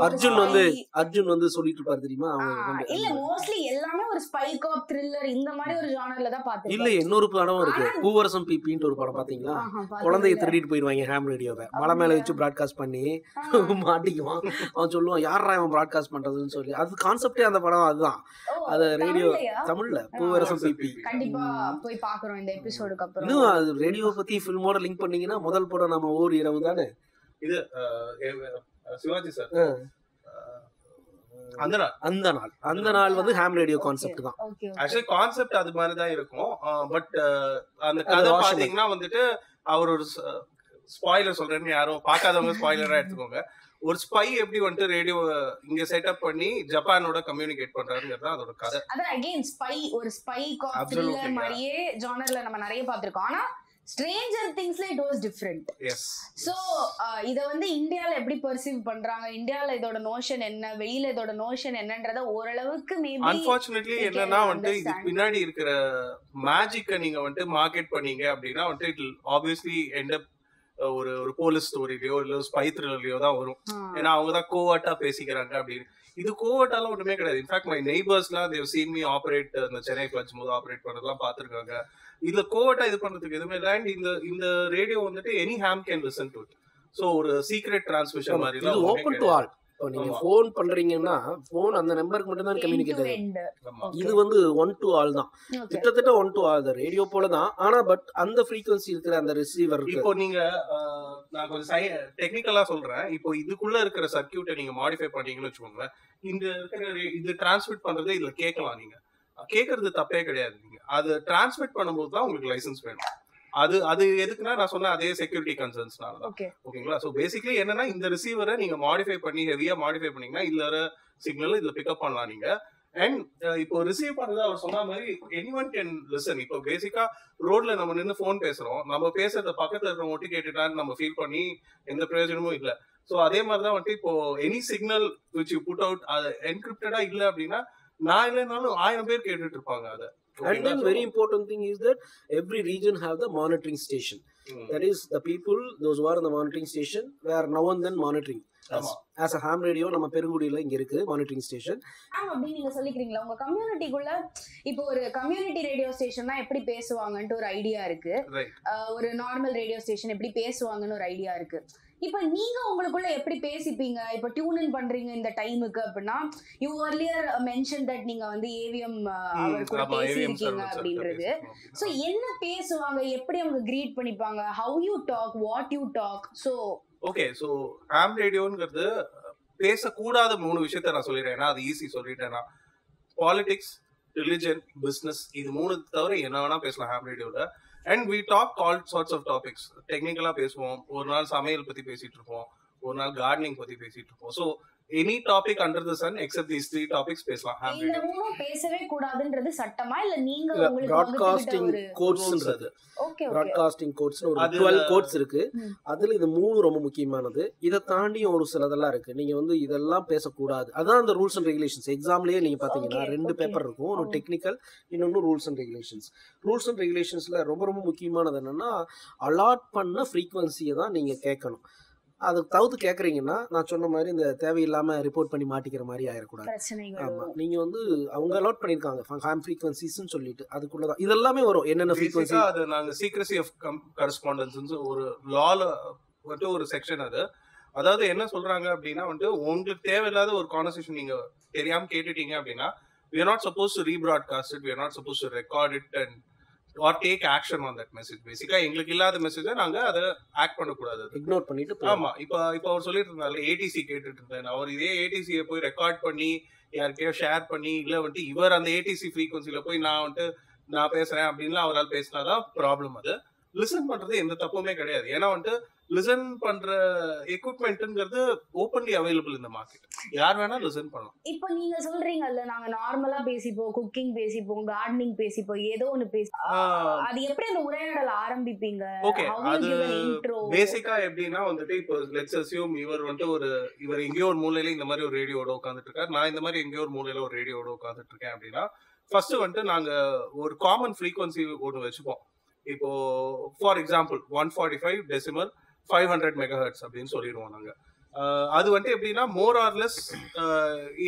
Speaker 2: அர்ஜுன் வந்து சொல்லிட்டு இருப்பாரு தெரியுமா?
Speaker 1: இல்ல மோஸ்ட்லி எல்லாமே ஒரு ஸ்பைக் ஆப் த்ரில்லர் இந்த மாதிரி ஒரு ஜானர்ல தான் பாத்தேன்.
Speaker 2: இல்ல இன்னொரு படம் இருக்கு, பூவரசம் பிபின்னு ஒரு படம் பாத்தீங்களா? குழந்தைய திருடிட்டு போயிருவாங்க ஹேம் ரேடியோவை, மலை மேல வச்சு பிராட்காஸ்ட் பண்ணி மாட்டிக்குவான். அவன் சொல்லுவான் யாரா அவன் பிராட்காஸ்ட் பண்றதுன்னு சொல்லி. அது கான்செப்டே அந்த படம் அதுதான். அது ரேடியோ தமிழ்ல பூவரசம் பிபி.
Speaker 1: கண்டிப்பா போய் பாக்குறோம் இந்த எபிசோடுக்கு அப்புறம்.
Speaker 2: இன்னும் அது ரேடியோ பத்தி ஃபில்மோட லிங்க் பண்ணீங்கன்னா முதல் படம் நம்ம ஊர் இரவு தானே.
Speaker 3: இது சிவாஜி சார்
Speaker 2: அந்த நாள் வந்து ஹேம் ரேடியோ கான்செப்ட் தான்.
Speaker 3: ஆக்சுவலி கான்செப்ட் அது மாதிரி தான் இருக்கும். பட் அந்த கதை பாத்தீங்கன்னா வந்துட்டு அவர் ஒரு ஸ்பாயிலர் சொல்றேன்னு யாரும் பார்க்காதவங்க ஸ்பாயிலரா எடுத்துக்கோங்க. ஒரு ஸ்பை எப்படி வந்துட்டு ரேடியோ இங்க செட்டப் பண்ணி ஜப்பானோட கம்யூனிகேட் பண்றாருங்கிறது அதோட கதை.
Speaker 1: அதான் அகைன் ஸ்பை ஒரு ஸ்பை த்ரில்லர் மாதிரியே ஜானர்ல நம்ம நிறைய பாத்திருக்கோம். ஆனா Stranger Thingsல it was different.
Speaker 3: Yes.
Speaker 1: So இத வந்து இந்தியால எப்படி பெர்சீவ் பண்றாங்க, இந்தியால இதோட நோஷன் என்ன, வெளியில இதோட நோஷன் என்னன்றத ஓரளவுக்கு மேபி
Speaker 3: அன்பார்ச்சுனேட்லி என்னன்னா வந்து இது பின்னாடி இருக்கிற மேஜிக்க நீங்க வந்து மார்க்கெட் பண்ணீங்க அப்படின்னா வந்து இட் ஆப்வியஸ்லி எண்ட் அப் ஒரு போலீஸ் ஸ்டோரிலயோ இல்ல ஸ்பை த்ரில்லர்லயோ தான் வரும். ஏன்னா அவங்க தான் கோவர்ட்டா பேசிக்கிறாங்க அப்படின்னு. இது கோவர்ட்டாலாம் ஒண்ணுமே கிடையாது. இன்ஃபேக்ட் மை நெய்பர்ஸ்லாம் தேவ் சீன் மீ ஆப்ரேட் அந்த சென்னை கிளட்ச் போது ஆப்ரேட் பண்ணதெல்லாம் பாத்துருக்காங்க. இதுல கோவர்ட்டா இது பண்றதுக்கு எதுவுமே இல்லை. அண்ட் இந்த ரேடியோ வந்துட்டு any ham can listen to it. So ஒரு சீக்ரெட் டிரான்ஸ்மிஷன் மாதிரி
Speaker 2: இது ஓபன் டு ஆல். இப்போ நீங்க ஃபோன் பண்றீங்கன்னா ஃபோன் அந்த நம்பருக்கு மட்டும் தான் கம்யூனிகேட் ஆகும். இது வந்து ஒன் டு ஆல் தான், கிட்டத்தட்ட ஒன் டு ஆல் தான், ரேடியோ போல தான். ஆனா பட் அந்த ஃப்ரீக்வன்சி இருக்கிற அந்த ரிசீவர்
Speaker 3: இப்போ நீங்க நான் கொஞ்சம் டெக்னிக்கலா சொல்றேன். இப்போ இதுக்குள்ள இருக்கிற சர்க்யூட்டை நீங்க மாடிஃபை பண்ணீங்கன்னு வச்சுக்கோங்க, இந்த இருக்கிற இது டிரான்ஸ்மிட் பண்றதை இதுல கேட்கலாம். நீங்க கேட்கறது தப்பே கிடையாது. நீங்க அது டிரான்ஸ்மிட் பண்ணும்போது தான் உங்களுக்கு லைசன்ஸ் வேணும். அது எதுக்குன்னா நான் சொன்ன அதே செக்யூரிட்டி கன்சர்ன்ஸ்னால தான். ஓகேங்களா? சோ பேசிக்கலி என்னன்னா இந்த ரிசீவரை நீங்க மாடிஃபை பண்ணி ஹெவியா மாடிஃபை பண்ணீங்கன்னா இதுல சிக்னல் இதுல பிக்கப் பண்ணலாம் நீங்க. அண்ட் இப்போ ரிசீவ் பண்றது அவர் சொன்ன மாதிரி எனிஒன் கேன் லிசன். இப்போ பேசிக்கா ரோட்ல நம்ம நின்று போன் பேசுறோம், நம்ம பேசுறத பக்கத்துல இருக்கிற ஒட்டி கேட்டுட்டான்னு நம்ம ஃபீல் பண்ணி எந்த பிரயோஜனமும் இல்ல. சோ அதே மாதிரிதான் வந்துட்டு இப்போ any signal which you put out அது என்கிரிப்டடா இல்ல அப்படின்னா நான் இல்லைனாலும் 1000 பேர் கேட்டுட்டு இருப்பாங்க அதை.
Speaker 2: And then very important thing is that every region have the monitoring station. That is the people, those who are in the monitoring station, were now and then monitoring. As a ham radio நம்ம பெருங்குடியில இங்க இருக்கு monitoring station.
Speaker 1: அப்படி நீங்க சொல்லிக்கிறீங்களா உங்க கம்யூனிட்டிக்குள்ள இப்போ ஒரு community radio ஸ்டேஷன்னா எப்படி பேசுவாங்கன்ட்டு ஒரு ஐடியா இருக்கு, ஒரு நார்மல் ரேடியோ ஸ்டேஷன் எப்படி பேசுவாங்கன்னு ஒரு ஐடியா இருக்கு. இப்ப நீங்க உங்களுக்குள்ள எப்படி பேசிப்பீங்க? இப்ப டியூன் இன் பண்றீங்க இந்த டைமுக்கு அப்படின்னா யூ earlier mentioned that நீங்க வந்து ஏவிஎம் அவர் கூட பேசியிருக்கீங்க அப்படின்றது. சோ என்ன பேசுவாங்க, எப்படி அவங்க கிரீட் பண்ணிப்பாங்க, how you talk, what you talk? So
Speaker 3: okay, so ham ரேடியோங்கிறது பேசக்கூடாத 3 விஷயத்த நான் சொல்லிடுறேன். அது ஈஸி சொல்லிட்டேன்னா பாலிடிக்ஸ், ரிலிஜன், பிஸ்னஸ், இது 3 தவிர என்ன வேணா பேசலாம் ஹாம் ரேடியோல. And we talk all sorts of topics. டெக்னிக்கலா பேசுவோம், ஒரு நாள் சமையல் பத்தி பேசிட்டு இருப்போம், ஒரு நாள் கார்டனிங் பத்தி பேசிட்டு இருப்போம். So any topic under the sun except these 3 topics பேசலாம். ஹாம் ரேடியோ
Speaker 1: இந்த 3 பேசவே கூடாதுன்றது சட்டமா இல்ல நீங்க உங்களுக்கு
Speaker 2: பிராட்காஸ்டிங் கோட்ஸ்ன்றது? ஓகே, பிராட்காஸ்டிங் கோட்ஸ்னு ஒரு 12 கோட்ஸ் இருக்கு. அதுல இது 3 ரொம்ப முக்கியமானது. இத தாண்டி ஒரு சிலதெல்லாம் இருக்கு. நீங்க வந்து இதெல்லாம் பேசக்கூடாது. அதான் அந்த ரூல்ஸ் அண்ட் ரெகுலேஷன்ஸ். எக்ஸாம்லயே நீங்க பாத்தீங்கன்னா 2 பேப்பர் இருக்கும், ஒரு டெக்னிக்கல், இன்னொன்னு rules and regulations. Rules and ரெகுலேஷன்ஸ்ல ரொம்ப ரொம்ப முக்கியமானது என்னன்னா அலாட் பண்ண ஃப்ரீக்வன்சியை தான் நீங்க கேட்கணும். அதை தவிர்த்து கேட்குறீங்கன்னா நான் சொன்ன மாதிரி இந்த தேவையில்லாம ரிப்போர்ட் பண்ணி மாட்டிக்கிற மாதிரி ஆயிடக்கூடாது. ஆமா, நீங்க வந்து அவங்க அலாட் பண்ணிருக்காங்க ஹாம் ஃப்ரீக்வன்சிஸ்னு சொல்லிட்டு அதுக்குள்ளதான் இதெல்லாமே வரும். என்னென்ன ஃப்ரீக்வன்சி
Speaker 3: அது நாங்க சீக்ரெசி ஆஃப் கரஸ்பாண்டன்ஸ் ஒரு லால வந்துட்டு ஒரு செக்ஷன் அது. அதாவது என்ன சொல்றாங்க அப்படின்னா வந்துட்டு உங்களுக்கு தேவையில்லாத ஒரு கான்வர்சேஷன் நீங்க தெரியாம கேட்டுட்டீங்க அப்படின்னா we are not supposed to rebroadcast it, we are not supposed to record it and or take action on that message. பேசிக்கா எங்களுக்கு இல்லாத மெசேஜை நாங்க அதை ஆக்ட் பண்ணக்கூடாது,
Speaker 2: இக்னோர் பண்ணிட்டு.
Speaker 3: ஆமா, இப்போ அவர் சொல்லிட்டு இருந்தாரு ஏடிசி கேட்டுட்டு இருந்தேன். அவர் இதே ஏடிசியை போய் ரெக்கார்ட் பண்ணி யாருக்கையோ ஷேர் பண்ணி இல்ல வந்துட்டு இவர் அந்த ஏடிசி ஃப்ரீக்வன்சில போய் நான் பேசுறேன் அப்படின்லாம் அவரால் பேசினாதான் ப்ராப்ளம். அது லிசன் பண்றது எந்த தப்புமே கிடையாது. ஏன்னா வந்துட்டு லிசன் பண்ற எக்யூப்மெண்ட்ங்கிறது ஓப்பன்லி அவைலபிள் இந்த மார்க்கெட், யார் வேணா லிசன் பண்ணலாம்.
Speaker 1: இப்போ நீங்க சொல்றீங்கல்ல நாங்க நார்மலா பேசிப்போம், குக்கிங் பேசிப்போம், கார்டனிங் பேசிப்போம், ஏதோ ஒன்னு அது எப்படி அந்த உரையாடல் ஆரம்பிப்பீங்க?
Speaker 3: ஓகே, அது பேசிக்கா எப்படின்னா வந்துட்டு இப்போ லெட்ஸ் அஸ்யூம் இவர் எங்கேயோ ஒரு மூலையில இந்த மாதிரி ஒரு ரேடியோட உட்காந்துட்டு இருக்காரு, நான் இந்த மாதிரி எங்கேயோ ஒரு மூலையில ஒரு ரேடியோட உட்காந்துட்டு இருக்கேன் அப்படின்னா ஃபர்ஸ்ட் வந்துட்டு நாங்க ஒரு காமன் ஃப்ரீக்வன்சி ஒன்று வச்சுப்போம். இப்போ ஃபார் எக்ஸாம்பிள் 145 டெசிமல் 500 மெகாஹெர்ட்ஸ் அப்படின்னு சொல்லிடுவோம் நாங்க. அது வந்துட்டு எப்படின்னா மோர் ஆர் லெஸ்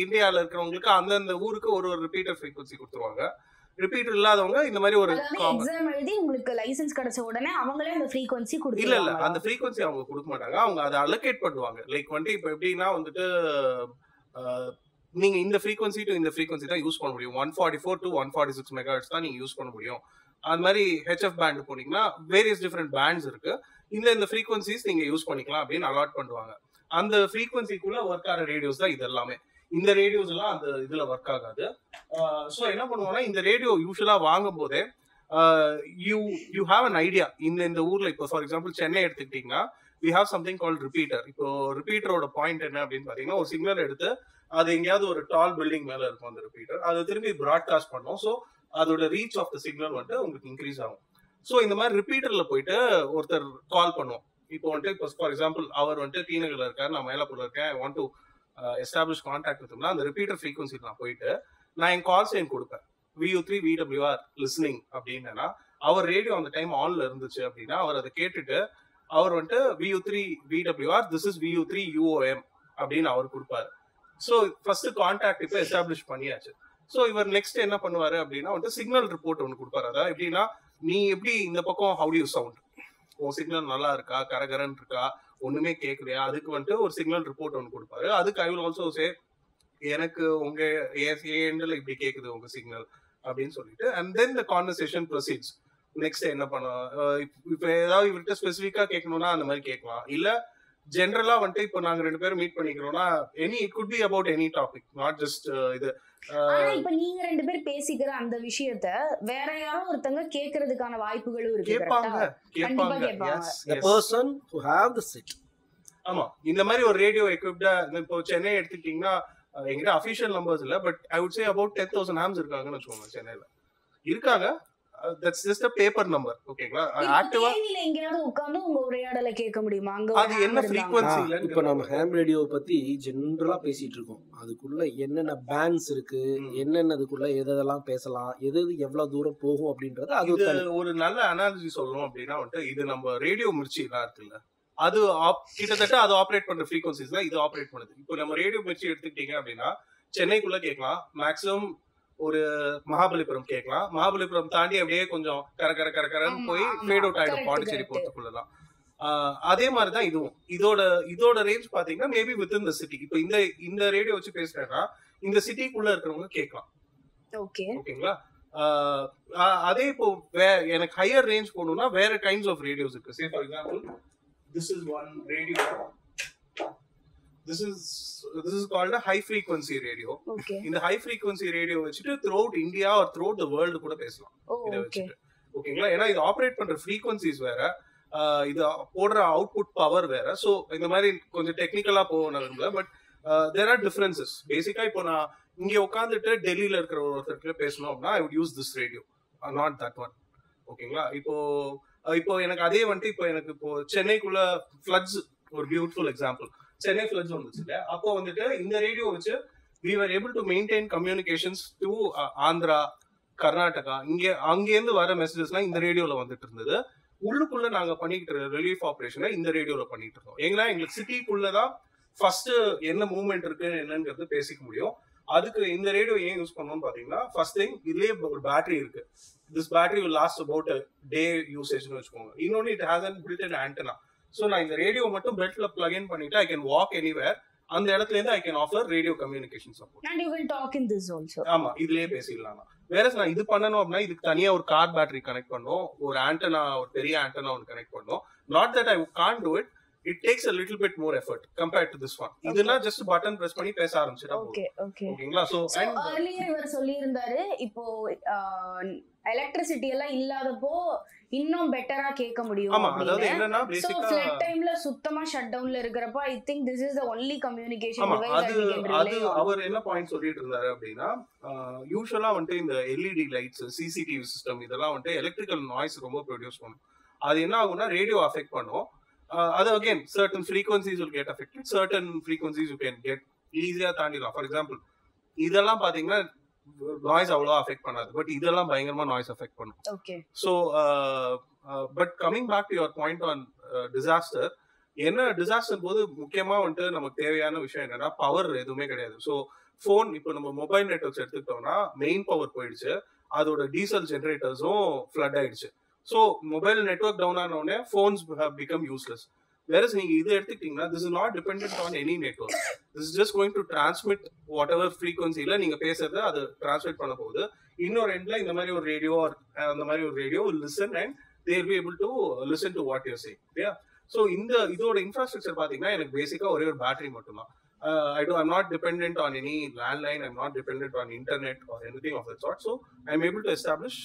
Speaker 3: இந்தியாவில் இருக்கிறவங்களுக்கு அந்தந்த ஊருக்கு ஒரு ரிப்பீட்டர் ஃப்ரீக்வன்சி கொடுத்துருவாங்க. ரிப்பீட்டர் இல்லாதவங்க இந்த மாதிரி ஒரு
Speaker 1: எக்ஸாம் எழுதி உங்களுக்கு லைசென்ஸ் கிடைச்ச உடனே அவங்களே அந்த ஃப்ரீக்வன்சி கொடுத்துருவாங்க.
Speaker 3: இல்ல அந்த ஃப்ரீக்வன்சி அவங்க கொடுக்க மாட்டாங்க, அவங்க அதை அலோகேட் பண்ணுவாங்க. லைக் வந்துட்டு இப்போ எப்படின்னா வந்துட்டு நீங்க இந்த ஃப்ரீக்வன்சி டு இந்த ஃப்ரீக்வன்சி தான் யூஸ் பண்ண முடியும், 144 to 146 மெகாஹெர்ட்ஸ் தான் நீங்க யூஸ் பண்ண முடியும். அது மாதிரி ஹெச்எஃப் பேண்ட் போனீங்கன்னா வேரியஸ் டிஃப்ரெண்ட் பேண்ட்ஸ் இருக்கு, இந்த ஃப்ரீக்வன்சிஸ் நீங்க யூஸ் பண்ணிக்கலாம் அப்படின்னு அலாட் பண்ணுவாங்க. அந்த ஃப்ரீக்வன்சிக்குள்ள ஒர்க் ஆகிற ரேடியோஸ் தான் இது எல்லாமே. இந்த ரேடியோஸ் எல்லாம் அந்த இதுல ஒர்க் ஆகாது. ஸோ என்ன பண்ணுவோம்னா இந்த ரேடியோ யூஸ்வலா வாங்கும் போதே யூ ஹாவ் அன் ஐடியா. இந்த ஊர்ல இப்போ ஃபார் எக்ஸாம்பிள் சென்னை எடுத்துக்கிட்டீங்கன்னா we have something called repeater. இப்போ ரிப்பீட்டரோட பாயிண்ட் என்ன அப்படின்னு பாத்தீங்கன்னா ஒரு சிக்னல் எடுத்து அது எங்கேயாவது ஒரு டால் பில்டிங் மேல இருக்கும் அந்த ரிப்பீட்டர், அதை திரும்பி பிராட்காஸ்ட் பண்ணோம். ஸோ அதோட ரீச் ஆஃப் த சிக்னல் வந்துட்டு உங்களுக்கு இன்க்ரீஸ் ஆகும். ஸோ இந்த மாதிரி ரிப்பீட்டர்ல போயிட்டு ஒருத்தர் கால் பண்ணுவோம். இப்போ வந்துட்டு இப்போ ஃபார் எக்ஸாம்பிள் அவர் வந்துட்டு டி நகர்ல இருக்காரு, நான் மயிலாப்பூர்ல இருக்கேன், I want to establish contact வித்னா அந்த ரிப்பீட்டர் ஃப்ரீக்வன்சி நான் போயிட்டு நான் என் கால் சைன் கொடுப்பேன் VU3 VWR லிஸ்னிங் அப்படின்னா அவர் ரேடியோ அந்த டைம் ஆன்ல இருந்துச்சு அப்படின்னா அவர் அதை கேட்டுட்டு அவர் வந்துட்டு VU3 VWR this is VU3 UOM அப்படின்னு அவர் கொடுப்பாரு. ஸோ ஃபர்ஸ்ட் கான்டாக்ட் இப்போ எஸ்டாப்ளிஷ் பண்ணியாச்சு. ஸோ இவர் நெக்ஸ்ட் என்ன பண்ணுவாரு அப்படின்னா வந்துட்டு சிக்னல் ரிப்போர்ட் ஒன்று கொடுப்பாரு. அதாவது எப்படின்னா நீ எப்படி இந்த பக்கம் ஹவு டு யூ சவுண்ட், உன் சிக்னல் நல்லா இருக்கா, கரகரன் இருக்கா, ஒண்ணுமே கேட்கலையா, அதுக்கு வந்துட்டு ஒரு சிக்னல் ரிப்போர்ட் ஒன்று கொடுப்பாரு. அதுக்கு ஐ வில் ஆல்சோ சே எனக்கு உங்க எண்டில் இப்படி கேட்குது உங்க சிக்னல் அப்படின்னு சொல்லிட்டு and then the conversation proceeds. Next என்ன பண்ணுவோம், இப்போ ஏதாவது இவர்கிட்ட ஸ்பெசிஃபிக்கா கேட்கணும்னா அந்த மாதிரி கேட்கலாம். இல்ல ஜென்ரலா வந்துட்டு இப்போ நாங்க 2 பேரும் மீட் பண்ணிக்கிறோம்னா it could be about any topic, not just இது.
Speaker 1: இப்ப நீங்க 2 பேர் பேசிக்கிற அந்த விஷயத்த வேற யாரோ ஒருத்தங்க கேக்குறதுக்கான வாய்ப்புகளும் இருக்கு.
Speaker 3: ஆமா, இந்த மாதிரி ஒரு ரேடியோ எக்யூப்டா இப்போ சென்னை எடுத்துக்கிட்டீங்கன்னா எங்கிட்ட அஃபிஷியல் நம்பர்ஸ் இல்ல, but I would say about 10,000 hams இருக்காங்கன்னு வச்சுக்கோங்க சென்னையில. இருக்காங்க, that's just a paper number. ஓகேங்களா? ஆக்டிவா
Speaker 1: தேனில எங்கயாவது உட்கார்ந்து உங்க உரையாடலை கேட்க முடியுமா? அங்க
Speaker 3: அது என்ன frequency இல்ல.
Speaker 2: இப்போ நம்ம ஹாம் ரேடியோ பத்தி ஜெனரலா பேசிட்டு இருக்கோம். அதுக்குள்ள என்னென்ன பேண்ட்ஸ் இருக்கு, என்னென்ன அதுக்குள்ள எதெல்லாம் பேசலாம், எது எவ்வளவு தூரம் போகும் அப்படின்றது அது
Speaker 3: ஒரு நல்ல அனாலிசிஸ் சொல்லணும் அப்படின்னா வந்துட்டு இது நம்ம ரேடியோ மிர்ச்சி எல்லாம் இருக்குல்ல, அது கிட்டத்தட்ட அது ஆப்ரேட் பண்ற ஃப்ரீக்வன்சிஸ்ல இது ஆப்ரேட் பண்ணுது. இப்போ நம்ம ரேடியோ மிர்ச்சி எடுத்துக்கிட்டீங்க அப்படின்னா சென்னைக்குள்ள கேட்கலாம், மேக்ஸிமம் ஒரு மகாபலிபுரம் கேட்கலாம், மகாபலிபுரம் தாண்டி அப்படியே கொஞ்சம் கரன்னு போய் ஃபேட் அவுட் ஆயிடும் பாண்டிச்சேரி போறதுக்குள்ளதான். அதே மாதிரிதான் இதுவும். இதோட ரேஞ்ச் பாத்தீங்கன்னா maybe with in the city. இப்போ இந்த ரேடியோ வச்சு பேசுறேன்னா இந்த சிட்டிக்குள்ள இருக்கிறவங்க கேட்கலாம். ஓகேங்களா? அதே இப்போ எனக்கு ஹையர் ரேஞ்ச் போகணும்னா வேற கைண்ட்ஸ் ஆஃப் ரேடியோஸ் இருக்கு. Say for example this is one radio. This is called a high frequency radio. இந்த high frequency radio வச்சுட்டு throughout India or throughout the world கூட பேசலாம் இத வச்சுட்டு. ஓகேங்களா? ஏன்னா இது ஆப்ரேட் பண்ற frequencies வேற, இது போடுற அவுட்புட் பவர் வேற. சோ இந்த மாதிரி கொஞ்சம் டெக்னிக்கலா போகணும், பட் there are differences. பேசிக்கா இப்போ நான் இங்க உட்கார்ந்துட்டு டெல்லியில இருக்கிற ஒருத்தர்கிட்ட பேசணும் அப்படின்னா I would use this radio, not that one. ஓகேங்களா? இப்போ எனக்கு அதே வந்துட்டு இப்போ எனக்கு இப்போ சென்னைக்குள்ள floods ஒரு பியூட்டிஃபுல் எக்ஸாம்பிள். சென்னை ஃப்ளட்ஸ் வந்துச்சு இல்ல, அப்போ வந்துட்டு இந்த ரேடியோ வச்சு we were able to maintain communications to Andhra, Karnataka. அங்கேருந்து வர மெசேஜஸ்லாம் இந்த ரேடியோல வந்துட்டு இருந்தது. உள்ளுக்குள்ள நாங்க பண்ணிக்கிட்டு ரிலீஃப் ஆபரேஷனை இந்த ரேடியோல பண்ணிட்டு இருந்தோம். எங்களுக்கு சிட்டிக்குள்ளதான் ஃபர்ஸ்ட் என்ன மூவ்மெண்ட் இருக்கு என்னங்கிறது பேசிக்க முடியும். அதுக்கு இந்த ரேடியோ ஏன் யூஸ் பண்ணணும்னு பாத்தீங்கன்னா, ஃபர்ஸ்ட் திங் இதுலயே ஒரு பேட்டரி இருக்கு. This battery will last about a day usage வச்சுக்கோங்க. இன்னொன்னு it has a built-in antenna. So நான் இந்த ரேடியோ மட்டும் பெல்ட்ல பிளக் இன் பண்ணிட்டு I can walk anywhere. அந்த இடத்துல இருந்து I can offer radio communication support.
Speaker 1: And you will talk in this also.
Speaker 3: ஆமா, இதுலயே பேசிடலாம். வேற நான் இது பண்ணணும் அப்படின்னா இதுக்கு தனியா ஒரு கார் பேட்டரி கனெக்ட் பண்ணணும், ஒரு ஆண்டனா, ஒரு பெரிய ஆண்டனா ஒன்று கனெக்ட் பண்ணணும். Not that I can't do it. It takes a little bit more effort compared to this one. இதுனா just button press பண்ணி பேச ஆரம்பிச்சிட்டா போதும். ஓகேங்களா? So
Speaker 1: earlier இவர் சொல்லி இருந்தாரு, இப்போ எலக்ட்ரிசிட்டி எல்லாம் இல்லாதப்போ இன்னும் பெட்டரா கேட்க முடியும்.
Speaker 3: ஆமா, அதாவது என்னன்னா பேசிக்கா
Speaker 1: ஃப்ளட் டைம்ல சுத்தமா ஷட் டவுன்ல இருக்கறப்ப I think this is the only communication device that we can rely on.
Speaker 3: அவர் என்ன பாயிண்ட் சொல்லிட்டு இருந்தாரு அப்படின்னா, யூசுவலா வந்து இந்த LED லைட்ஸ், CCTV சிஸ்டம் இதெல்லாம் வந்து எலக்ட்ரிக்கல் நாய்ஸ் ரொம்ப ப்ரொடியூஸ் பண்ணும். அது என்ன ஆகும்னா ரேடியோ அஃபெக்ட் பண்ணும். அது again certain frequencies will get affected, certain frequencies you can get ஈஸியா தாண்டிடலாம். ஃபார் எக்ஸாம்பிள் இதெல்லாம் பாத்தீங்கன்னா நாய்ஸ் அவ்வளோ அஃபெக்ட் பண்ணாது, பட் இதெல்லாம் பயங்கரமா நாய்ஸ் அஃபெக்ட் பண்ணும்.
Speaker 1: Okay.
Speaker 3: So but coming back to your point on disaster, என்ன டிசாஸ்டர் போது முக்கியமா வந்துட்டு நமக்கு தேவையான விஷயம் என்னன்னா பவர் எதுவுமே கிடையாது. ஸோ ஃபோன் இப்போ நம்ம மொபைல் நெட்வொர்க்ஸ் எடுத்துக்கிட்டோம்னா மெயின் பவர் போயிடுச்சு, அதோட டீசல் ஜென்ரேட்டர்ஸும் ஃப்ளட் ஆயிடுச்சு. ஸோ மொபைல் நெட்வொர்க் டவுன் ஆன உடனே phones have become useless. Whereas நீங்க இது எடுத்துக்கிட்டீங்கன்னா this is not dependent on any network. This is just going to transmit whatever frequency ல நீங்க பேசுறத அது டிரான்ஸ்மிட் பண்ண போகுது. இன்னொரு எண்ட்ல இந்த மாதிரி ஒரு ரேடியோ அந்த மாதிரி ஒரு radio will listen and they will be able to listen to what you're saying. Yeah. So இதோட இன்ஃப்ராஸ்ட்ரக்சர் பாத்தீங்கன்னா எனக்கு பேசிக்கா ஒரே ஒரு பேட்டரி மட்டும்தான். I'm not dependent on any landline. I'm not dependent on internet or anything of that sort. So I'm able to establish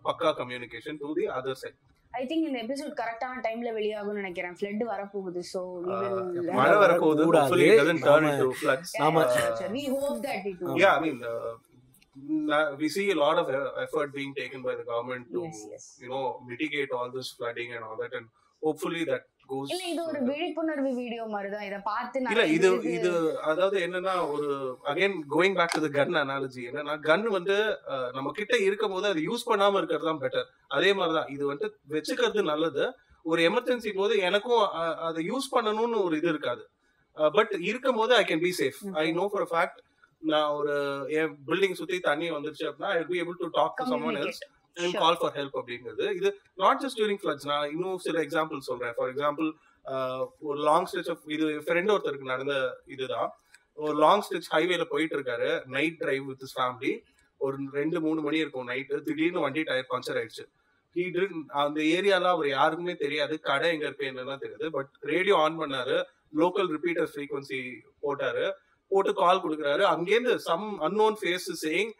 Speaker 3: pakka communication to the other side.
Speaker 1: I think இந்த episode கரெக்ட்டான டைம்ல வெளியாகும்னு நினைக்கிறேன். Flood வர போகுது. So
Speaker 3: மழை வர போகுது. Hopefully it doesn't turn into floods.
Speaker 1: We hope that it will.
Speaker 3: Yeah, I mean we see a lot of effort being taken by the government to mitigate all this flooding and all that, and hopefully that goes.
Speaker 1: இல்ல இது ஒரு விழிப்புணர்வு video மாதிரி தான். இத பார்த்து
Speaker 3: இல்ல இது அதாவது என்னன்னா ஒரு again going back to the gun analogy, என்னன்னா கன் வந்து நம்ம கிட்ட இருக்கும்போது அது யூஸ் பண்ணாம இருக்கிறது தான் பெட்டர். அதே மாதிரி தான் இது வந்து வெச்சுக்கிறது நல்லது. ஒரு எமர்ஜென்சி போது எனக்கும் அதை யூஸ் பண்ணணும்னு ஒரு இது இருக்காது, பட் இருக்கும்போது I can be safe. I know for a fact நான் ஒரு என் பில்டிங் சுத்தி தண்ணி வந்துருச்சு அப்படின்னா I will be able to talk to someone else and call for help அப்படிங்கிறது. இது நாட் ஜஸ்ட் டியூரிங் ஃப்ளட்ஸ். நான் இன்னும் சில எக்ஸாம்பிள் சொல்றேன். ஃபார் எக்ஸாம்பிள் ஒரு லாங் ஸ்ட்ரெச் ஆஃப் இது ஃப்ரெண்ட் ஒருத்தருக்கு நடந்த இதுதான். ஒரு லாங் ஸ்ட்ரெச் ஹைவேல போயிட்டு இருக்காரு, night drive with his family. ஒரு 2-3 மணி இருக்கும் நைட்டு. திடீர்னு வண்டி டயர் பஞ்சர் ஆயிடுச்சு. அந்த ஏரியால அவர் யாருக்குமே தெரியாது, கடை எங்க இருக்கு என்னெல்லாம் தெரியாது. பட் ரேடியோ ஆன் பண்ணாரு, லோக்கல் ரிப்பீட்டர் ஃப்ரீக்வன்சி போட்டு கால் கொடுக்குறாரு. அங்கேருந்து சம் அன்னோன் ஃபேஸ் சேயிங்,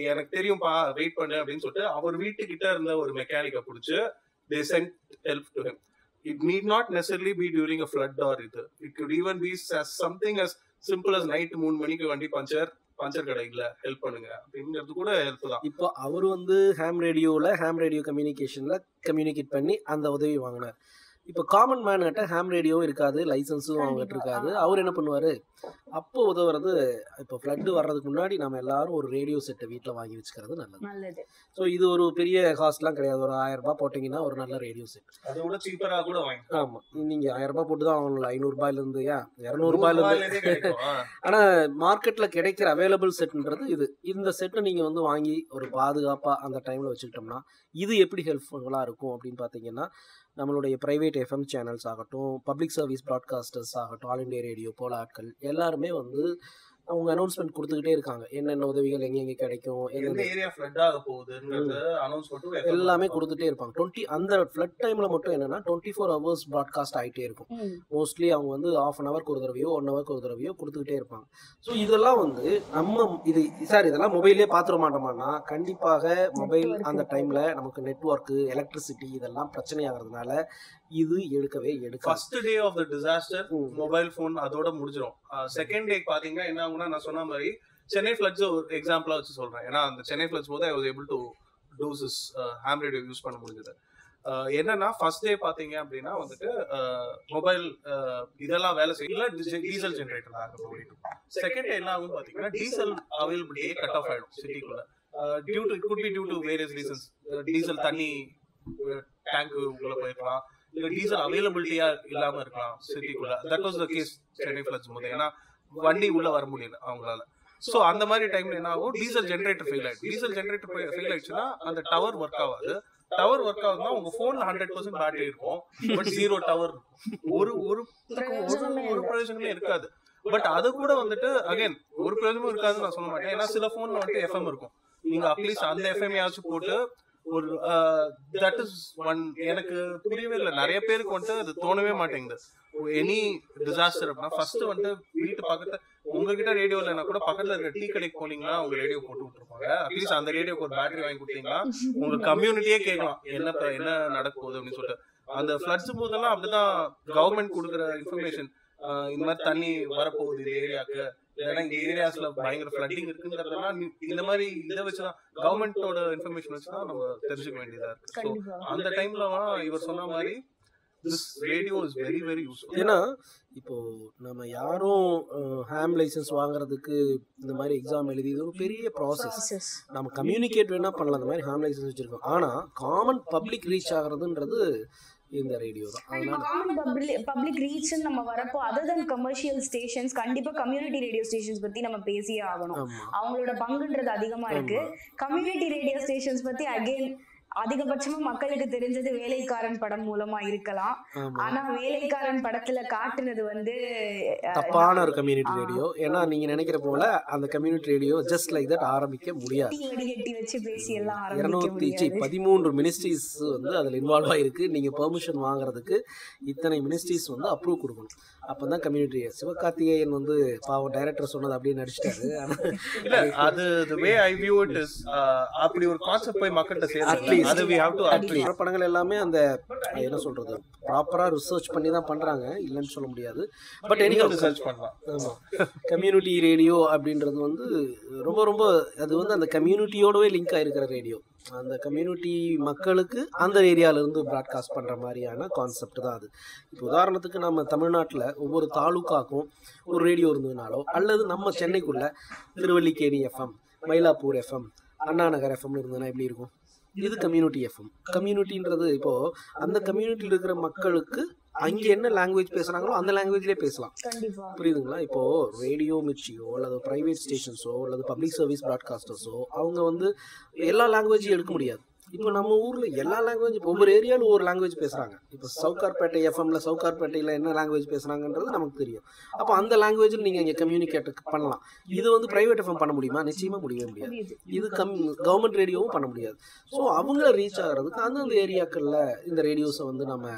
Speaker 3: எனக்கு தெரியும்பா வெயிட் பண்ணு அப்படின்னு சொல்லிட்டு அவர் வீட்டுக்கிட்ட இருந்த ஒரு மெக்கானிக்கை பிடிச்சு they sent help to him. It need not necessarily be during a flood or it could even be as something as simple as night 3 மணிக்கு வண்டி பஞ்சர் கடை இல்ல ஹெல்ப் பண்ணுங்க அப்படிங்கிறது கூட ஹெல்ப் தான்.
Speaker 2: இப்போ அவர் வந்து ஹாம் ரேடியோ கம்யூனிகேஷன்ல கம்யூனிகேட் பண்ணி அந்த உதவி வாங்கினார். இப்போ காமன் மேன் கிட்ட ஹாம் ரேடியோவும் இருக்காது, லைசன்ஸும் அவங்ககிட்ட இருக்காது. அவர் என்ன பண்ணுவார், அப்போ உதவுறது, இப்போ ஃப்ளட்டு வர்றதுக்கு முன்னாடி நம்ம எல்லாரும் ஒரு ரேடியோ செட்டை வீட்டில் வாங்கி வச்சுக்கிறது நல்லது. ஸோ இது ஒரு பெரிய காஸ்ட்லாம் கிடையாது. ஒரு 1000 ரூபாய் போட்டிங்கன்னா ஒரு நல்ல ரேடியோ செட்,
Speaker 3: அதை விட சீப்பராக கூட வாங்கி.
Speaker 2: ஆமாம், நீங்கள் 1000 ரூபாய் போட்டு தான் வாங்கல, 500 ரூபாயிலேருந்து 200 ரூபாயிலேருந்து. ஆனால் மார்க்கெட்டில் கிடைக்கிற அவைலபிள் செட்ன்றது இது. இந்த செட்டை நீங்கள் வந்து வாங்கி ஒரு பாதுகாப்பாக அந்த டைமில் வச்சுக்கிட்டோம்னா இது எப்படி ஹெல்ப்ஃபுல்லாக இருக்கும் அப்படின்னு பார்த்தீங்கன்னா, நம்மளுடைய ப்ரைவேட் எஃப்எம் சேனல்ஸ் ஆகட்டும், பப்ளிக் சர்வீஸ் ப்ராட்காஸ்டர்ஸ் ஆகட்டும், ஆல் இண்டியா ரேடியோ போல ஆட்கள் எல்லாருமே வந்து அவங்க அனௌன்ஸ்மெண்ட் கொடுத்துக்கிட்டே இருக்காங்க. என்னென்ன உதவிகள் எங்கெங்கே கிடைக்கும்,
Speaker 3: எந்த ஏரியா ஃப்ளட் ஆக போகுதுங்கிறது அனௌன்ஸ்மெண்ட்
Speaker 2: எல்லாமே கொடுத்துட்டே இருப்பாங்க. அந்த ஃப்ளட் டைமில் மட்டும் என்னென்னா 24 hours ப்ராட்காஸ்ட் ஆகிட்டே இருக்கும். மோஸ்ட்லி அவங்க வந்து 1/2 hour ஒரு தடவையோ 1 hour ஒரு தடவையோ கொடுத்துக்கிட்டே இருப்பாங்க. ஸோ இதெல்லாம் வந்து நம்ம இதெல்லாம் மொபைல்லே பார்த்துட மாட்டோமான்னா, கண்டிப்பாக மொபைல் அந்த டைமில் நமக்கு நெட்வொர்க்கு, எலக்ட்ரிசிட்டி இதெல்லாம் பிரச்சனையாகிறதுனால இது எடுக்கவே
Speaker 3: first day of the disaster mobile phone அதோட முடிஞ்சிடும். செகண்ட் டே பாத்தீங்கன்னா என்ன ஆகும்னா, நான் சொன்ன மாதிரி சென்னை ஃப்ளட்ஸ் ஒரு எக்ஸாம்பிளா வச்சு சொல்றேன். ஏன்னா அந்த சென்னை ஃப்ளட்ஸ் போது I was able to do this ham radio use பண்ண முடிஞ்சது. என்னன்னா ஃபர்ஸ்ட் டே பாத்தீங்க அப்படின்னா வந்துட்டு மொபைல் இதெல்லாம் வேலை செய்யல, டீசல் ஜென்ரேட்டர் தான் ஓடிட்டு. செகண்ட் டே என்ன ஆகும் பாத்தீங்கன்னா, டீசல் அவைலபிலிட்டியே கட் ஆஃப் ஆயிடும் சிட்டிக்குள்ள. It could be due to various reasons. Diesel தண்ணி டேங்க் உள்ள போயிருக்கலாம், இல்ல டீசல் அவைலபிலிட்டியா இல்லாம இருக்கலாம் சிட்டிக்குள்ள. That was the case Chennai floods போது. ஏன்னா வண்டி உள்ள வர முடியல அவங்களால. சோ அந்த மாதிரி டைம்ல என்ன ஆகும், டீசல் ஜென்ரேட்டர் ஃபெயில் ஆயிடும். டீசல் ஜென்ரேட்டர் ஃபெயில் ஆயிடுச்சுன்னா அந்த டவர் ஒர்க் ஆகாது. டவர் ஒர்க் ஆகுதுன்னா உங்க போன்ல 100% பேட்டரி இருக்கும், பட் 0 டவர் ஒரு பிரயோஜனமே இருக்காது. பட் அது கூட வந்துட்டு அகைன் ஒரு பிரயோஜனமும் இருக்காதுன்னு நான் சொல்ல மாட்டேன். ஏன்னா சில போன்ல வந்துட்டு எஃப்எம் இருக்கும். நீங்க அட்லீஸ்ட் அந்த எஃப்எம் யாச்சும் போட்டு ஒரு தட் இஸ் ஒன். எனக்கு புரியவே இல்லை, நிறைய பேருக்கு வந்துட்டு அது தோணவே மாட்டேங்குது. எனி டிசாஸ்டர் அப்படின்னா ஃபர்ஸ்ட் வந்துட்டு வீட்டு பக்கத்துல உங்ககிட்ட ரேடியோ இல்லைன்னா கூட பக்கத்துல இருக்க டீ கடைக்கு போனீங்கன்னா உங்க ரேடியோ போட்டு விட்டுருப்பாங்க. அட்லீஸ்ட் அந்த ரேடியோக்கு ஒரு பேட்டரி வாங்கி கொடுத்தீங்கன்னா உங்க கம்யூனிட்டியே கேட்கலாம் என்ன நடக்க போகுது அப்படின்னு சொல்லிட்டு. அந்த ஃப்ளட்ஸ் போதெல்லாம் அப்படிதான் கவர்மெண்ட் கொடுக்குற இன்ஃபர்மேஷன், இந்த மாதிரி தண்ணி வரப்போகுது இந்த ஏரியாவுக்கு, இல்லைன்னா இந்த ஏரியாஸ்ல பயங்கர ஃப்ளட்டிங் இருக்குங்கிறதெல்லாம் இந்த மாதிரி இதை வச்சுதான் கவர்மெண்டோட இன்ஃபர்மேஷன் வச்சுதான் நம்ம தெரிஞ்சுக்க வேண்டியதா இருக்கு. அந்த டைம்ல இவர் சொன்ன மாதிரி radio is very very useful.
Speaker 2: ஏன்னா இப்போ நம்ம யாரும் ஹாம் லைசன்ஸ் வாங்குறதுக்கு இந்த மாதிரி எக்ஸாம் எழுதி இது ஒரு பெரிய ப்ராசஸ். நம்ம கம்யூனிகேட் வேணா பண்ணலாம், அந்த மாதிரி ஹாம் லைசன்ஸ் வச்சிருக்கோம். ஆனா காமன் பப்ளிக் ரீச் ஆகுறதுன்றது இந்த ரேடியோ தான்.
Speaker 1: பப்ளிக் ரீச் நம்ம வரப்போ அதர் தென் கமர்ஷியல் ஸ்டேஷன்ஸ் கண்டிப்பா கம்யூனிட்டி ரேடியோ ஸ்டேஷன்ஸ் பத்தி நம்ம பேசியே ஆகணும். அவங்களோட பங்குன்றது அதிகமா இருக்கு. கம்யூனிட்டி ரேடியோ ஸ்டேஷன்ஸ் பத்தி அகைன் அதிகபட்சமா மக்களுக்கு தெரிஞ்சது வேலைக்காரன் படம் மூலமா இருக்கலாம். ஆனா வேலைக்காரன் படத்துல காட்டுனது வந்து
Speaker 2: தப்பான ஒரு கம்யூனிட்டி ரேடியோ. ஏன்னா நீங்க நினைக்கிற போல அந்த community radio just like that ஆரம்பிக்க முடியாது.
Speaker 1: வடிகட்டி வச்சு பேசி எல்லாம் ஆரம்பிக்க முடியாது.
Speaker 2: 213 மினிஸ்ட்ரிஸ் வந்து அதுல இன்வால்வ் ஆயிருக்கு. நீங்க பெர்மிஷன் வாங்குறதுக்கு இத்தனை மினிஸ்ட்ரிஸ் வந்து அப்ரூவ் கொடுக்கணும். அப்பதான் கம்யூனிட்டி. சிவகார்த்திகேயன் வந்து பாவம் டைரக்டர் சொன்னது அப்படியே நடிச்சிட்டாரு.
Speaker 3: அது the way I view it is அப்படி ஒரு கான்செப்ட் போய் மக்கள்கிட்ட சேர்த்து அது we have to
Speaker 2: actually படங்கள் எல்லாமே அந்த என்ன சொல்றது ப்ராப்பரா ரிசர்ச் பண்ணி தான் பண்றாங்க, இல்லைன்னு சொல்ல முடியாது. பட் எனிஹவ்
Speaker 3: ரிசர்ச் பண்ணலாம்.
Speaker 2: ஆமா, கம்யூனிட்டி ரேடியோ அப்படின்றது வந்து ரொம்ப ரொம்ப அது வந்து அந்த கம்யூனிட்டியோடவே லிங்க் ஆயிருக்கிற ரேடியோ. அந்த கம்யூனிட்டி மக்களுக்கு அந்த ஏரியால இருந்து பிராட்காஸ்ட் பண்ற மாதிரியான கான்செப்ட் தான் அது. இப்போ உதாரணத்துக்கு நம்ம தமிழ்நாட்டில் ஒவ்வொரு தாலுக்காக்கும் ஒரு ரேடியோ இருந்ததுனாலோ, அல்லது நம்ம சென்னைக்குள்ள திருவல்லிக்கேணி எஃப்எம், மயிலாப்பூர் எஃப்எம், அண்ணாநகர் எஃப்எம்னு இருந்ததுன்னா எப்படி இருக்கும்? இது கம்யூனிட்டி எஃப்எம். கம்யூனிட்டின்றது இப்போ அந்த கம்யூனிட்டியில் இருக்கிற மக்களுக்கு அங்கே என்ன லாங்குவேஜ் பேசுறாங்களோ அந்த லாங்குவேஜ்லேயே பேசலாம். புரியுதுங்களா? இப்போ ரேடியோ மிர்ச்சியோ அல்லது பிரைவேட் ஸ்டேஷன்ஸோ அல்லது பப்ளிக் சர்வீஸ் ப்ராட்காஸ்டர்ஸோ அவங்க வந்து எல்லா லாங்குவேஜையும் எடுக்க முடியாது. இப்போ நம்ம ஊரில் எல்லா லாங்குவேஜ் ஒவ்வொரு ஏரியாவில் ஒவ்வொரு லாங்குவேஜ் பேசுகிறாங்க. இப்போ சவுகார்பேட்டை எஃப்எம்ல சவுகார்பேட்டையில் என்ன லாங்குவேஜ் பேசுகிறாங்கன்றது நமக்கு தெரியும். அப்போ அந்த லாங்குவேஜில் நீங்கள் இங்கே கம்யூனிகேட் பண்ணலாம். இது வந்து ப்ரைவேட் எஃப்எம் பண்ண முடியுமா? நிச்சயமாக முடியவே முடியாது. இது கவர்மெண்ட் ரேடியோவும் பண்ண முடியாது. ஸோ அவங்கள ரீச் ஆகிறதுக்கு அந்தந்த ஏரியாக்களில் இந்த ரேடியோஸை வந்து நம்ம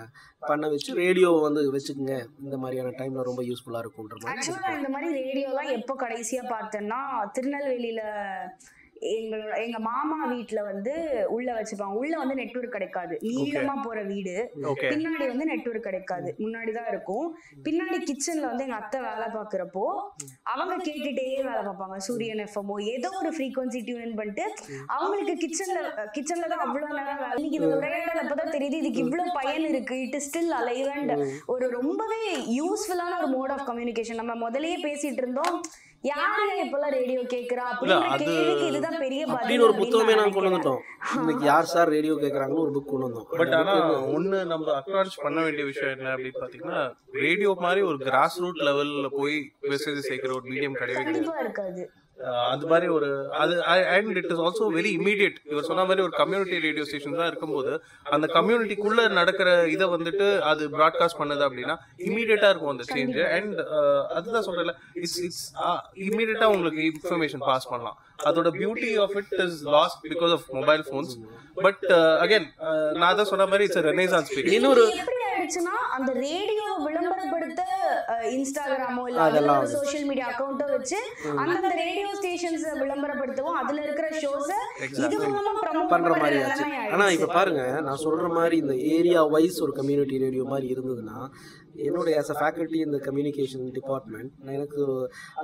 Speaker 2: பண்ண வச்சு ரேடியோவை வந்து வச்சுக்கோங்க, இந்த மாதிரியான டைமில் ரொம்ப யூஸ்ஃபுல்லாக இருக்குன்ற மாதிரி.
Speaker 1: இந்த மாதிரி ரேடியோலாம் எப்போ கடைசியாக பார்த்தேன்னா திருநெல்வேலியில் எங்க மாமா வீட்டுல வந்து உள்ள வச்சுப்பாங்க. உள்ள வந்து நெட்வொர்க் கிடைக்காது, நீளமா போற வீடு, பின்னாடி வந்து நெட்வொர்க் கிடைக்காது, முன்னாடிதான் இருக்கும். பின்னாடி கிச்சன்ல வந்து எங்க அத்தை வேலை பாக்குறப்போ அவங்க கேட்டுட்டே வேலை பார்ப்பாங்க. சூரியன் எஃப்எம்ஓ ஏதோ ஒரு ஃப்ரீக்வன்சி டியூன் பண்ணிட்டு அவங்களுக்கு கிச்சன்ல தான் அவ்வளவு நேரம் வேலை. இன்னைக்கு இந்த உரையாடல் அப்பதான் தெரியுது இதுக்கு இவ்வளவு பயன் இருக்கு. It is still alive and ஒரு ரொம்பவே யூஸ்ஃபுல்லான ஒரு மோட் ஆஃப் கம்யூனிகேஷன். நம்ம முதல்லயே பேசிட்டு இருந்தோம், யாரு இப்பெல்லாம் ரேடியோ கேக்குறா அப்படின்ற கேள்விக்கு இதுதான் பெரிய பதில்.
Speaker 2: ஒரு புத்தகமே நான் கொண்டு வந்துட்டோம். இன்னைக்கு யார் சார் ரேடியோ கேக்குறாங்கன்னு ஒரு புக் கொண்டு வந்தோம்.
Speaker 3: பட் ஆனா ஒண்ணு நம்ம அக்னாலஜ் பண்ண வேண்டிய விஷயம் என்ன அப்படின்னு பாத்தீங்கன்னா, ரேடியோ மாதிரி ஒரு கிராஸ் ரூட் லெவல்ல போய் மெசேஜ் சேர்க்கிற ஒரு மீடியம் கிடையவே
Speaker 1: இருக்காது.
Speaker 3: அது மாதிரி ஒரு அது and it is also very immediate. இவர் சொன்ன மாதிரி ஒரு கம்யூனிட்டி ரேடியோ ஸ்டேஷன் தான் இருக்கும்போது அந்த கம்யூனிட்டிக்குள்ள நடக்கிற இதை வந்துட்டு அது பிராட்காஸ்ட் பண்ணுது அப்படின்னா இமீடியட்டா இருக்கும் அந்த சேஞ்ச். அண்ட் அதுதான் சொல்றேன்ல, இட்ஸ் இமீடியட்டா உங்களுக்கு இன்ஃபர்மேஷன் பாஸ் பண்ணலாம். அதோட beauty of it is lost because of mobile phones. But again நான் தான் சொன்ன மாதிரி இட்ஸ் ரெனேசான்ஸ் பீரியட்.
Speaker 1: இன்னொரு அந்த ரேடியோ விளம்பரப்படுத்த இன்ஸ்டாகிராமோ இல்ல சோஷியல் மீடியா அக்கவுண்டோ வச்சு அந்த ரேடியோ ஸ்டேஷன்ஸ் விளம்பரப்படுத்தவும் அதுல இருக்கிற ஷோஸ் இது மூலமா ப்ரோமோட்
Speaker 2: பண்ற மாதிரி ஆச்சு. ஆனா இப்ப பாருங்க, நான் சொல்ற மாதிரி இந்த ஏரியா வைஸ் ஒரு கம்யூனிட்டி ரேடியோ மாதிரி இருந்ததுன்னா, என்னுடைய ஆஸ் அ ஃபேக்கல்ட்டி இந்த கம்யூனிகேஷன் டிபார்ட்மெண்ட் எனக்கு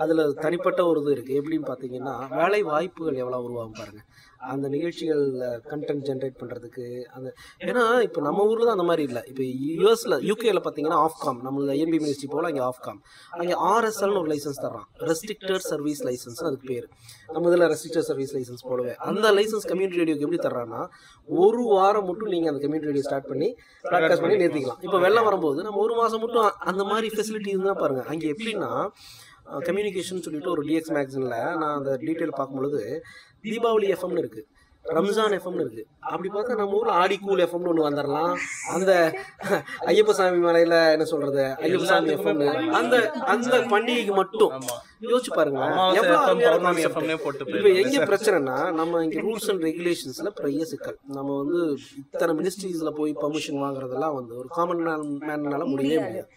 Speaker 2: அதில் தனிப்பட்ட ஒரு இது இருக்குது. எப்படின்னு பார்த்தீங்கன்னா, வேலை வாய்ப்புகள் எவ்வளோ உருவாகும் பாருங்கள் அந்த நிகழ்ச்சிகளில் கண்டென்ட் ஜென்ரேட் பண்ணுறதுக்கு. அந்த ஏன்னா இப்போ நம்ம ஊரில் தான் அந்த மாதிரி இல்லை. இப்போ யூஎஸில் யூகேயில் பார்த்தீங்கன்னா ஆஃப்காம், நம்மளது ஐஎம்பி மினிஸ்ட்ரி போல் அங்கே ஆஃப்காம், அங்கே ஆர்எஸ்எல்னு ஒரு லைசன்ஸ் தர்றான், ரெஸ்ட்ரிக்டட் சர்வீஸ் லைசன்ஸ் அதுக்கு பேர். நம்ம இதில் ரெஸ்ட்ரிக்டட் சர்வீஸ் லைசன்ஸ் போலவே அந்த லைசன்ஸ் கம்யூனிட்டி ரேடியோக்கு எப்படி தர்றான்னா, ஒரு வாரம் மட்டும் நீங்கள் அந்த கம்யூனிட்டி ரேடியோ ஸ்டார்ட் பண்ணி ப்ராட்காஸ்ட் பண்ணி நிறுத்திக்கலாம். இப்போ வெள்ளம் வரும்போது நம்ம ஒரு மாதம் மட்டும் அந்த மாதிரி ஃபெசிலிட்டி இருந்தால் பாருங்கள். அங்கே எப்படின்னா கம்யூனிகேஷன் சொல்லிட்டு ஒரு டிஎக்ஸ் மேக்சினில் நான் அந்த டீட்டெயில் பார்க்கும்பொழுது தீபாவளி எஃப்எம்னு இருக்குது, ரம்ஜான் எஃப்எம்னு இருக்கு. அப்படி பார்த்தா நம்ம ஊர்ல ஆடி கூல் எஃப்எம்னு ஒன்று வந்துடலாம். அந்த ஐயப்பசாமி மலையில என்ன சொல்றது ஐயப்பசாமி எஃப்எம், அந்த அந்த பண்டிகைக்கு மட்டும் யோசிச்சு பாருங்க. இப்ப எங்க பிரச்சனைனா, நம்ம இங்க ரூல்ஸ் அண்ட் ரெகுலேஷன்ஸ்ல பெரிய சிக்கல். நம்ம வந்து இத்தனை மினிஸ்ட்ரிஸ்ல போய் பர்மிஷன் வாங்குறதெல்லாம் வந்து ஒரு காமன் மேனால முடியவே முடியாது.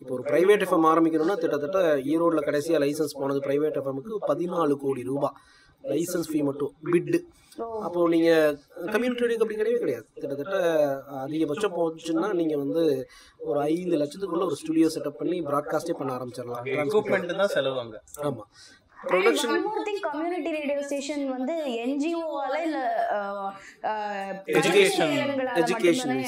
Speaker 2: இப்போ ஒரு பிரைவேட் எஃப்எம் ஆரம்பிக்கணும்னா கிட்டத்தட்ட ஈரோடுல கடைசியா லைசன்ஸ் போனது பிரைவேட் எஃப்எம்க்கு 14 கோடி ரூபாய் லைசன்ஸ் ஃபீ மட்டும் பிட். அப்போ நீங்க கம்யூனிட்டி ரேடியோக்கு அப்படி கிடையவே கிடையாது. கிட்டத்தட்ட அதிகபட்சம் போச்சுன்னா நீங்க வந்து ஒரு 5 லட்சத்துக்குள்ள ஒரு ஸ்டுடியோ செட்டப் பண்ணி பிராட்காஸ்டே பண்ண ஆரம்பிச்சிடலாம்.
Speaker 3: எக்யூப்மென்ட் தான் செலவாங்க.
Speaker 2: ஆமா. ப்ரொடக்ஷன்
Speaker 1: கம்யூனிட்டி ரேடியோ ஸ்டேஷன் வந்து என்ஜிஓவால இல்ல
Speaker 2: எஜுகேஷன்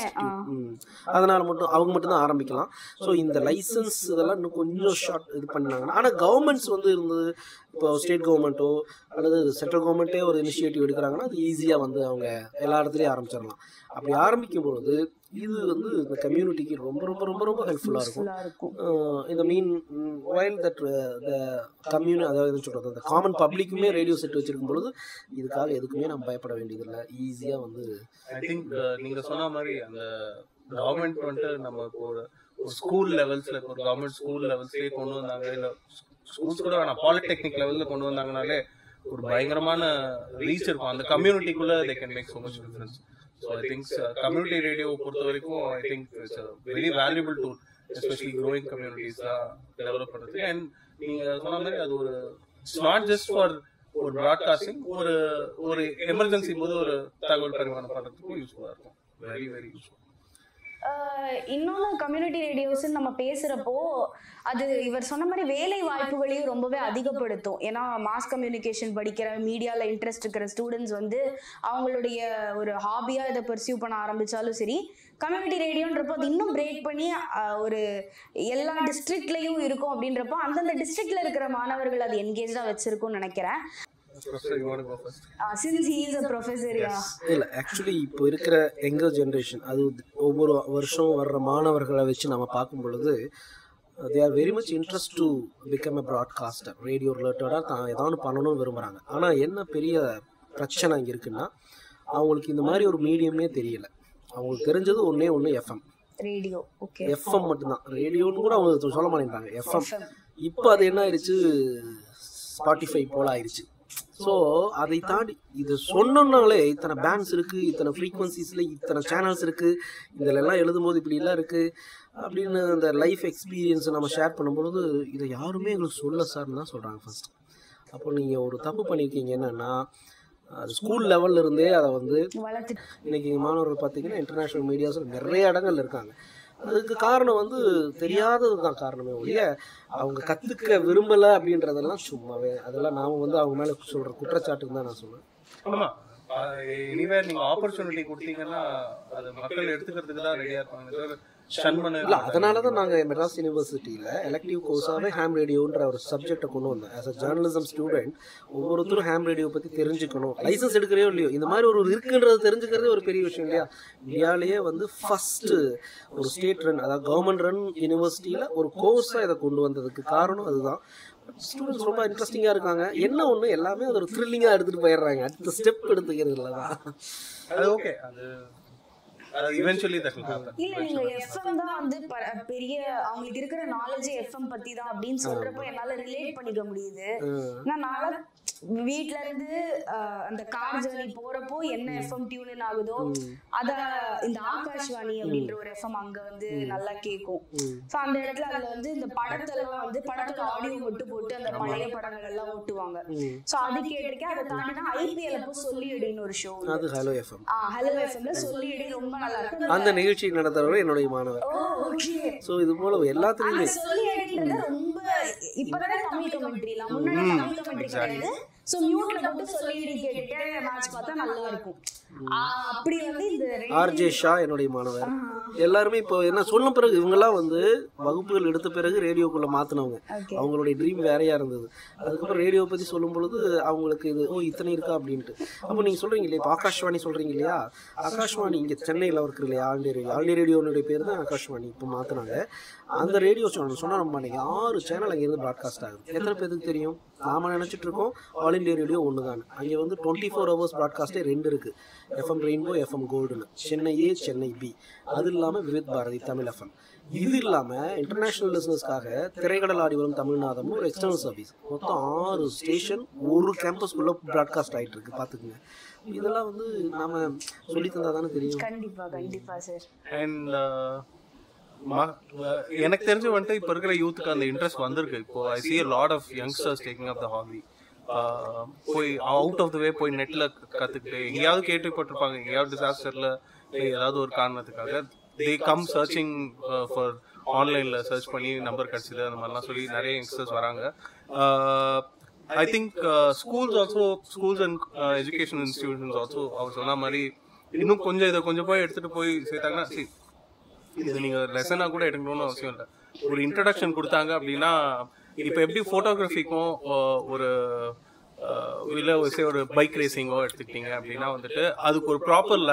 Speaker 2: அதனால மட்டும் அவங்க மட்டும் தான் ஆரம்பிக்கலாம். ஸோ இந்த லைசன்ஸ் இதெல்லாம் இன்னும் கொஞ்சம் ஷார்ட் இது பண்ணாங்கன்னா, ஆனால் கவர்மெண்ட்ஸ் வந்து இருந்து இப்போ ஸ்டேட் கவர்மெண்ட்டோ அல்லது சென்ட்ரல் கவர்மெண்ட்டே ஒரு இனிஷியேட்டிவ் எடுக்கிறாங்கன்னா அது ஈஸியாக வந்து அவங்க எல்லா இடத்துலையும் ஆரம்பிச்சிடலாம். அப்படி ஆரம்பிக்கும் பொழுது இது வந்து இந்த கம்யூனிட்டிக்கு ரொம்ப ரொம்ப ரொம்ப ரொம்ப ஹெல்ப்ஃபுல்லாக இருக்கும். இந்த மீன் வைல் தட் அதாவது சொல்கிறது அந்த காமன் பப்ளிக்குமே ரேடியோ செட் வச்சிருக்கும் பொழுது இதுக்காக எதுக்குமே நம்ம பயப்பட வேண்டியதில்லை. ஈஸியாக வந்து
Speaker 3: ஐ திங்க் நீங்கள் சொன்ன மாதிரி அந்த கவர்மெண்ட் வந்துட்டு நம்ம இப்போ ஒரு ஸ்கூல் லெவல்ஸில் ஒரு கவர்மெண்ட் ஸ்கூல் லெவல்ஸ்லேயே கொண்டு வந்தாங்க, இல்லை ஸ்கூல்ஸ் கூட வேணாம் பாலிடெக்னிக் லெவலில் கொண்டு வந்தாங்கனாலே ஒரு பயங்கரமான ரீச் இருக்கும் அந்த கம்யூனிட்டிக்குள்ளே. They can make so much difference. So I think community radio பொறுத்த வரைக்கும் I think it's a very valuable tool, especially growing communities develop பண்றதுக்கு. And நீங்க சொன்ன மாதிரி அது ஒரு it's not just for ஒரு broadcasting, ஒரு எமர்ஜென்சி போது ஒரு தகவல் பரிமாற்றம் பண்றதுக்கு யூஸ்ஃபுல்லா இருக்கும். Very very useful.
Speaker 1: இன்னொன்று கம்யூனிட்டி ரேடியோஸ் நம்ம பேசுகிறப்போ அது இவர் சொன்ன மாதிரி வேலை வாய்ப்புகளையும் ரொம்பவே அதிகப்படுத்தும். ஏன்னா மாஸ் கம்யூனிகேஷன் படிக்கிற மீடியாவில் இன்ட்ரெஸ்ட் இருக்கிற ஸ்டூடெண்ட்ஸ் வந்து அவங்களுடைய ஒரு ஹாபியாக இதை பர்சியூ பண்ண ஆரம்பித்தாலும் சரி, கம்யூனிட்டி ரேடியோன்றப்போ அது இன்னும் பிரேக் பண்ணி ஒரு எல்லா டிஸ்ட்ரிக்ட்லையும் இருக்கும். அப்படின்றப்போ அந்தந்த டிஸ்ட்ரிக்ட்ல இருக்கிற மாணவர்கள் அது என்கேஜாக வச்சிருக்கும்னு நினைக்கிறேன்.
Speaker 2: இல்ல ஆக்சுவலி இப்போ இருக்கிற யங்கர் ஜென்ரேஷன் அது ஒவ்வொரு வருஷம் வர்ற மாணவர்களை வச்சு நம்ம பார்க்கும் பொழுது they are very much interested to become a broadcaster. Radio ரிலேட்டடாக தான் ஏதாவது பண்ணணும்னு விரும்புகிறாங்க. ஆனால் என்ன பெரிய பிரச்சனை இங்கே இருக்குன்னா, அவங்களுக்கு இந்த மாதிரி ஒரு மீடியமே தெரியல. அவங்களுக்கு தெரிஞ்சது ஒன்று எஃப்எம்
Speaker 1: ரேடியோ. ஓகே,
Speaker 2: எஃப்எம் மட்டும்தான். ரேடியோன்னு கூட அவங்க சொல்ல மாட்டேங்கிறாங்க, எஃப்எம். இப்போ அது என்ன ஆயிடுச்சு, ஸ்பாட்டிஃபை போல ஆயிடுச்சு. ஸோ அதை தாண்டி இது சொன்னோம்னாலே இத்தனை பேண்ட்ஸ் இருக்குது, இத்தனை ஃப்ரீக்வன்சிஸில் இத்தனை சேனல்ஸ் இருக்குது, இதிலெல்லாம் எழுதும்போது இப்படிலாம் இருக்குது அப்படின்னு அந்த லைஃப் எக்ஸ்பீரியன்ஸை நம்ம ஷேர் பண்ணும்பொழுது இதை யாருமே எங்களுக்கு சொல்ல சார்னு தான் சொல்கிறாங்க ஃபர்ஸ்ட். அப்போ நீங்கள் ஒரு தப்பு பண்ணியிருக்கீங்க. என்னென்னா அது ஸ்கூல் லெவல்ல இருந்தே அதை வந்து
Speaker 1: வளர்த்து
Speaker 2: இன்னைக்கு மாணவர்கள் பார்த்தீங்கன்னா இன்டர்நேஷ்னல் மீடியாஸில் நிறைய இடங்கள்ல இருக்காங்க. அதுக்கு காரணம் வந்து தெரியாதது தான் காரணமே ஒழிய அவங்க கற்றுக்க விரும்பலை அப்படின்றதெல்லாம் சும்மாவே, அதெல்லாம் நாம் வந்து அவங்க மேலே சொல்கிற குற்றச்சாட்டுன்னு தான் நான் சொன்னேன்.
Speaker 3: ஆமாம், எனிவேர் நீங்கள் ஆப்பர்ச்சுனிட்டி கொடுத்தீங்கன்னா அது மக்கள் எடுத்துக்கிறதுக்கு தான் ரெடியாக இருப்பாங்க.
Speaker 2: இல்லை, அதனால தான் நாங்கள் மெட்ராஸ் யூனிவர்சிட்டியில் எலெக்டிவ் கோர்ஸாகவே ஹேம் ரேடியோன்ற ஒரு சப்ஜெக்டை கொண்டு வந்தேன். ஆஸ் அ ஜேர்னலிசம் ஸ்டூடெண்ட் ஒவ்வொருத்தரும் ஹேம் ரேடியோ பற்றி தெரிஞ்சுக்கணும். லைசன்ஸ் எடுக்கிறோ இல்லையோ, இந்த மாதிரி ஒரு இருக்குன்றது தெரிஞ்சுக்கிறதே ஒரு பெரிய விஷயம் இல்லையா? இந்தியாவிலேயே வந்து ஃபஸ்ட்டு ஒரு ஸ்டேட் ரன், அதாவது கவர்மெண்ட் ரன் யூனிவர்சிட்டியில் ஒரு கோர்ஸாக இதை கொண்டு வந்ததுக்கு காரணம் அதுதான். ஸ்டூடெண்ட்ஸ் ரொம்ப இன்ட்ரெஸ்டிங்காக இருக்காங்க. என்ன ஒன்று, எல்லாமே அது ஒரு த்ரில்லிங்காக எடுத்துகிட்டு போயிடுறாங்க. அடுத்த ஸ்டெப் எடுத்துக்கிறதுல தான்
Speaker 3: அது ஓகே. அது eventually that will happen.
Speaker 1: இல்ல நீங்க எஃப்எம் தான் வந்து பெரிய அவங்களுக்கு இருக்கிற நாலேஜ் எஃப்எம் பத்தி தான் அப்படின்னு சொல்றப்ப என்னால ரிலேட் பண்ணிக்க முடியுது. நான் வீட்ல இருந்து அந்த கார் ஜர்னி போறப்போ என்ன எஃப்எம் டியூன் ஆகுதோ அத இந்த ஆகாஷ்வாணி அப்படின்ற ஒரு எஃப்எம் அங்க வந்து நல்லா கேட்கும். சோ அந்த இடத்துல அதுல வந்து இந்த படத்தெல்லாம் வந்து படத்தோட ஆடியோ மட்டும் போட்டு அந்த பழைய படங்கள் எல்லாம் ஓட்டுவாங்க. சோ அது கேட்டிருக்கேன். அதை தாண்டினா ஐபிஎல் அப்போ சொல்லியடின்னு ஒரு ஷோ,
Speaker 2: அது ஹலோ எஃப்எம்.
Speaker 1: ஹலோ எஃப்எம்ல சொல்லியடி ரொம்ப நல்லா இருக்கு.
Speaker 2: அந்த நிகழ்ச்சி நடத்துறவர் என்னுடைய மாணவர். சோ இது போல எல்லாத்துலயுமே
Speaker 1: சொல்லியடின்றது ரொம்ப இப்பதானே தமிழ் கமெண்ட்ரிலாம், முன்னாடி தமிழ் கமெண்ட்ரி கிடையாது. சோ மியூட்ல போட்டு சொல்லியடி கேட்டுட்டு மேட்ச் பார்த்தா நல்லா இருக்கும். அப்படி வந்து இந்த
Speaker 2: ஆர்ஜே ஷா என்னுடைய மாணவர். எல்லாருமே இப்போ என்ன சொன்ன பிறகு இவங்கெல்லாம் வந்து வகுப்புகள் எடுத்த பிறகு ரேடியோக்குள்ள மாத்தினவங்க. அவங்களுடைய ட்ரீம் வேறையா இருந்தது. அதுக்கப்புறம் ரேடியோ பத்தி சொல்லும் பொழுது அவங்களுக்கு இது இத்தனை இருக்கா அப்படின்ட்டு. அப்போ நீங்க சொல்றீங்க இல்லையா, இப்போ ஆகாஷ்வாணி சொல்றீங்க இல்லையா, ஆகாஷ்வாணி இங்க சென்னையில் இருக்கு இல்லையா, ஆல் இண்டியா ரேடியோனுடைய பேர் தான் ஆகாஷ்வாணி. இப்போ மாத்தினாங்க. அந்த ரேடியோ சேனல் சொன்னா நம்ம 6 சேனல் அங்கேருந்து ப்ராட்காஸ்ட் ஆகுது. எத்தனை பேருக்கு தெரியும்? நாம நினைச்சிட்டு இருக்கோம் ஆல் இண்டியா ரேடியோ ஒன்று தான். அங்கே வந்து 24 hours ப்ராட்காஸ்டே 2 இருக்கு. எஃப்எம் ரெயின்போ, எஃப்எம் கோல்டுன்னு, சென்னை ஏ, சென்னை பி. அது இல்லாமல் விவித் பாரதி தமிழ் எஃப்எம். இது இல்லாமல் இன்டர்நேஷ்னல் பிஸ்னஸ்க்காக திரைக்கடல் ஆடி வரும் தமிழ்நாதம் ஒரு எக்ஸ்டர்னல் சர்வீஸ். மொத்தம் 6 ஸ்டேஷன் ஒரு கேம்பஸ்குள்ளே ப்ராட்காஸ்ட் ஆகிட்டு இருக்கு. பார்த்துக்குங்க. இதெல்லாம் வந்து நாம சொல்லி தந்தா தானே தெரியும்.
Speaker 1: கண்டிப்பா கண்டிப்பா சார்.
Speaker 3: அண்ட் எனக்கு தெரிஞ்சு வந்துட்டு இப்போ இருக்கிற யூத்துக்கு அந்த இன்ட்ரெஸ்ட் வந்திருக்கு. இப்போ ஐ see a lot of youngsters taking up the hobby. போய் அவுட் ஆஃப் த வே போய் நெட்டில் கற்றுக்கிட்டு எங்கேயாவது கேட்டுப்பட்டிருப்பாங்க, எங்கேயாவது டிசாஸ்டரில் ஏதாவது ஒரு காரணத்துக்காக they come searching for ஆன்லைனில் சர்ச் பண்ணி நம்பர் கிடச்சிது அந்த மாதிரிலாம் சொல்லி நிறைய யங்ஸ்டர்ஸ் வராங்க. I think schools and education institutions also அவர் சொன்ன மாதிரி இன்னும் கொஞ்சம் இதை கொஞ்சம் போய் எடுத்துகிட்டு போய் சேர்த்தாங்கன்னா, சரி இது நீங்கள் லெசனாக கூட எடுக்கணும்னு அவசியம் இல்லை. ஒரு இன்ட்ரடக்ஷன் கொடுத்தாங்க அப்படின்னா, இப்போ எப்படி ஃபோட்டோகிராஃபிக்கும் ஒரு இல்லை ஒரு பைக் ரேசிங்கோ எடுத்துக்கிட்டீங்க அப்படின்னா வந்துட்டு அதுக்கு ஒரு ப்ராப்பர்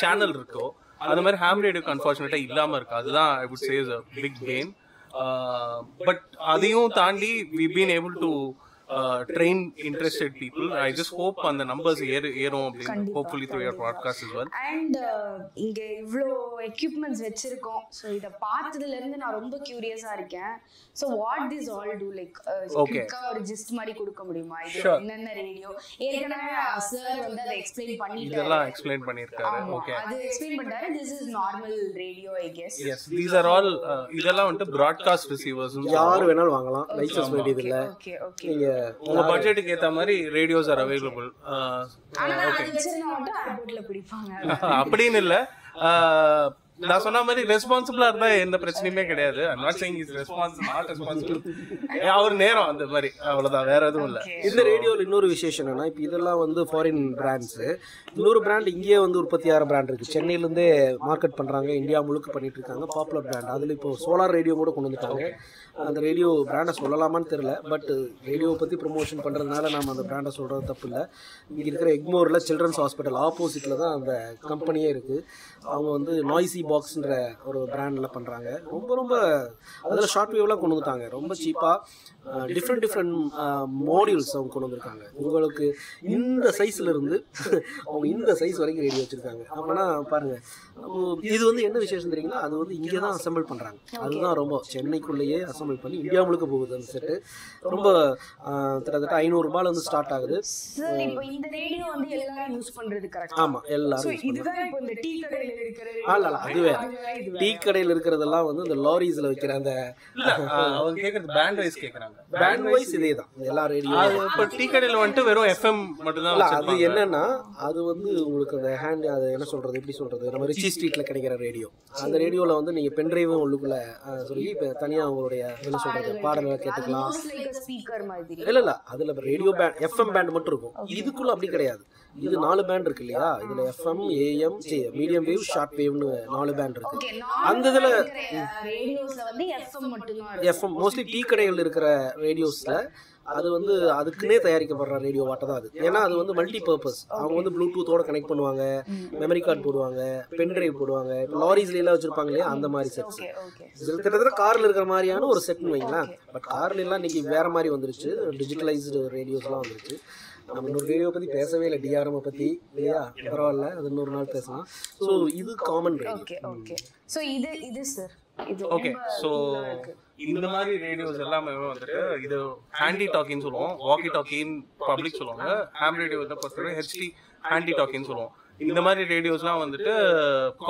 Speaker 3: சேனல் இருக்கோ, அந்த மாதிரி ஹேம் ரேடியோக்கு அன்ஃபார்ச்சுனேட்டாக இல்லாமல் இருக்கு. அதுதான் I would say is a big gain. But அதையும் தாண்டி we been able to train interested people. I just hope அந்த நம்பர்ஸ் ஏறும் அப்படின்னு hopefully through your podcast as well.
Speaker 1: And இங்க இவ்ளோ equipments வெச்சிருக்கோம். So இத பார்த்ததுல இருந்து நான் ரொம்ப கியூரியஸா இருக்கேன். So what this all do, like குயிக்கா ஒரு ஜிஸ்ட் மாதிரி கொடுக்க முடியுமா? இது என்னென்ன ரேடியோ ஏற்கனவே சார் வந்து அதை எக்ஸ்பிளைன் பண்ணிட்டாரு.
Speaker 3: இதெல்லாம் எக்ஸ்பிளைன் பண்ணிருக்காரு. ஓகே,
Speaker 1: அது எக்ஸ்பிளைன் பண்ணிட்டாரு. This is normal radio, I guess.
Speaker 3: Yes, these are all இதெல்லாம் வந்து broadcast receivers.
Speaker 2: யார் வேணாலும் வாங்கலாம், லைசென்ஸ் வேண்டியது இல்ல.
Speaker 1: Okay, okay.
Speaker 2: நீங்க
Speaker 3: உங்க பட்ஜெட்டுக்கு ஏத்த மாதிரி ரேடியோஸ் ஆர் அவைலபிள். அப்படின்னு இல்ல, நான் சொன்ன மாதிரி ரெஸ்பான்சிபிளா இருந்தா எந்த பிரச்சனையுமே கிடையாது. I'm not saying is not responsible. அவர் நேரம் அந்த மாதிரி, அவ்வளவுதான், வேற எதுவும் இல்ல.
Speaker 2: இந்த ரேடியோல இன்னொரு விசேஷம் என்னன்னா, இப்போ இதெல்லாம் வந்து ஃபாரின் பிராண்ட்ஸ். இன்னொரு பிராண்ட் இங்கேயே வந்து உற்பத்தி ஆகிற பிராண்ட் இருக்கு. சென்னையில இருந்தே மார்க்கெட் பண்றாங்க, இந்தியா முழுக்க பண்ணிட்டு இருக்காங்க. Popular brand. அதுல இப்போ சோலார் ரேடியோ கூட கொண்டு வந்துட்டாங்க. அந்த ரேடியோ பிராண்டை சொல்லலாமான்னு தெரியல, பட் ரேடியோவை பற்றி ப்ரொமோஷன் பண்ணுறதுனால நம்ம அந்த பிராண்டை சொல்கிறது தப்பு இல்லை. இங்கே இருக்கிற எக்மோரில் சில்ட்ரன்ஸ் ஹாஸ்பிட்டல் ஆப்போசிட்டில் தான் அந்த கம்பெனியே இருக்குது. அவங்க வந்து நாய்ஸி பாக்ஸ்ன்ற ஒரு பிராண்டில் பண்ணுறாங்க. ரொம்ப ரொம்ப அதில் ஷார்ட் வேவ்லாம் கொண்டு வந்துட்டாங்க. ரொம்ப சீப்பாக டிஃப்ரெண்ட் மாடியூல்ஸ் அவங்க கொண்டு வந்திருக்காங்க. உங்களுக்கு இந்த சைஸில் இருந்து அவங்க இந்த சைஸ் வரைக்கும் ரேடியோ வச்சுருக்காங்க. அப்படின்னா பாருங்கள், இது வந்து என்ன விசேஷம் தெரியுங்களா, அது வந்து இங்கே தான் அசம்பிள் பண்ணுறாங்க. அதுதான் ரொம்ப சென்னைக்குள்ளேயே அசம்பிள் பண்ணி இந்தியா முழுக்க போகுது அந்த செட்டு. ரொம்ப கிட்டத்தட்ட 500 ரூபாயில வந்து ஸ்டார்ட் ஆகுது.
Speaker 1: சார் இப்போ இந்த ரேடியோ வந்து எல்லாரும் யூஸ் பண்றது கரெக்ட்?
Speaker 2: ஆமா, எல்லாரும்.
Speaker 1: இதுதான் இப்போ இந்த டீ கடையில இருக்கிற
Speaker 2: அல்ல, அது இது வேற. டீ கடையில் இருக்கிறதெல்லாம் வந்து இந்த லாரிஸ்ல வைக்கிற அந்த
Speaker 3: அவங்க கேக்குறது பேண்ட் வைஸ் கேக்குறாங்க.
Speaker 2: பேண்ட் வைஸ் இதே தான் எல்லா ரேடியோ.
Speaker 3: இப்போ டீ கடையில வந்துட்டு வெறும் எஃப்எம் மட்டும் தான்.
Speaker 2: அது என்னன்னா அது வந்து உங்களுக்கு அந்த ஹேண்ட் அது என்ன சொல்றது எப்படி சொல்றது நம்ம ரிச்சி ஸ்ட்ரீட்ல கிடைக்கிற ரேடியோ. அந்த ரேடியோல வந்து நீங்க பென்ட்ரைவும் உள்ளுக்குள்ள சொல்லி இப்போ தனியா உங்களுடைய என்ன சொல்றது பாடல்களை கேட்டுக்கலாம். இல்ல அதுல ரேடியோ பேண்ட் எஃப்எம் பேண்ட் மட்டும் இருக்கும். இதுக்குள்ள அப்படி கிடையாது. இது 4 பேண்ட் இருக்கு இல்லையா? இதுல FM, AM, medium wave, short வேவ்னு 4 பேண்ட் இருக்கு. அந்த இதுல
Speaker 1: ரேடியோஸ்ல வந்து எஃப்எம் மட்டும் தான்.
Speaker 2: எஃப்எம் மோஸ்ட்லி டீ கடைகள் இருக்கிற ரேடியோஸ்ல அது வந்து அதுக்குன்னே தயாரிக்கப்படுற ரேடியோ வாட்டை தான் அது. ஏன்னா அது வந்து மல்டி பர்பஸ். அவங்க வந்து ப்ளூடூத்தோட கனெக்ட் பண்ணுவாங்க, மெமரி கார்டு போடுவாங்க, பென் டிரைவ் போடுவாங்க. இப்போ லாரிஸ்ல எல்லாம் வச்சிருப்பாங்க இல்லையா அந்த மாதிரி செட்ஸ். கிட்டத்தட்ட கார்ல இருக்கிற மாதிரியான ஒரு செட்னு வைங்களேன். பட் கார்ல எல்லாம் இன்னைக்கு வேற மாதிரி வந்துருச்சு. டிஜிட்டலைஸ்டு ரேடியோஸ்லாம் வந்துருச்சு. நம்ம இன்னொரு ரேடியோ பத்தி பேசவே இல்லை, டிஆர்எம் பத்தி இல்லையா? பரவாயில்ல, அது இன்னொரு நாள் பேசலாம். ஸோ இது காமன் ரேடியோ.
Speaker 1: ஸோ இது சார்
Speaker 3: ஓகே. ஸோ இந்த மாதிரி ரேடியோஸ் எல்லாமே வந்துட்டு இது ஹேண்டி டாக்கின்னு சொல்லுவோம், வாக்கி டாக்கின்னு பப்ளிக் சொல்லுவாங்க. ஹேம் ரேடியோ வந்து பொறுத்தவரை ஹெச்டி ஹேண்டி டாக்கின்னு சொல்லுவோம். இந்த மாதிரி ரேடியோஸ்லாம் வந்துட்டு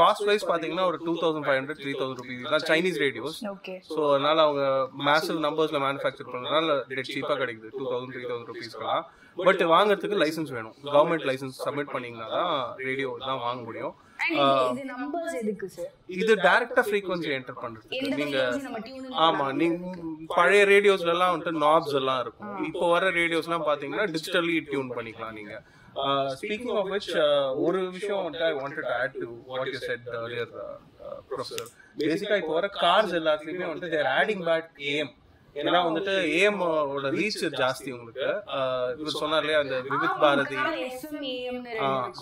Speaker 3: காஸ்ட் வைஸ் பார்த்தீங்கன்னா ஒரு 2500 3000 rupees தான் சைனீஸ் ரேடியோஸ். ஸோ அதனால அவங்க மேசிவ் நம்பர்ஸ்ல மேனுஃபேக்சர் பண்ணுறதுனால டெட் சீப்பாக கிடைக்குது 2000 3000 rupeesலாம். பட் வாங்குறதுக்கு லைசன்ஸ் வேணும். கவர்மெண்ட் லைசன்ஸ் சப்மிட் பண்ணீங்கன்னா தான் ரேடியோ தான் வாங்க முடியும். இது டைரக்டா ஃப்ரீக்வன்சி என்டர் பண்றதுக்கு நீங்க ஆமா நீங்க பழைய ரேடியோஸ்ல எல்லாம் வந்துட்டு நாப்ஸ் எல்லாம் இருக்கும். இப்போ வர ரேடியோஸ்லாம் பாத்தீங்கன்னா டிஜிட்டலி டியூன் பண்ணிக்கலாம் நீங்க. Speaking of which, ஒரு விஷயம் வந்து I wanted to add to what you said earlier, Professor. Basically, இப்போ வர கார்ஸ் எல்லாத்துலயுமே வந்து they are adding back AM. ஏன்னா வந்துட்டு AM ஓட ரீச் ஜாஸ்தி உங்களுக்கு. இவர் சொன்னார் இல்லையா அந்த விவித் பாரதி.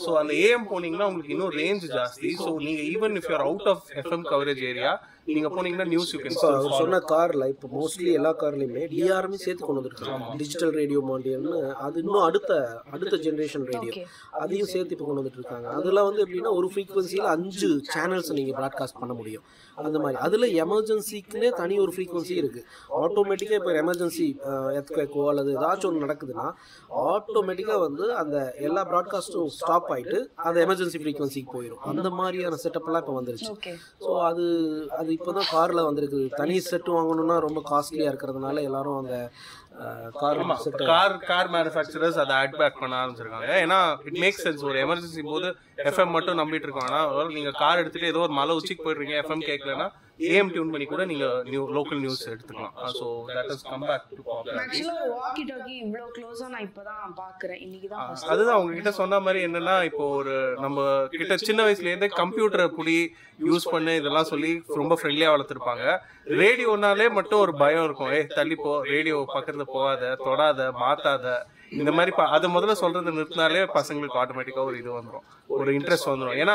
Speaker 3: ஸோ அந்த AM போனீங்கன்னா உங்களுக்கு இன்னும் ரேஞ்ச் ஜாஸ்தி. ஸோ நீங்க even if you are out of FM coverage area நீங்க போனீங்கன்னா நியூஸ் யூ கேன்.
Speaker 2: சொன்ன கார்ல இப்போ மோஸ்ட்லி எல்லா கார்லயுமே டிஆர்எம் சேர்த்து கொண்டு வந்துருக்காங்க. டிஜிட்டல் ரேடியோ மாண்டியல்னு அது இன்னும் அடுத்த ஜெனரேஷன் ரேடியோ அதையும் சேர்த்து இப்போ கொண்டு வந்துட்டு இருக்காங்க. அதெல்லாம் வந்து எப்படின்னா ஒரு ஃப்ரீக்வன்சியில் 5 சேனல்ஸ் நீங்க ப்ராட்காஸ்ட் பண்ண முடியும். அந்த மாதிரி அதுல எமர்ஜென்சிக்குன்னே தனி ஒரு ஃப்ரீக்வன்சி இருக்கு. ஆட்டோமேட்டிக்கா இப்போ எமர்ஜென்சி எர்த்குவேக்கோ அல்லது ஏதாச்சும் ஒன்று நடக்குதுன்னா ஆட்டோமேட்டிக்கா வந்து அந்த எல்லா ப்ராட்காஸ்ட்டும் ஸ்டாப் ஆயிட்டு அந்த எமர்ஜென்சி ஃப்ரீக்வன்சிக்கு போயிடும். அந்த மாதிரியான செட்டப் எல்லாம் இப்போ வந்துருச்சு. ஸோ அது இப்போதான் கார்ல வந்திருக்கு. தனி செட் வாங்கணும்னா ரொம்ப காஸ்ட்லியா இருக்கிறதுனால எல்லாரும் அந்த
Speaker 3: கார் மேனுஃபேக்சரர்ஸ் அதை ஆட் பேக் பண்ண ஆரம்பிச்சிருக்காங்க. ஏன்னா இட் மேக்ஸ் சென்ஸ். ஒரு எமர்ஜென்சி போது எஃப்எம் மட்டும் நம்பிட்டு இருக்கோம். ஆனால் நீங்க கார் எடுத்துட்டு ஏதோ ஒரு மலை உச்சிக்கு போயிடுறீங்க, எஃப்எம் கேட்கலன்னா AM டியூன் பண்ணி கூட நீங்க லோக்கல் நியூஸ் எடுத்துக்கலாம். So that is come back to popular.
Speaker 1: Actually walkie talkie இவ்ளோ க்ளோஸா நான் இப்போதான் பாக்குறேன். இன்னைக்கு தான்
Speaker 3: அதுதான் உங்ககிட்ட சொன்ன மாதிரி என்னன்னா இப்போ ஒரு நம்ம கிட்ட சின்ன வயசுல இருந்தே கம்ப்யூட்டரை புடி யூஸ் பண்ணு இதெல்லாம் சொல்லி ரொம்ப ஃப்ரெண்ட்லியா வளர்த்துருப்பாங்க. ரேடியோனாலே மட்டும் ஒரு பயம் இருக்கும். தள்ளிப்போ, ரேடியோ பக்கத்துல போகாத, தொடாத, மாத்தாத, இந்த மாதிரி அதை முதல்ல சொல்றது நிறுத்தினாலே பசங்களுக்கு ஆட்டோமேட்டிக்கா ஒரு இது வந்துடும், ஒரு இன்ட்ரெஸ்ட் வந்துடும். ஏன்னா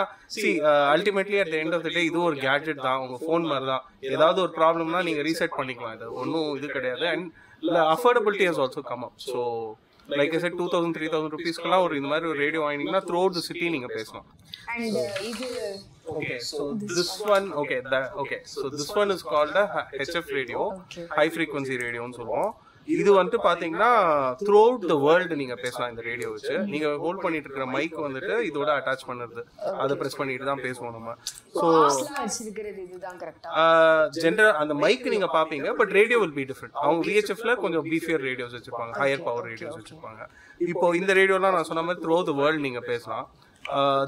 Speaker 3: ultimately at the end of the day இது ஒரு கேட்ஜெட் தான், உங்க ஃபோன் மாதிரி தான். ஏதாவது ஒரு ப்ராப்ளம்னா நீங்க ரீசெட் பண்ணிக்கலாம். இது ஒன்றும் இது கிடையாது. And affordability has also come up. So like I set 2000 3000 rupeesக்குலாம் ஒரு இந்த மாதிரி ஒரு ரேடியோ வாங்கினீங்கன்னா த்ரூ அவுட் தி சிட்டி நீங்க பேசலாம்.
Speaker 1: And இது
Speaker 3: okay, so this one so this one is called a HF radio, high frequency radio னு சொல்லுவோம். இது வந்து பாத்தீங்கன்னா த்ரூ அவுட் தி வேர்ல்டு நீங்க பேசலாம் இந்த ரேடியோ வச்சு. நீங்க ஹோல்ட் பண்ணிட்டு இருக்கிற மைக் வந்துட்டு இதோட அட்டாச் பண்ணுறது, அதை பிரஸ் பண்ணிட்டு தான் பேசுவோம் நம்ம. ஸோ ஜென்ரல் அந்த மைக் நீங்க பாப்பீங்க, but radio will be different. அவங்க VHFல கொஞ்சம் பீஃபியர் ரேடியோஸ் வச்சிருப்பாங்க, ஹையர் பவர் ரேடியோஸ் வச்சிருப்பாங்க. இப்போ இந்த ரேடியோலாம் நான் சொன்ன மாதிரி த்ரூ அவுட் தி வேர்ல்டு நீங்க பேசலாம்.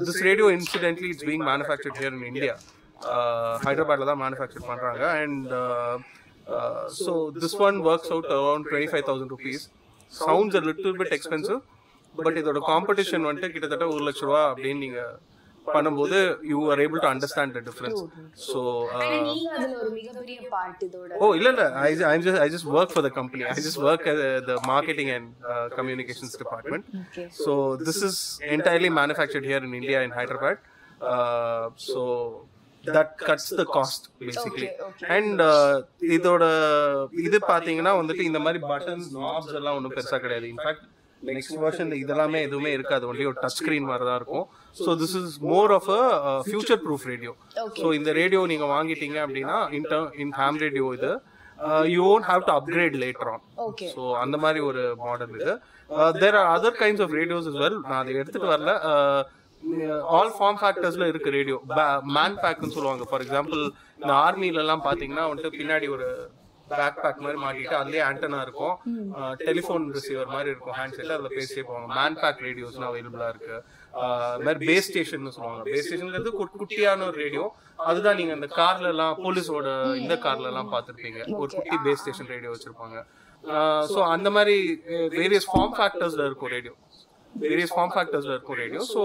Speaker 3: This radio incidentally it's being manufactured here in India. Hyderabadல தான் மேனுஃபேக்சர் பண்றாங்க. And so this one works out around 25,000 rupees. Sounds a little bit expensive, but இதோட காம்படிஷன் வந்துட்டு கிட்டத்தட்ட 1 லட்சம் ரூபாய் அப்படின்னு நீங்க பண்ணும்போது you are able to understand the difference. So
Speaker 1: நீங்க அதுல ஒரு மிகப்பெரிய பார்ட் இதோட.
Speaker 3: Oh இல்ல I just work for the company. I just work at the marketing and communications department.
Speaker 1: Okay.
Speaker 3: So this is entirely manufactured here in India in Hyderabad. So that cuts the cost basically.
Speaker 1: Okay.
Speaker 3: And இதோட இது பாத்தீங்கன்னா வந்துட்டு இந்த மாதிரி buttons knobs எல்லாம் ஒன்றும் பெருசா கிடையாது. இன்ஃபேக்ட் நெக்ஸ்ட் வெர்ஷன்ல இதெல்லாமே எதுவுமே இருக்காது, ஒன்லி ஒரு டச் ஸ்கிரீன் மாதிரி தான் இருக்கும். So this is more of a future proof radio. So இந்த ரேடியோ நீங்க வாங்கிட்டீங்க அப்படின்னா இன் ஹாம் ரேடியோ இது you won't have to upgrade later on.
Speaker 1: Okay.
Speaker 3: So அந்த மாதிரி ஒரு மாடல் இது. There are other kinds of radios as well. நான் அதை எடுத்துட்டு வரல. ஆல் ஃபார்ம் ஃபேக்டர்ஸ்ல இருக்கு ரேடியோ. மேன் பேக்னு சொல்லுவாங்க. ஃபார் எக்ஸாம்பிள் இந்த ஆர்மில எல்லாம் பாத்தீங்கன்னா வந்துட்டு பின்னாடி ஒரு பேக் பேக் மாதிரி மாட்டிட்டு அதுலயே ஆண்டனா இருக்கும், டெலிஃபோன் ரிசீவர் மாதிரி இருக்கும் ஹேண்ட்செட், அதுல பேசிட்டே போவாங்க. மேன் பேக் ரேடியோஸ்லாம் அவைலபிளா இருக்கு. மாதிரி பேஸ் ஸ்டேஷன் சொல்லுவாங்க. பேஸ் ஸ்டேஷன்ங்கிறது குட்டியான ஒரு ரேடியோ. அதுதான் நீங்க அந்த கார்ல எல்லாம் போலீஸோட இந்த கார்ல எல்லாம் பாத்திருப்பீங்க, ஒரு குட்டி பேஸ் ஸ்டேஷன் ரேடியோ வச்சிருப்பாங்க. ஸோ அந்த மாதிரி வேரியஸ் ஃபார்ம் ஃபேக்டர்ஸ்ல இருக்கும் radio. So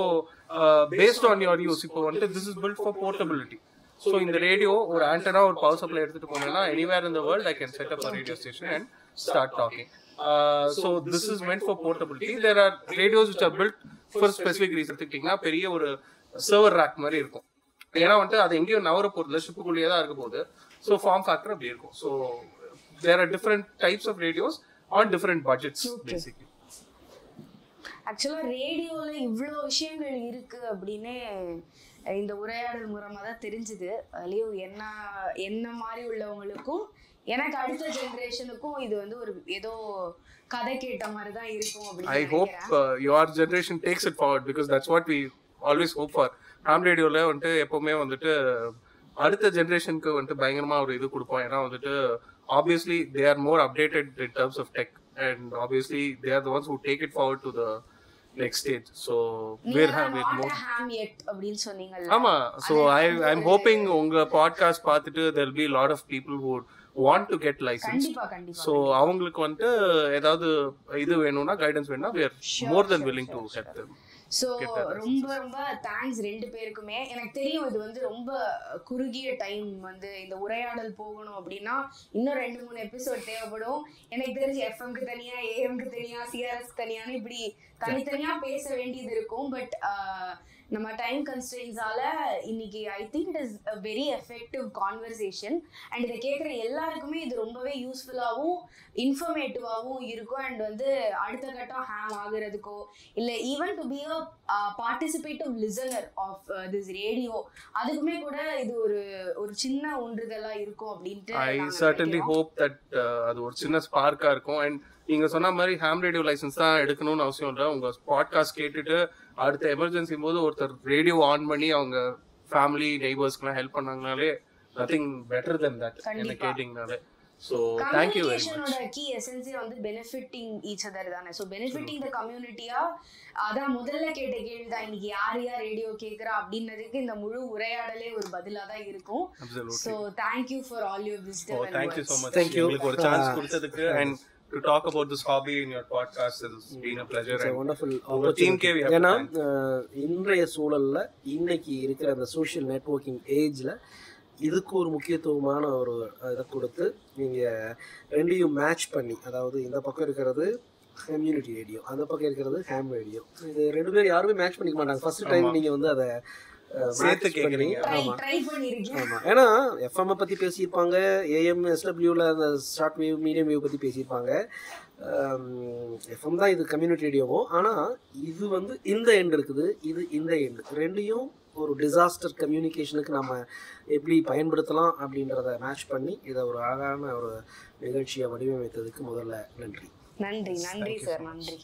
Speaker 3: based on your use. இப்போ வந்துட்டு this is built for portability. So இந்த ரேடியோ ஒரு ஆண்டனா ஒரு பவர் சப்ளை எடுத்துட்டு போனேன்னா anywhere in the world I can set up a radio station and start talking. So this is meant for portability. There are radios which are built for specific reason. எடுத்துக்கிட்டீங்கன்னா பெரிய ஒரு server rack மாதிரி இருக்கும். ஏன்னா வந்துட்டு அது எங்கேயும் நவர போறதுல ஷிப்புக்குள்ளேயே தான் இருக்க போகுது. ஸோ ஃபார்ம் ஃபேக்டர் அப்படி இருக்கும். So there are different types of radios on different budgets basically.
Speaker 1: Actually ரேடியோல இவ்வளோ விஷயங்கள் இருக்கு அப்படின்னு இந்த உரையாடல் மூலமா தான் தெரிஞ்சுது. அதுலயும் என்ன மாதிரி உள்ளவங்களுக்கும் எனக்கு அடுத்த ஜெனரேஷனுக்கும் இது வந்து ஒரு ஏதோ கதை கேட்ட மாதிரி தான் இருக்கும் அப்படின்னு
Speaker 3: I hope your generation takes it forward because that's what we always hope for. ham radioல வந்துட்டு எப்பவுமே வந்துட்டு அடுத்த ஜெனரேஷனுக்கு வந்துட்டு பயங்கரமா ஒரு இது கொடுப்போம். ஏன்னா வந்துட்டு obviously they are more updated in terms of tech and obviously they are the ones who take it forward to the next stage. So we're more
Speaker 1: ham yet அப்படினு சொன்னீங்கல்ல.
Speaker 3: ஆமா. So I'm hoping உங்க podcast பார்த்துட்டு there'll be a lot of people who want to get licensed.
Speaker 1: கண்டிப்பா.
Speaker 3: So அவங்களுக்கு வந்து ஏதாவது இது வேணும்னா கைடன்ஸ் வேணும்னா we are more than willing to help them.
Speaker 1: So ரொம்ப தேங்க்ஸ் ரெண்டு பேருக்குமே. எனக்கு தெரியும் இது வந்து ரொம்ப குறுகிய டைம் வந்து இந்த உரையாடல் போகணும் அப்படின்னா இன்னும் 2-3 எபிசோட் தேவைப்படும். எனக்கு தெரிஞ்சு எஃப்எம்க்கு தனியா, ஏஎம்க்கு தனியா, சிஆர்எஸ்க்கு தனியான்னு இப்படி தனித்தனியா பேச வேண்டியது இருக்கும். பட் நம்ம டைம் கன்ஸ்ட்ரெயின்ஸால இன்னைக்கு I think it is a very effective conversation. And இதை கேட்குற எல்லாருக்குமே இது ரொம்பவே யூஸ்ஃபுல்லாகவும் இன்ஃபர்மேட்டிவாகவும் இருக்கும். அண்ட் வந்து அடுத்த கட்டம் ஹேம் ஆகுறதுக்கோ இல்லை even to be a participative listener of this radio அதுக்குமே கூட இது ஒரு சின்ன ஒன்றுதலா இருக்கும் அப்படின்ட்டு
Speaker 3: ஐ சர்டன்லி ஹோப் தட் அது ஒரு சின்ன ஸ்பார்க்கா இருக்கும். அண்ட் நீங்க சொன்ன மாதிரி ஹேம் ரேடியோ லைசன்ஸ் தான் எடுக்கணும்னு அவசியம் இல்லை. உங்க பாட்காஸ்ட் கேட்டுட்டு அடுத்த எமர்ஜென்சி போது ஒருத்தர் ரேடியோ ஆன் பண்ணி அவங்க ஃபேமிலி நெய்பர்ஸ்க்குலாம் ஹெல்ப் பண்ணாங்கனாலே நத்திங் பெட்டர் தென் தட் என்ன கேட்டிங்கனாலே. So thank you very much.
Speaker 1: Key எசன்ஸே வந்து பெனிஃபிட்டிங் ஈச் அதர் தானே. ஸோ பெனிஃபிட்டிங் த கம்யூனிட்டியா அதான் முதல்ல கேட்ட கேள்வி தான். இன்னைக்கு யார் ரேடியோ கேட்குறா அப்படின்றதுக்கு இந்த முழு உரையாடலே ஒரு பதிலாக தான் இருக்கும். So thank you for all your wisdom.
Speaker 3: Thank you so much. உங்களுக்கு ஒரு சான்ஸ் கொடுத்ததுக்கு and to talk about this hobby in your podcast has been a pleasure.
Speaker 2: It's a wonderful
Speaker 3: opportunity.
Speaker 2: ஏன்னா இன்றைய சூழல்ல இன்னைக்கு இருக்கிற அந்த சோஷியல் நெட்வொர்க்கிங் ஏஜ்ல இதுக்கு ஒரு முக்கியத்துவமான ஒரு இதை கொடுத்து நீங்கள் ரெண்டையும் மேட்ச் பண்ணி, அதாவது இந்த பக்கம் இருக்கிறது கம்யூனிட்டி ரேடியோ, அந்த பக்கம் இருக்கிறது ஹேம் ரேடியோ, இது ரெண்டு பேரும் யாருமே மேட்ச் பண்ணிக்க மாட்டாங்க. ஃபர்ஸ்ட் டைம் நீங்கள் வந்து அதை
Speaker 3: சேர்த்து கேட்குறீங்க.
Speaker 2: ஆமாம், ஏன்னா எஃப்எம்ஐ பற்றி பேசியிருப்பாங்க, ஏஎம் எஸ்டபிள்யூவில் அந்த ஷார்ட் வேவ் மீடியம் வேவ் பற்றி பேசியிருப்பாங்க. எஃப்எம் தான் இது கம்யூனிட்டி ரேடியோவும். ஆனால் இது வந்து இந்த எண்ட் இருக்குது, இது இந்த எண்டு, ரெண்டையும் ஒரு டிசாஸ்டர் கம்யூனிகேஷனுக்கு நம்ம எப்படி பயன்படுத்தலாம் அப்படின்றத மேட்ச் பண்ணி இதை ஒரு அழகான ஒரு நிகழ்ச்சியை வடிவமைத்ததுக்கு முதல்ல நன்றி.
Speaker 1: நன்றி சார், நன்றி.